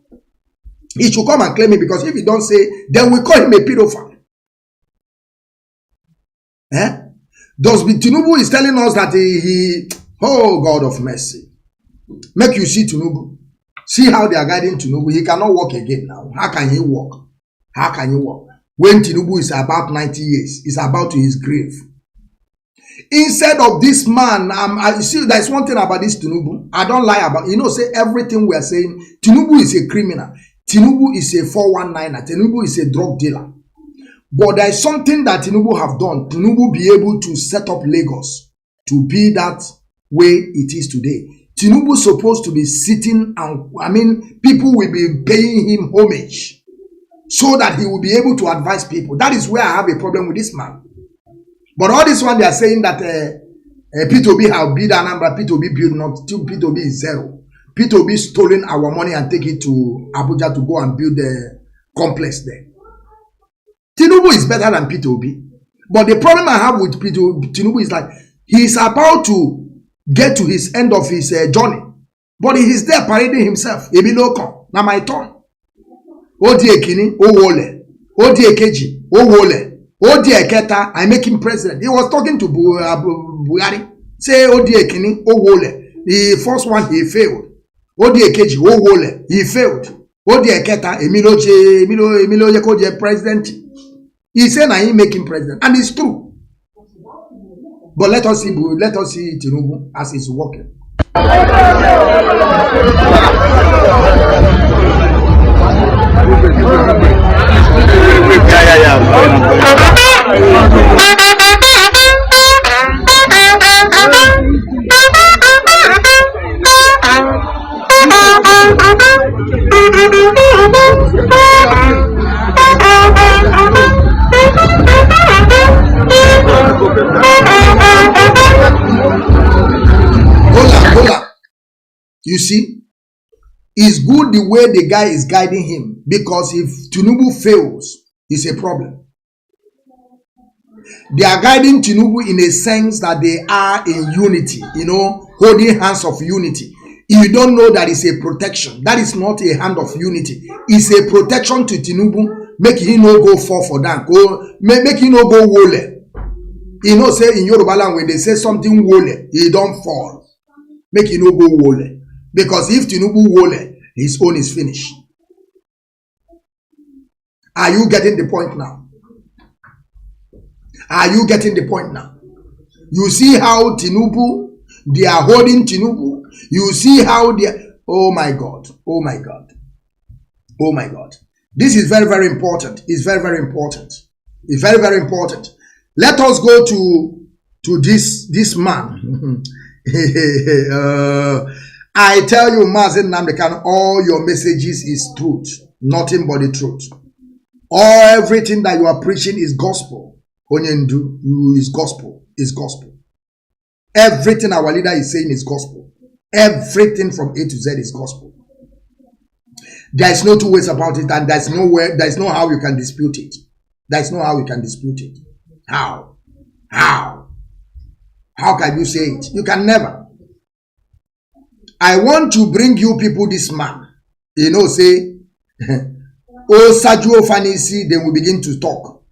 He should come and claim it, because if he don't say, then we call him a pedophile. Tinubu is telling us that he oh God of mercy. Make you see Tinubu. See how they are guiding Tinubu. He cannot walk again now. How can he walk? How can he walk? When Tinubu is about 90 years, he's about to his grave. Instead of this man, you see, there's one thing about this Tinubu. I don't lie about, say everything we are saying. Tinubu is a criminal. Tinubu is a 419er. Tinubu is a drug dealer. But there is something that Tinubu have done. Tinubu be able to set up Lagos to be that way it is today. Tinubu is supposed to be sitting and, people will be paying him homage so that he will be able to advise people. That is where I have a problem with this man. But all this one, they are saying that P2B have built Anambra, P2B built not, P2B is zero. P2B stolen our money and take it to Abuja to go and build the complex there. Tinubu is better than P2B. But the problem I have with Tinubu is that he is about to get to his end of his journey. But he is there parading himself. Ebi loko, na my turn. Odi Ekini, O Wole. Odi Ekeji, O Wole. Odi Eketa, I make him president. He was talking to Buhari. Say Odi Ekini, O Wole. The first one, he failed. Odi Ekeji, O Wole. He failed. Odi Eketa, Emilio Yekoje president. He said I make him president. And it's true. But let us see Tinubu as he's working. You see, it's good the way the guy is guiding him, because if Tinubu fails, it's a problem. They are guiding Tinubu in a sense that they are in unity, holding hands of unity. You don't know that it's a protection. That is not a hand of unity. It's a protection to Tinubu, make him no go fall for that. Make him no go wole. Say in Yoruba land, when they say something wole, he don't fall. Make him no go wole. Because if Tinubu wole, his own is finished. Are you getting the point now? Are you getting the point now? You see how Tinubu, they are holding Tinubu. You see how they are, oh my God, oh my God, oh my God. This is very, very important. It's very, very important. It's very, very important. Let us go to this man. I tell you, Mazi Nnamdi Kanu, all your messages is truth, nothing but the truth. Everything that you are preaching is gospel. Onyendu, is gospel, is gospel. Everything our leader is saying is gospel. Everything from A to Z is gospel. There is no two ways about it, and there is no how you can dispute it. There is no how you can dispute it. How? How can you say it? You can never. I want to bring you people this man. You know, say, oh, Sajuo Fanisi, then we begin to talk.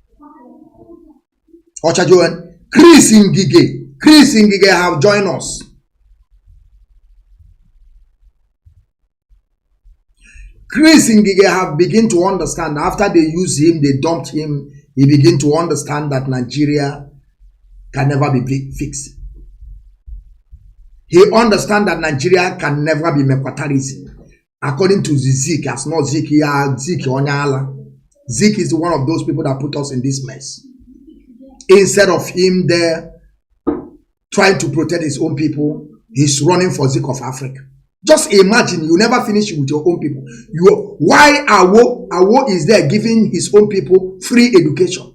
Ochajoan, Chris Ngige have joined us. Chris Ngige have begun to understand. After they used him, they dumped him. He began to understand that Nigeria can never be fixed. He understands that Nigeria can never be Mekwatarism. According to Zik, as not Zik, Zik Onyala. Zik is one of those people that put us in this mess. Instead of him there trying to protect his own people, he's running for Zik of Africa. Just imagine, you never finish with your own people. Why Awo is there giving his own people free education?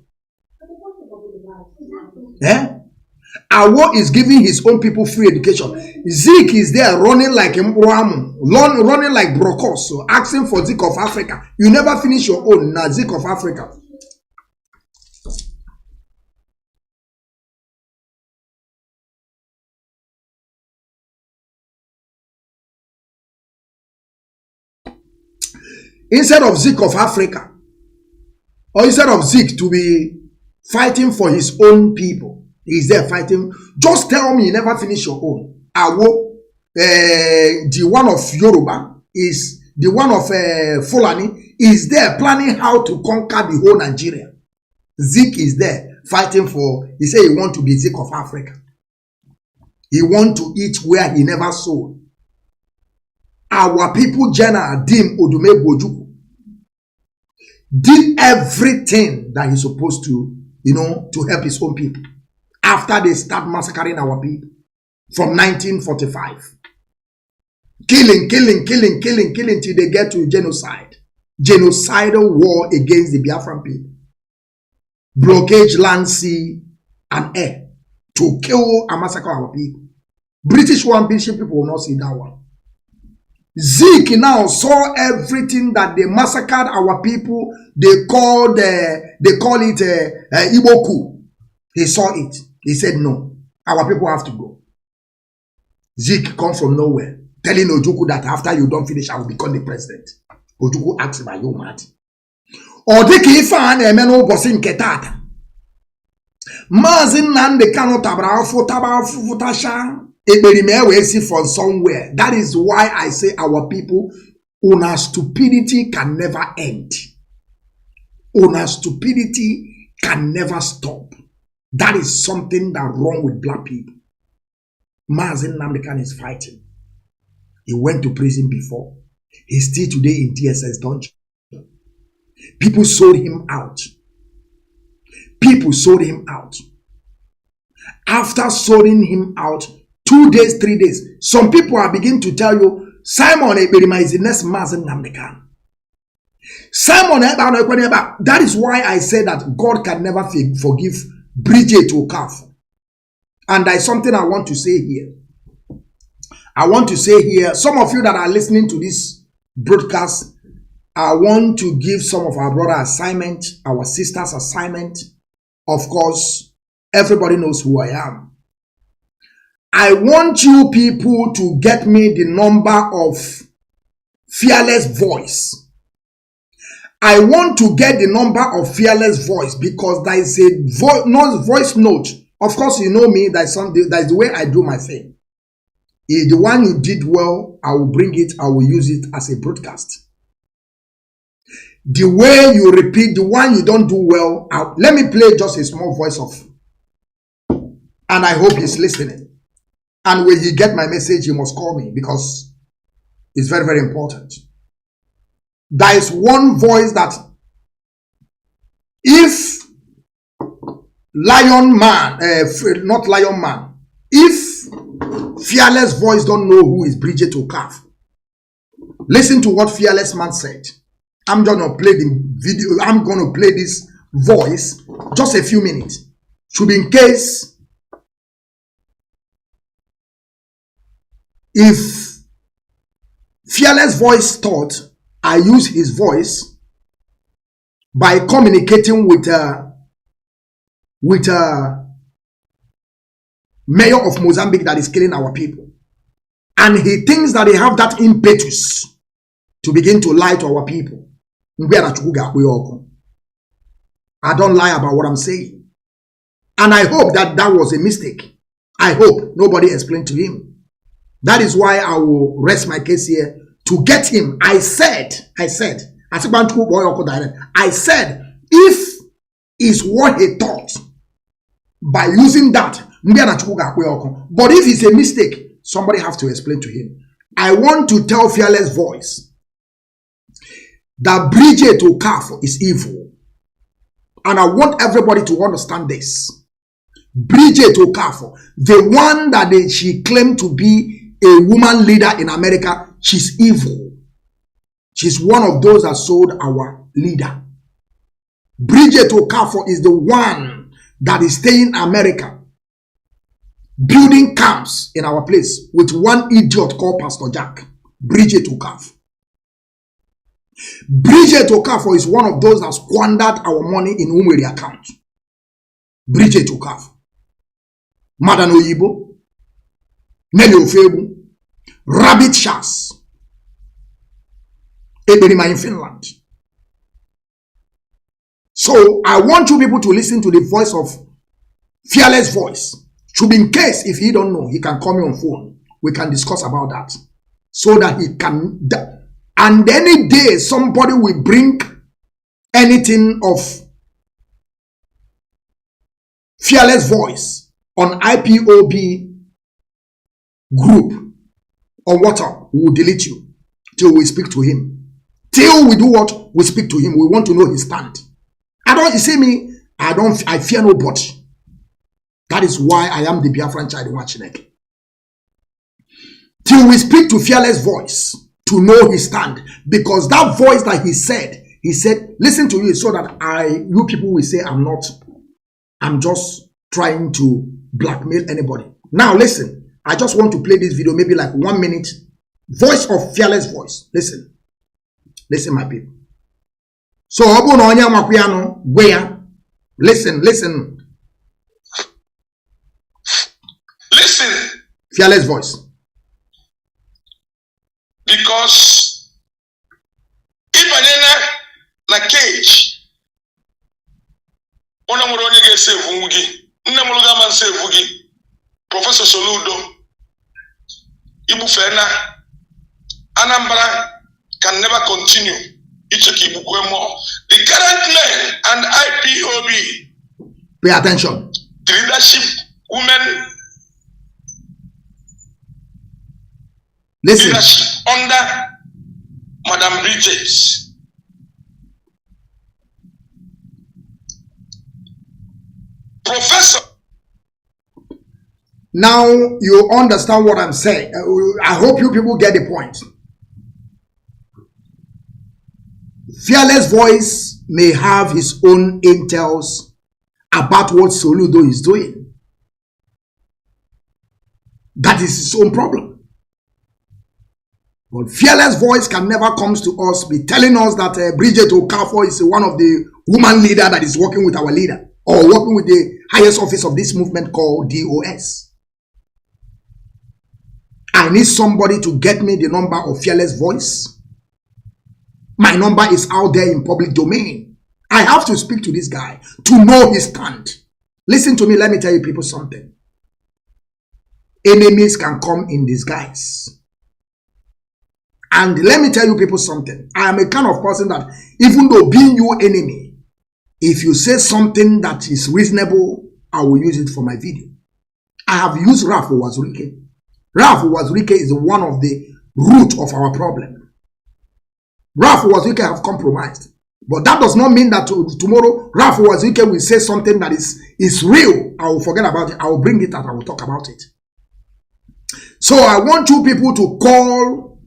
Awo is giving his own people free education. Zik is there running like Mbruamu, running like Brokos, so asking for Zik of Africa. You never finish your own, na Zik of Africa. Instead of Zik of Africa, or instead of Zik to be fighting for his own people, he's there fighting. Just tell me you never finish your own. Awo, the one of Yoruba, is the one of Fulani, is there planning how to conquer the whole Nigeria. Zik is there fighting for, he said he want to be Zik of Africa. He want to eat where he never sold. Our people, General Dim Odume Bojuku, did everything that he's supposed to, to help his own people. After they start massacring our people from 1945. Killing till they get to genocide. Genocidal war against the Biafran people. Blockage land, sea, and air to kill and massacre our people. British people will not see that one. Zik now saw everything that they massacred our people. They call it Iboku. He saw it. He said, no, our people have to go. Zik comes from nowhere, telling Ojukwu that after you don't finish, I will become the president. Ojukwu asks him, are you mad? Odiki fan emeno bosin ketata. Mazi Nnamdi Kanu tabafutasha. We see from somewhere. That is why I say our people, una stupidity can never end. Una stupidity can never stop. That is something that wrong with black people. Mazi Nnamdi Kanu is fighting. He went to prison before. He's still today in TSS dungeon. People sold him out. People sold him out. After selling him out, 2 days, 3 days, some people are beginning to tell you, Simon Ekperima is the next Mazi Nnamdi Kanu. Simon Ekperima, that is why I say that God can never forgive Bridget Okafor. And there is something I want to say here. I want to say here, some of you that are listening to this broadcast, I want to give some of our brother assignment, our sisters assignment. Of course, everybody knows who I am. I want you people to get me the number of Fearless Voice. I want to get the number of Fearless Voice because there is a voice note. Of course, you know me, that's the way I do my thing. The one you did well, I will bring it, I will use it as a broadcast. The way you repeat, the one you don't do well, let me play just a small voice of, and I hope he's listening. And when you get my message, you must call me because it's very, very important. There is one voice that if Lion Man, not Lion Man, if Fearless Voice don't know who is Bridget Okafor, listen to what Fearless Man said. I'm gonna play the video. I'm gonna play this voice just a few minutes. Should be in case if Fearless Voice thought I use his voice by communicating with mayor of Mozambique that is killing our people, and he thinks that they have that impetus to begin to lie to our people. I don't lie about what I'm saying. And I hope that that was a mistake. I hope nobody explained to him. That is why I will rest my case here to get him. I said, if it's what he thought, by using that, but if it's a mistake, somebody have to explain to him. I want to tell Fearless Voice that Bridget Okafor is evil. And I want everybody to understand this. Bridget Okafor, the one that she claimed to be a woman leader in America, she's evil. She's one of those that sold our leader. Bridget Okafor is the one that is staying in America, building camps in our place with one idiot called Pastor Jack. Bridget Okafor. Bridget Okafor is one of those that squandered our money in Umweri account. Bridget Okafor. Madan Oyibo, Nelly Ofebu, Rabbit Shas, Eberima in Finland. So I want you people to listen to the voice of Fearless Voice. Should be in case if he don't know, he can call me on phone. We can discuss about that. So that he can, and any day somebody will bring anything of Fearless Voice on IPOB group or WhatsApp, we will delete you till we speak to him. Till we do what? We speak to him. We want to know his stand. You see me, I fear nobody. That is why I am the Biafran child watching it. Till we speak to Fearless Voice to know his stand. Because that voice that he said, listen to you so that you people will say I'm just trying to blackmail anybody. Now listen, I just want to play this video, maybe like 1 minute. Voice of Fearless Voice. Listen. Listen, my people. So, listen. Listen. Fearless Voice. Because if I na cage, ona muro onye ga save mugi, nna muro ga man save mugi. Professor Soludo, Ibu Fena, Anambra can never continue. The current men and IPOB. Pay attention. The leadership, women. Listen. Leadership under Madam Bridges. Professor. Now you understand what I'm saying. I hope you people get the point. Fearless Voice may have his own intels about what Soludo is doing. That is his own problem. But Fearless Voice can never come to us be telling us that Bridget Okafor is one of the woman leader that is working with our leader or working with the highest office of this movement called DOS. I need somebody to get me the number of Fearless Voice. My number is out there in public domain. I have to speak to this guy to know his stand. Listen to me, let me tell you people something. Enemies can come in disguise. And let me tell you people something. I am a kind of person that even though being your enemy, if you say something that is reasonable, I will use it for my video. I have used Ralph Wazurike. Ralph Wazurike is one of the root of our problem. Ralph Wazirike have compromised. But that does not mean that tomorrow Ralph Wazirike will say something that is real. I will forget about it. I will bring it up. I will talk about it. So I want you people to call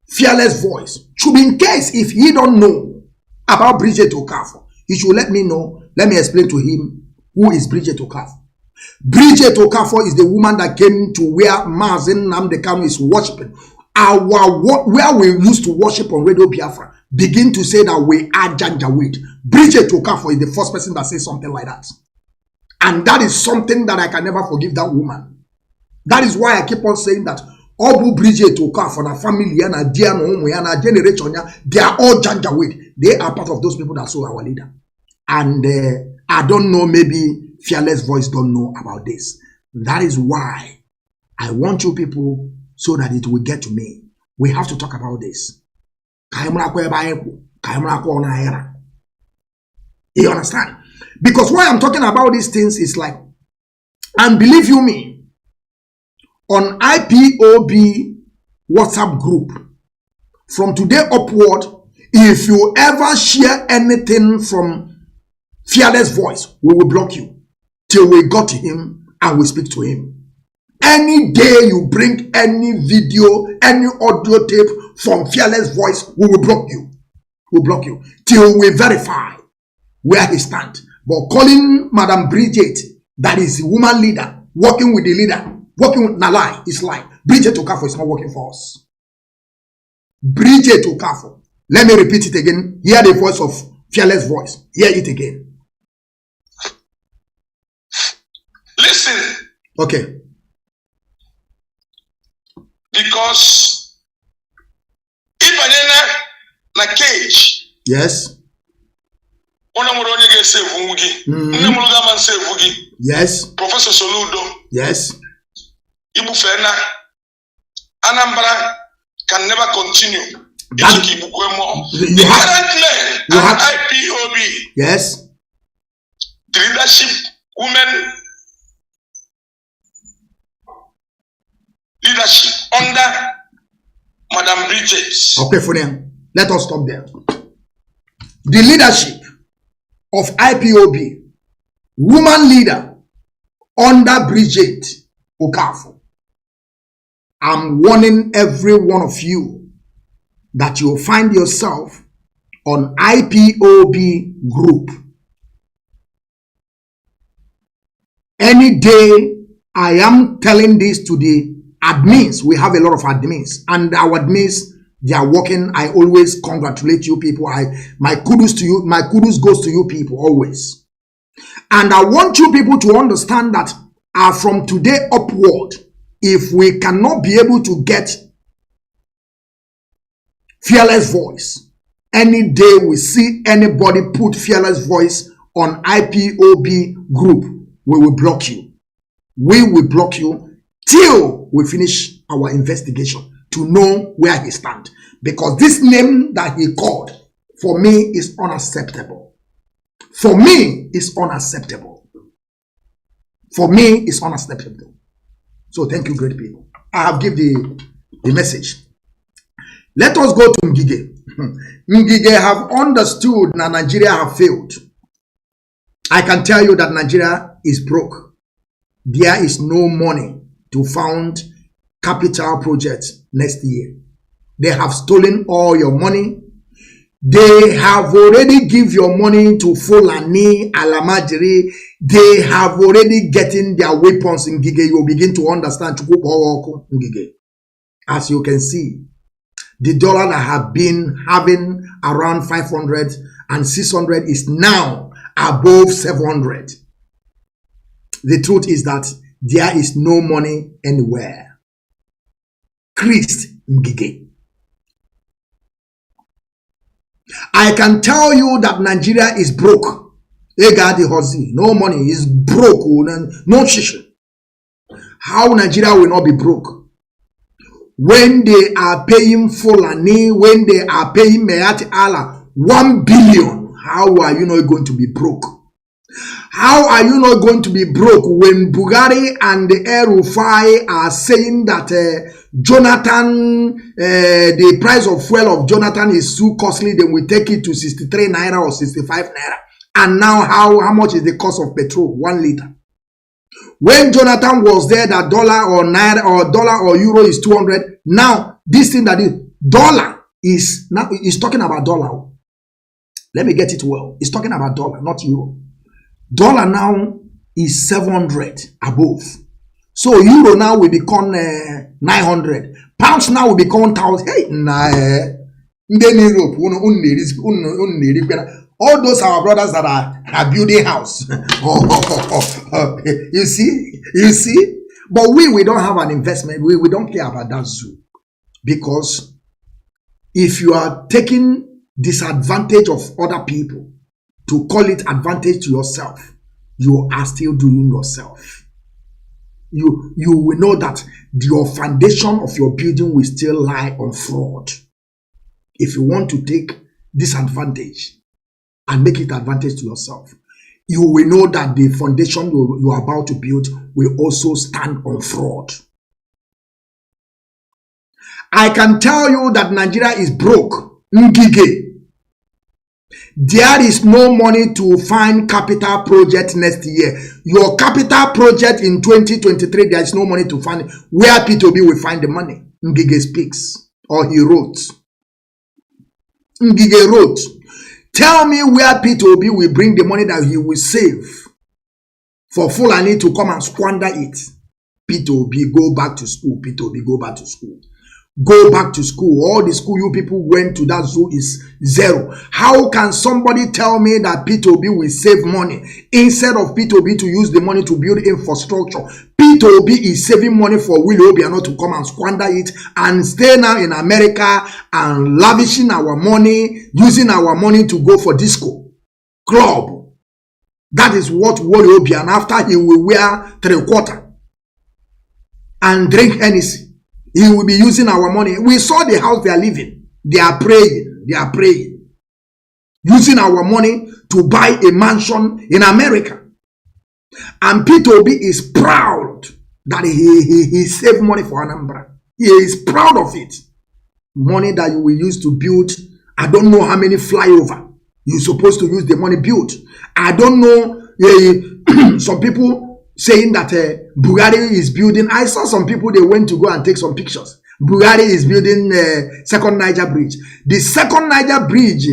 Fearless Voice. Should be in case if he don't know about Bridget Okafor, he should let me know. Let me explain to him who is Bridget Okafor. Bridget Okafor is the woman that came to where Mazi Nnamdi Kanu is worshiping. Where we used to worship on Radio Biafra, begin to say that we are Janjaweed. Bridget Okafor is the first person that says something like that. And that is something that I can never forgive that woman. That is why I keep on saying that Obu Bridget Okafor na family na dear no umu na generation ya, they are all janjaweed. They are part of those people that saw our leader. And I don't know, maybe Fearless Voice don't know about this. That is why I want you people, so that it will get to me. We have to talk about this. You understand? Because why I'm talking about these things is like, and believe you me, on IPOB WhatsApp group, from today upward, if you ever share anything from Fearless Voice, we will block you till we got to him and we speak to him. Any day you bring any video, any audio tape from Fearless Voice, we will block you. We'll block you till we verify where he stands. But calling Madam Bridget, that is the woman leader, working with the leader, working with Nalai, is like Bridget Okafor is not working for us. Bridget Okafor. Let me repeat it again. Hear the voice of Fearless Voice. Hear it again. Listen. Okay. Because if I na cage. Yes. Yes. Professor Soludo. Yes. Ibu Fena. Anambra can never continue. You have IPOB. Yes. The leadership, women leadership under Madam Bridget. Okay, for them. Let us stop there. The leadership of IPOB, woman leader under Bridget Okafor. I'm warning every one of you that you'll find yourself on IPOB group. Any day I am telling this to the admins. We have a lot of admins, and our admins, they are working. I always congratulate you people. My kudos to you. My kudos goes to you people always. And I want you people to understand that from today upward, if we cannot be able to get Fearless Voice, any day we see anybody put Fearless Voice on IPOB group, we will block you. We will block you till we finish our investigation to know where he stands. Because this name that he called, for me, is unacceptable. For me, it's unacceptable. For me, it's unacceptable. So thank you, great people. I have given the message. Let us go to Ngige. Ngige have understood that Nigeria have failed. I can tell you that Nigeria is broke. There is no money to fund capital projects next year. They have stolen all your money. They have already give your money to Fulani, Alamajiri. They have already getting their weapons in Ngige. You will begin to understand Ngige. As you can see, the dollar that have been having around 500 and 600 is now above 700. The truth is that there is no money anywhere. Christ Ngige. I can tell you that Nigeria is broke. No money is broke. No shishi. How Nigeria will not be broke? When they are paying Fulani, when they are paying Meati Allah 1 billion, how are you not going to be broke? How are you not going to be broke when Bugari and the El-Rufai are saying that Jonathan, the price of fuel of Jonathan is too costly, then we take it to 63 naira or 65 naira. And now how much is the cost of petrol? 1 liter. When Jonathan was there, that dollar or naira or dollar or euro is 200. Now, this thing that is dollar is now is talking about dollar. Let me get it well. It's talking about dollar, not euro. Dollar now is 700 above. So euro now will become 900. Pounds now will become 1,000. Hey, in Europe, all those our brothers that are building house. You see? But we don't have an investment. We don't care about that zoo. Because if you are taking disadvantage of other people to call it advantage to yourself, you are still doing yourself. You will know that your foundation of your building will still lie on fraud. If you want to take disadvantage and make it advantage to yourself, you will know that the foundation you are about to build will also stand on fraud. I can tell you that Nigeria is broke. Ngige. There is no money to fund capital project next year. Your capital project in 2023, there is no money to fund. Where P2B will find the money? Ngige speaks, or he wrote. Ngige wrote. Tell me where P2B will bring the money that he will save for Fulani to come and squander it. P2B, go back to school. P2B, go back to school. Go back to school. All the school you people went to that zoo is zero. How can somebody tell me that P2B will save money instead of P2B to use the money to build infrastructure? P2B is saving money for Willie Obiano to come and squander it and stay now in America and lavishing our money, using our money to go for disco club. That is what Willie Obiano, after he will wear 3/4 and drink Hennessy, he will be using our money. We saw the house they are living. They are praying. They are praying. Using our money to buy a mansion in America. And P2B is proud that he saved money for Anambra. He is proud of it. Money that you will use to build, I don't know how many flyover you're supposed to use the money built. I don't know, some people saying that Bugatti is building. I saw some people, they went to go and take some pictures. Bugatti is building second Niger bridge. The second Niger bridge,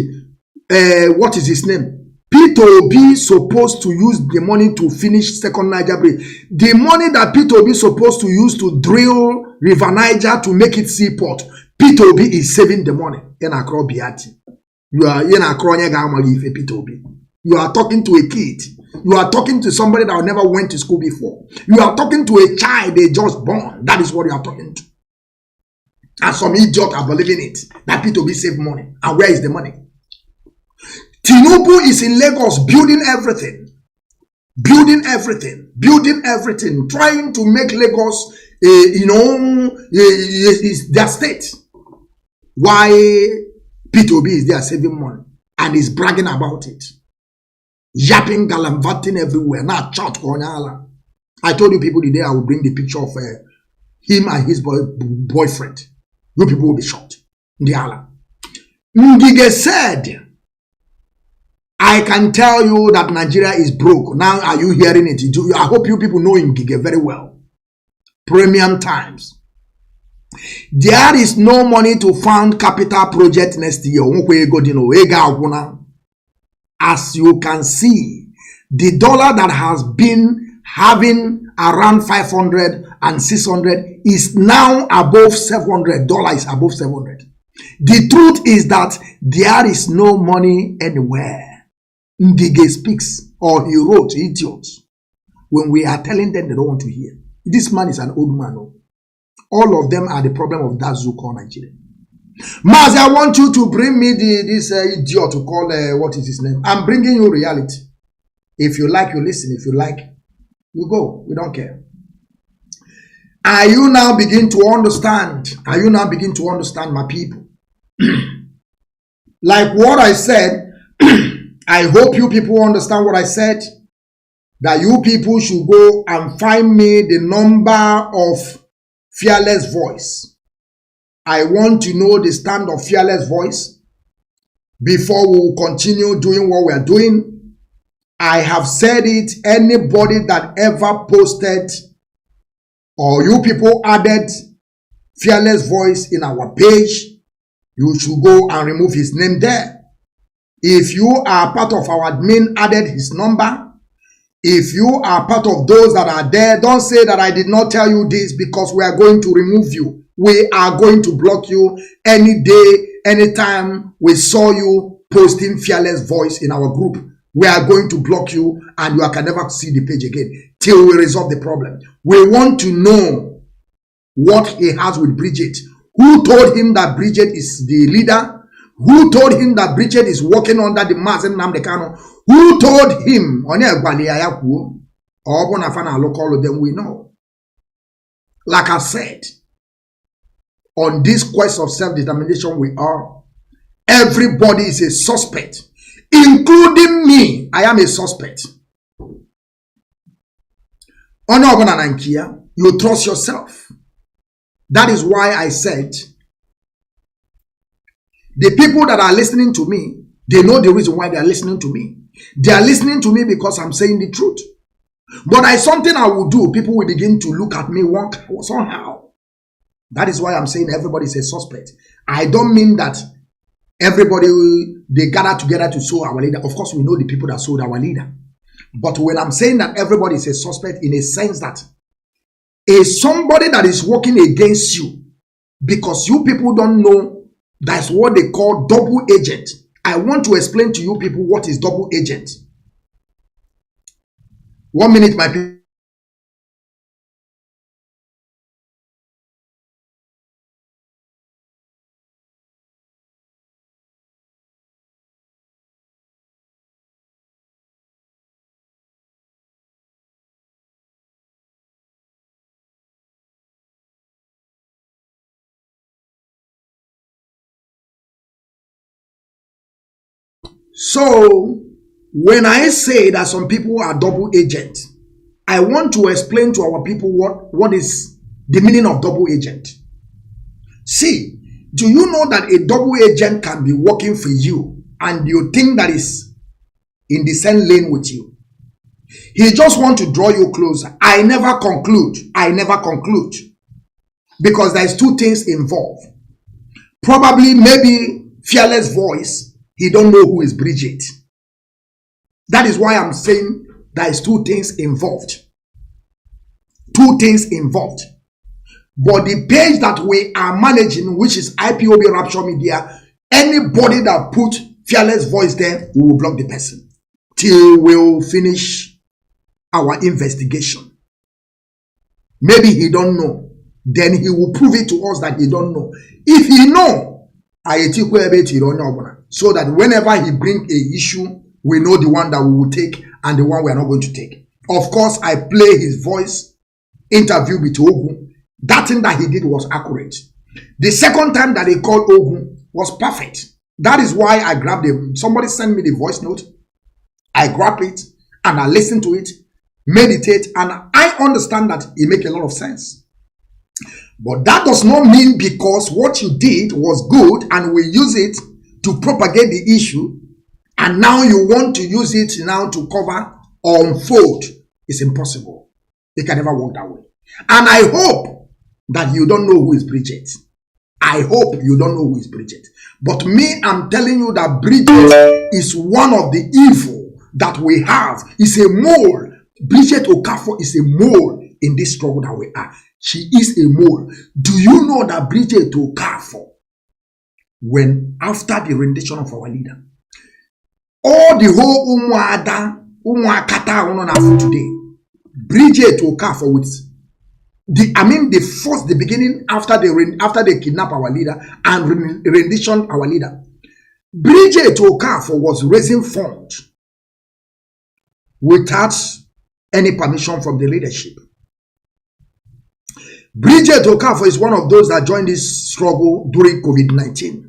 what is his name? P2B supposed to use the money to finish second Niger bridge. The money that P2B supposed to use to drill River Niger to make it seaport, P2B is saving the money. You are P2B. You are talking to a kid. You are talking to somebody that never went to school before. You are talking to a child they just born. That is what you are talking to. And some idiot are believing it. That P2B save money. And where is the money? Tinubu is in Lagos building everything. Building everything. Building everything. Trying to make Lagos, is their state. Why P2B is there saving money. And is bragging about it. Yapping, galamvating everywhere. Now, chat Konyala. I told you people the day I will bring the picture of him and his boyfriend. You people will be shocked. Ndiala. Ngige said, I can tell you that Nigeria is broke. Now, are you hearing it? I hope you people know Ngige very well. Premium Times. There is no money to fund capital project next year. As you can see, the dollar that has been having around 500 and 600 is now above $700. Is above 700. The truth is that there is no money anywhere. Ngige speaks, or he wrote, idiots. When we are telling them, they don't want to hear. This man is an old man. All of them are the problem of that zoo called Nigeria. Mazi, I want you to bring me this idiot to call, what is his name? I'm bringing you reality. If you like, you listen. If you like, you go. We don't care. Are you now begin to understand? Are you now begin to understand, my people? Like what I said, I hope you people understand what I said. That you people should go and find me the number of Fearless Voice. I want to know the stand of Fearless Voice before we continue doing what we are doing. I have said it, anybody that ever posted or you people added Fearless Voice in our page, you should go and remove his name there. If you are part of our admin, added his number. If you are part of those that are there, don't say that I did not tell you this, because we are going to remove you. We are going to block you any day, anytime we saw you posting Fearless Voice in our group. we are going to block you and you can never see the page again till we resolve the problem. We want to know what he has with Bridget. Who told him that Bridget is the leader? Who told him that Bridget is working under the Mazi Nnamdi Kanu? Who told him? Then we know. Like I said, on this quest of self-determination we are, everybody is a suspect, including me. I am a suspect. You trust yourself. That is why I said, the people that are listening to me, they know the reason why they are listening to me. They are listening to me because I'm saying the truth. But something I will do, people will begin to look at me somehow. That is why I'm saying everybody is a suspect. I don't mean that everybody, they gather together to sow our leader. Of course, we know the people that sold our leader. But when I'm saying that everybody is a suspect, in a sense that is somebody that is working against you, because you people don't know, that's what they call double agent. I want to explain to you people what is double agent. 1 minute, my people. So, when I say that some people are double agent, I want to explain to our people what is the meaning of double agent. See, do you know that a double agent can be working for you and you think that is in the same lane with you? He just wants to draw you closer. I never conclude. Because there's two things involved. Probably, maybe fearless voice. He don't know who is Bridget. That is why I'm saying there's two things involved. But the page that we are managing, which is IPOB Rapture Media, anybody that put fearless voice there, we will block the person till we'll finish our investigation. Maybe he don't know. Then he will prove it to us that he don't know. If he know, so that whenever he bring a issue, we know the one that we will take and the one we are not going to take. Of course, I play his voice interview with Ogun. That thing that he did was accurate. The second time that he called Ogun was perfect. That is why I grabbed him. Somebody sent me the voice note. I grab it and I listen to it, meditate, and I understand that it makes a lot of sense. But that does not mean because what you did was good and we use it to propagate the issue, and now you want to use it now to cover or unfold. It's impossible. It can never work that way. And I hope that you don't know who is Bridget. But me, I'm telling you that Bridget is one of the evil that we have. It's a mole. Bridget Okafor is a mole in this struggle that we are. She is a mole. Do you know that Bridget Okafor, when after the rendition of our leader, all the whole Umuakata today, Bridget Okafor with the beginning after they kidnap our leader and rendition our leader, Bridget Okafor was raising funds without any permission from the leadership. Bridget Okafor is one of those that joined this struggle during COVID-19.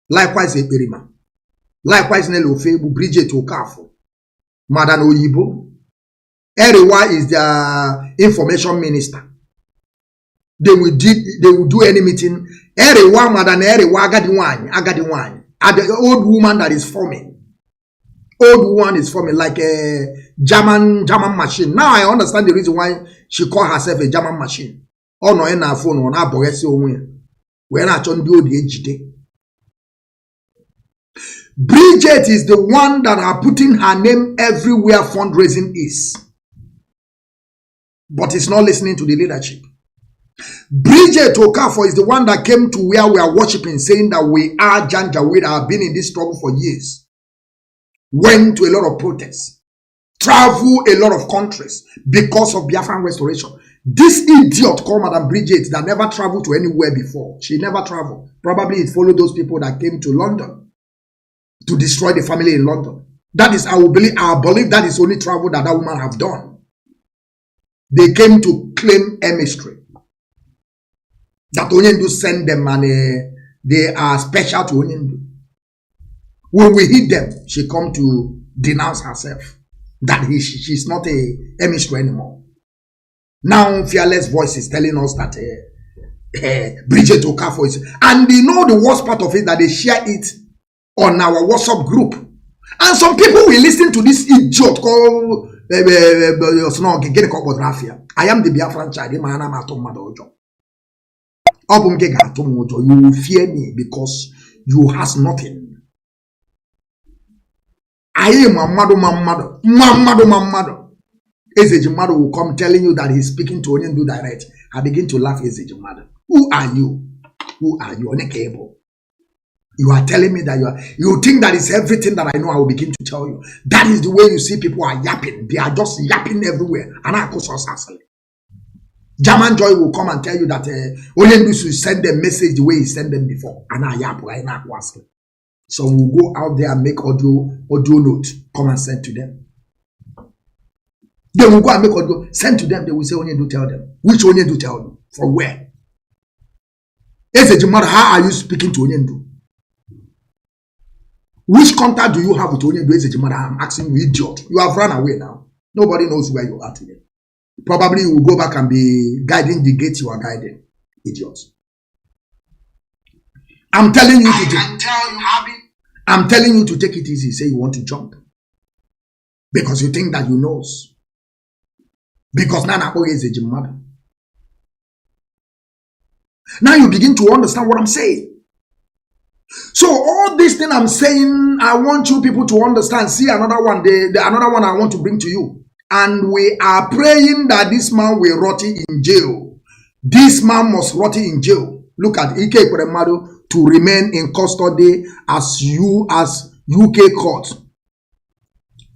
Likewise, Eperima. Likewise, Nelofebu, Bridget Okafor. Madam Oyibo. Eriwa is the information minister. They will do any meeting. Eriwa, Madam Eriwa, Agadiwani. And the old woman that is forming. Old woman is forming like a German machine. Now I understand the reason why she called herself a German machine. Oh no, in her phone, on her boys, we're not on the HD. Bridget is the one that are putting her name everywhere fundraising is. But it's not listening to the leadership. Bridget Okafor is the one that came to where we are worshiping, saying that we are Janjaweed, have been in this struggle for years. went to a lot of protests, traveled a lot of countries because of Biafran restoration. This idiot called Madam Bridget that never traveled to anywhere before. She never traveled. Probably it followed those people that came to London to destroy the family in London. That is, I believe that is only travel that woman have done. They came to claim emissary. That Onyendu send them and they are special to Onyendu. When we hit them, she come to denounce herself that she's not a emissary anymore. Now, Fearless Voice is telling us that Bridget Okafor is, and they know the worst part of it, that they share it on our WhatsApp group. And some people will listen to this idiot called I am the Biafran child. You will fear me because you has nothing. I am Mamado. Ezejimado will come telling you that he's speaking to Onyendu direct. I begin to laugh. Ezejimado, who are you? Who are you? Onekebo. You are telling me that you think that is everything that I know. I will begin to tell you. That is the way you see people are yapping. They are just yapping everywhere. And I go so German Joy will come and tell you that Onyendu should send them message the way he sent them before. And I yap right now. So we'll go out there and make audio note. Come and send to them. They will go and make audio, send to them. They will say, Onyendu, tell them. Which Onyendu tell them? For where? Ezejimado, how are you speaking to Onyendu? Which contact do you have with Onyendu? Ezejimado, I'm asking you, idiot. You have run away now. Nobody knows where you are today. Probably you will go back and be guiding the gates you are guiding. Idiots. I'm telling you to take it easy. Say you want to jump. Because you think that you knows. Because now you begin to understand what I'm saying. So all this thing I'm saying, I want you people to understand. See another one, another one I want to bring to you. And we are praying that this man will rot in jail. This man must rot in jail. Look at Ike Ekweremadu to remain in custody as UK court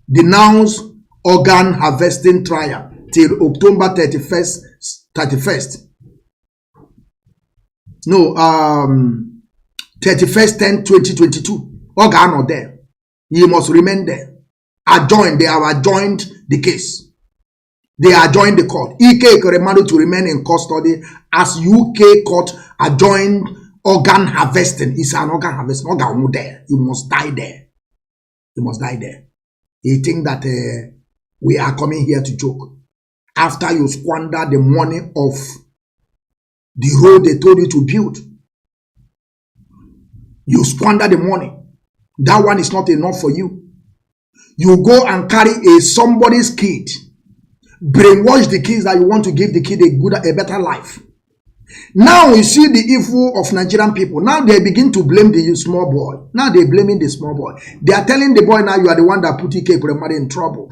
denounce organ harvesting trial till October 31st. No, 31st 10 2022. Organ not there. He must remain there. They have adjoined the case. They adjoined the court. Ike Ekweremadu to remain in custody as UK court adjoined organ harvesting. It's an organ harvesting. Organ there. You must die there. You must die there. You think that we are coming here to joke. After you squander the money of the road they told you to build. You squander the money. That one is not enough for you. You go and carry somebody's kid. Brainwash the kids that you want to give the kid a better life. Now you see the evil of Nigerian people. Now they begin to blame the small boy. Now they're blaming the small boy. They are telling the boy now you are the one that put Ike Ekweremadu in trouble.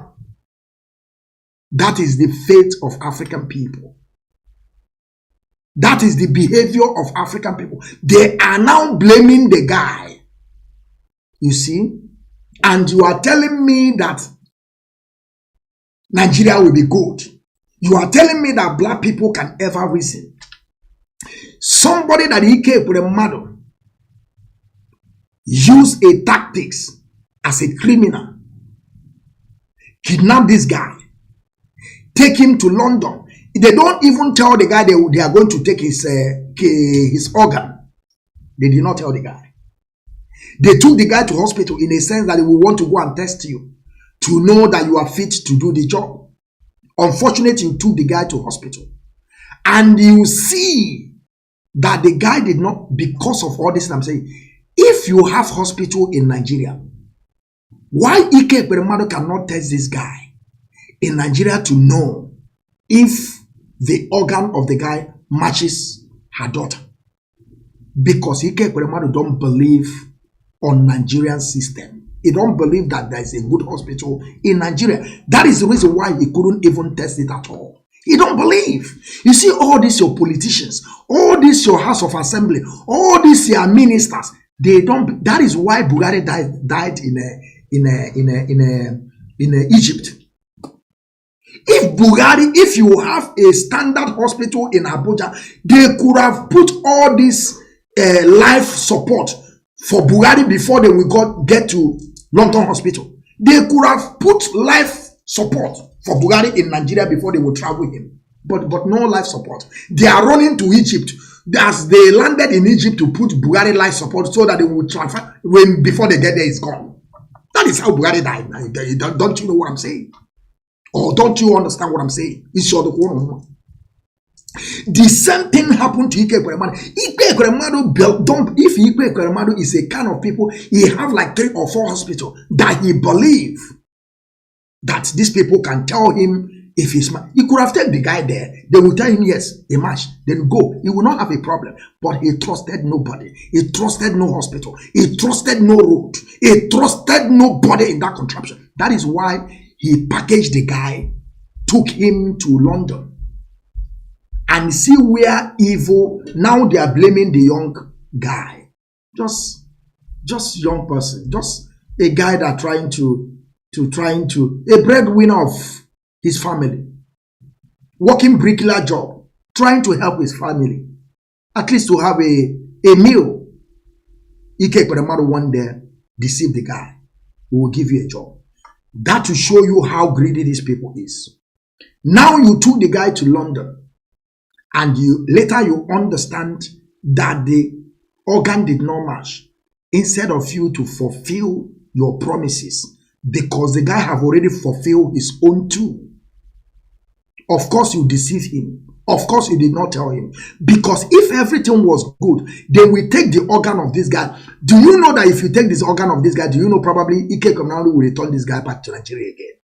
That is the fate of African people. That is the behavior of African people. They are now blaming the guy. You see? And you are telling me that Nigeria will be good. You are telling me that black people can ever reason. Somebody that Ike Ekweremadu use a tactics as a criminal, kidnap this guy, take him to London. They don't even tell the guy they are going to take his organ. They did not tell the guy. They took the guy to hospital in a sense that they will want to go and test you to know that you are fit to do the job. Unfortunately, you took the guy to hospital. And you see that the guy did not, because of all this I'm saying, if you have hospital in Nigeria, why Ike Ekweremadu cannot test this guy in Nigeria to know if the organ of the guy matches her daughter? Because Ike Ekweremadu don't believe on Nigerian system. He don't believe that there is a good hospital in Nigeria. That is the reason why he couldn't even test it at all. He don't believe. You see all these your politicians, all this your House of Assembly, all these your ministers, they don't. That is why Buhari died in in Egypt. If you have a standard hospital in Abuja, they could have put all this life support for Buhari before they will get to London Hospital. They could have put life support for Buhari in Nigeria before they will travel him. But no life support. They are running to Egypt. As they landed in Egypt to put Buhari life support so that they will transfer before they get there, it's gone. That is how Buhari died. Don't you know what I'm saying? Or don't you understand what I'm saying? It's your the same thing happened to Ike Ekweremadu. Ike Ekweremadu if Ike Ekweremadu is a kind of people, he have like 3 or 4 hospitals that he believe that these people can tell him if he's mad. He could have taken the guy there. They will tell him yes, a match, then go. He will not have a problem. But he trusted nobody. He trusted no hospital. He trusted no road. He trusted nobody in that contraption. That is why he packaged the guy, took him to London. And see where evil, now they are blaming the young guy. Just young person. Just a guy that trying to a breadwinner of his family. Working bricklayer job. Trying to help his family. At least to have a meal. Ike Ekweremadu one day deceive the guy. We will give you a job. That to show you how greedy these people is. Now you took the guy to London. And later you understand that the organ did not match. Instead of you to fulfill your promises, because the guy have already fulfilled his own too. Of course you deceived him. Of course you did not tell him. Because if everything was good, then we take the organ of this guy. Do you know that if you take this organ of this guy, do you know probably Ike Ekweremadu will return this guy back to Nigeria again?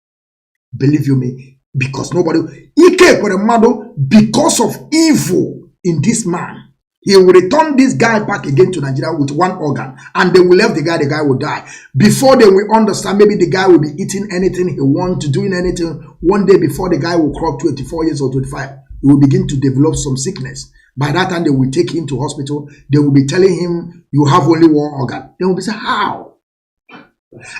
Believe you me. Because nobody, Ike Ekweremadu, because of evil in this man, he will return this guy back again to Nigeria with 1 organ, and they will leave the guy will die. Before they will understand, maybe the guy will be eating anything he wants, doing anything. One day before the guy will cross 24 years or 25, he will begin to develop some sickness. By that time, they will take him to hospital. They will be telling him, you have only 1 organ. They will be saying, how?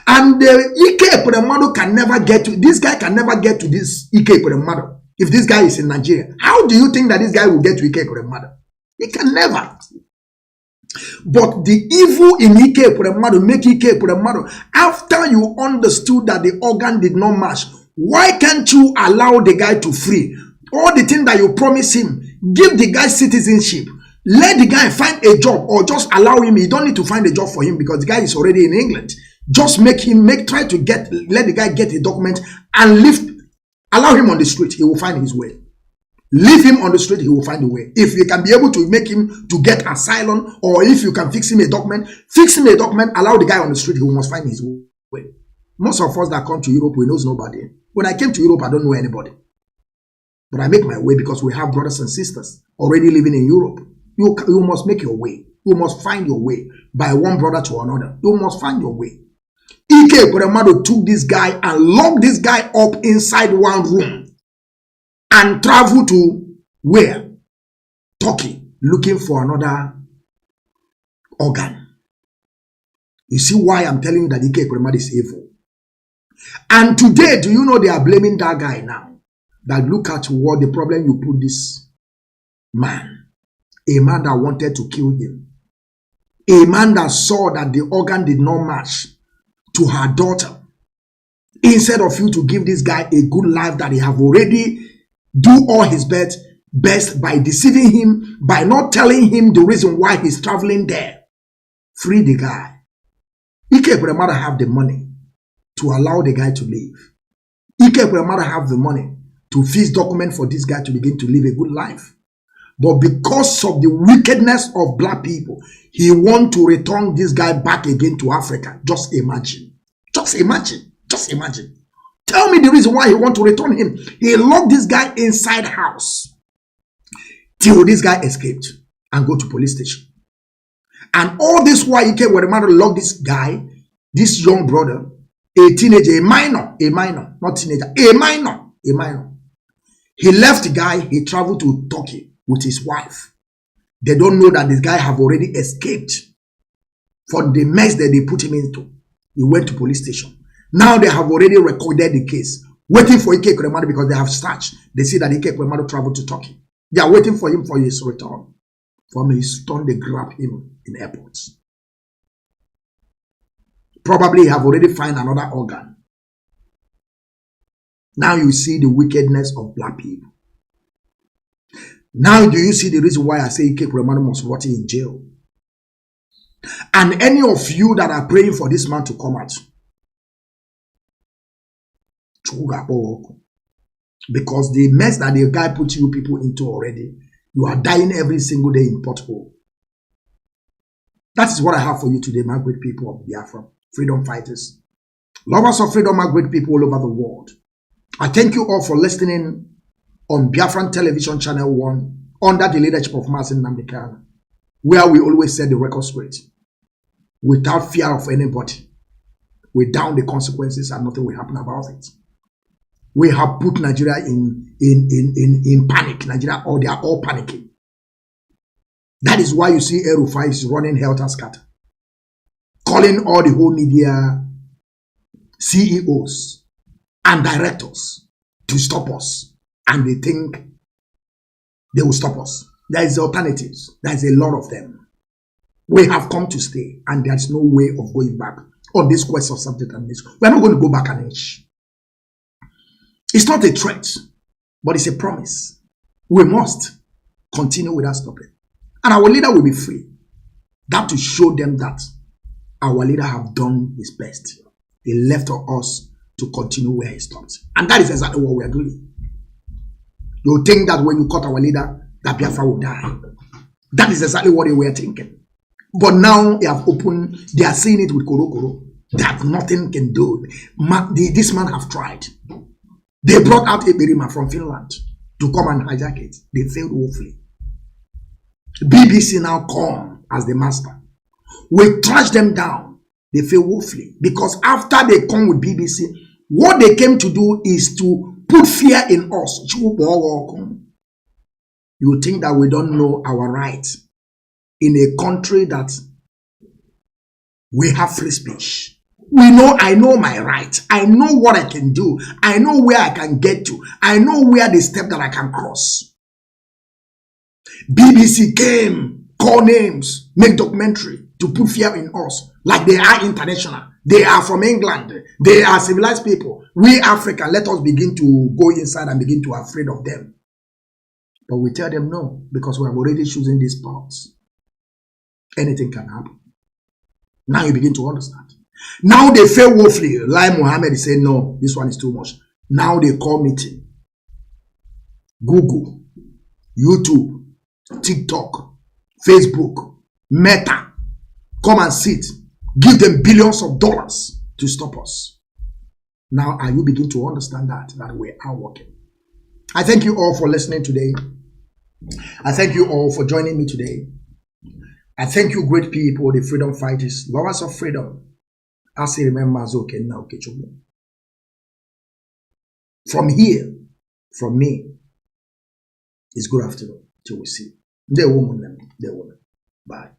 And Ike Ekweremadu can never get to, this guy can never get to this Ike Ekweremadu. If this guy is in Nigeria, how do you think that this guy will get to Ike Ekweremadu? He can never. But the evil in Ike Ekweremadu make Ike Ekweremadu, after you understood that the organ did not match, why can't you allow the guy to free? All the things that you promise him, give the guy citizenship. Let the guy find a job, or just allow him. You don't need to find a job for him because the guy is already in England. Just let the guy get a document and allow him on the street. He will find his way. Leave him on the street, he will find a way. If you can be able to make him to get asylum, or if you can fix him a document, allow the guy on the street, he must find his way. Most of us that come to Europe, we knows nobody. When I came to Europe, I don't know anybody. But I make my way because we have brothers and sisters already living in Europe. You must make your way. You must find your way by one brother to another. You must find your way. Ike Ekweremadu took this guy and locked this guy up inside 1 room and traveled to where? Turkey, looking for another organ. You see why I'm telling you that Ike Ekweremadu is evil. And today, do you know they are blaming that guy now? That look at what the problem you put this man. A man that wanted to kill him. A man that saw that the organ did not match to her daughter. Instead of you to give this guy a good life that he have already do all his best by deceiving him, by not telling him the reason why he's traveling there. Free the guy. Ike Ekweremadu have the money to allow the guy to live. Ike Ekweremadu have the money to fix document for this guy to begin to live a good life. But because of the wickedness of black people, he want to return this guy back again to Africa. Just imagine. Just imagine. Just imagine. Tell me the reason why he want to return him. He locked this guy inside house till this guy escaped and go to police station. And all this while Ike Ekweremadu locked this guy, this young brother, a teenager, a minor, not teenager, a minor. He left the guy, he traveled to Turkey with his wife. They don't know that this guy have already escaped for the mess that they put him into. He went to police station. Now they have already recorded the case, waiting for Ike Ekweremadu because they have searched. They see that Ike Ekweremadu traveled to Turkey. They are waiting for him for his return. From his return, they grab him in airports. Probably have already found another organ. Now you see the wickedness of black people. Now do you see the reason why I say Ike Ekweremadu must rot in jail? And any of you that are praying for this man to come out, because the mess that the guy put you people into already, you are dying every single day in pothole. That is what I have for you today, my great people of Biafra, freedom fighters, lovers of freedom, my great people all over the world. I thank you all for listening on Biafran Television Channel 1 under the leadership of Mazi Nnamdi Kanu, where we always set the record straight without fear of anybody, without the consequences, and nothing will happen about it. We have put Nigeria in panic. Nigeria, or they are all panicking. That is why you see El-Rufai is running helter skelter, calling all the whole media CEOs and directors to stop us, and they think they will stop us. There is alternatives. There is a lot of them. We have come to stay, and there is no way of going back on this quest of self-determination. We are not going to go back an inch. It's not a threat, but it's a promise. We must continue without stopping. And our leader will be free. That to show them that our leader have done his best. He left us to continue where he stopped. And that is exactly what we are doing. You think that when you cut our leader, that Biafra will die. That is exactly what they were thinking. But now they have opened, they are seeing it with Koro, that nothing can do. This man have tried. They brought out a Berima from Finland to come and hijack it. They failed woefully. BBC now come as the master. We trash them down. They fail woefully. Because after they come with BBC, what they came to do is to put fear in us. You think that we don't know our rights in a country that we have free speech. We know, I know my rights. I know what I can do. I know where I can get to. I know where the step that I can cross. BBC came, call names, make documentary to put fear in us. Like they are international. They are from England. They are civilized people. We African, let us begin to go inside and begin to be afraid of them. But we tell them no, because we have already chosen these paths. Anything can happen. Now you begin to understand. Now they fail woefully. Like Muhammad is saying, no, this one is too much. Now they call meeting. Google, YouTube, TikTok, Facebook, Meta, come and sit. Give them billions of dollars to stop us. Now, are you begin to understand that we are working? I thank you all for listening today. I thank you all for joining me today. I thank you, great people, the freedom fighters, lovers of freedom. I say, remember Mazi Okechukwu. From here, from me, it's good afternoon till we see. The woman, the woman. Bye.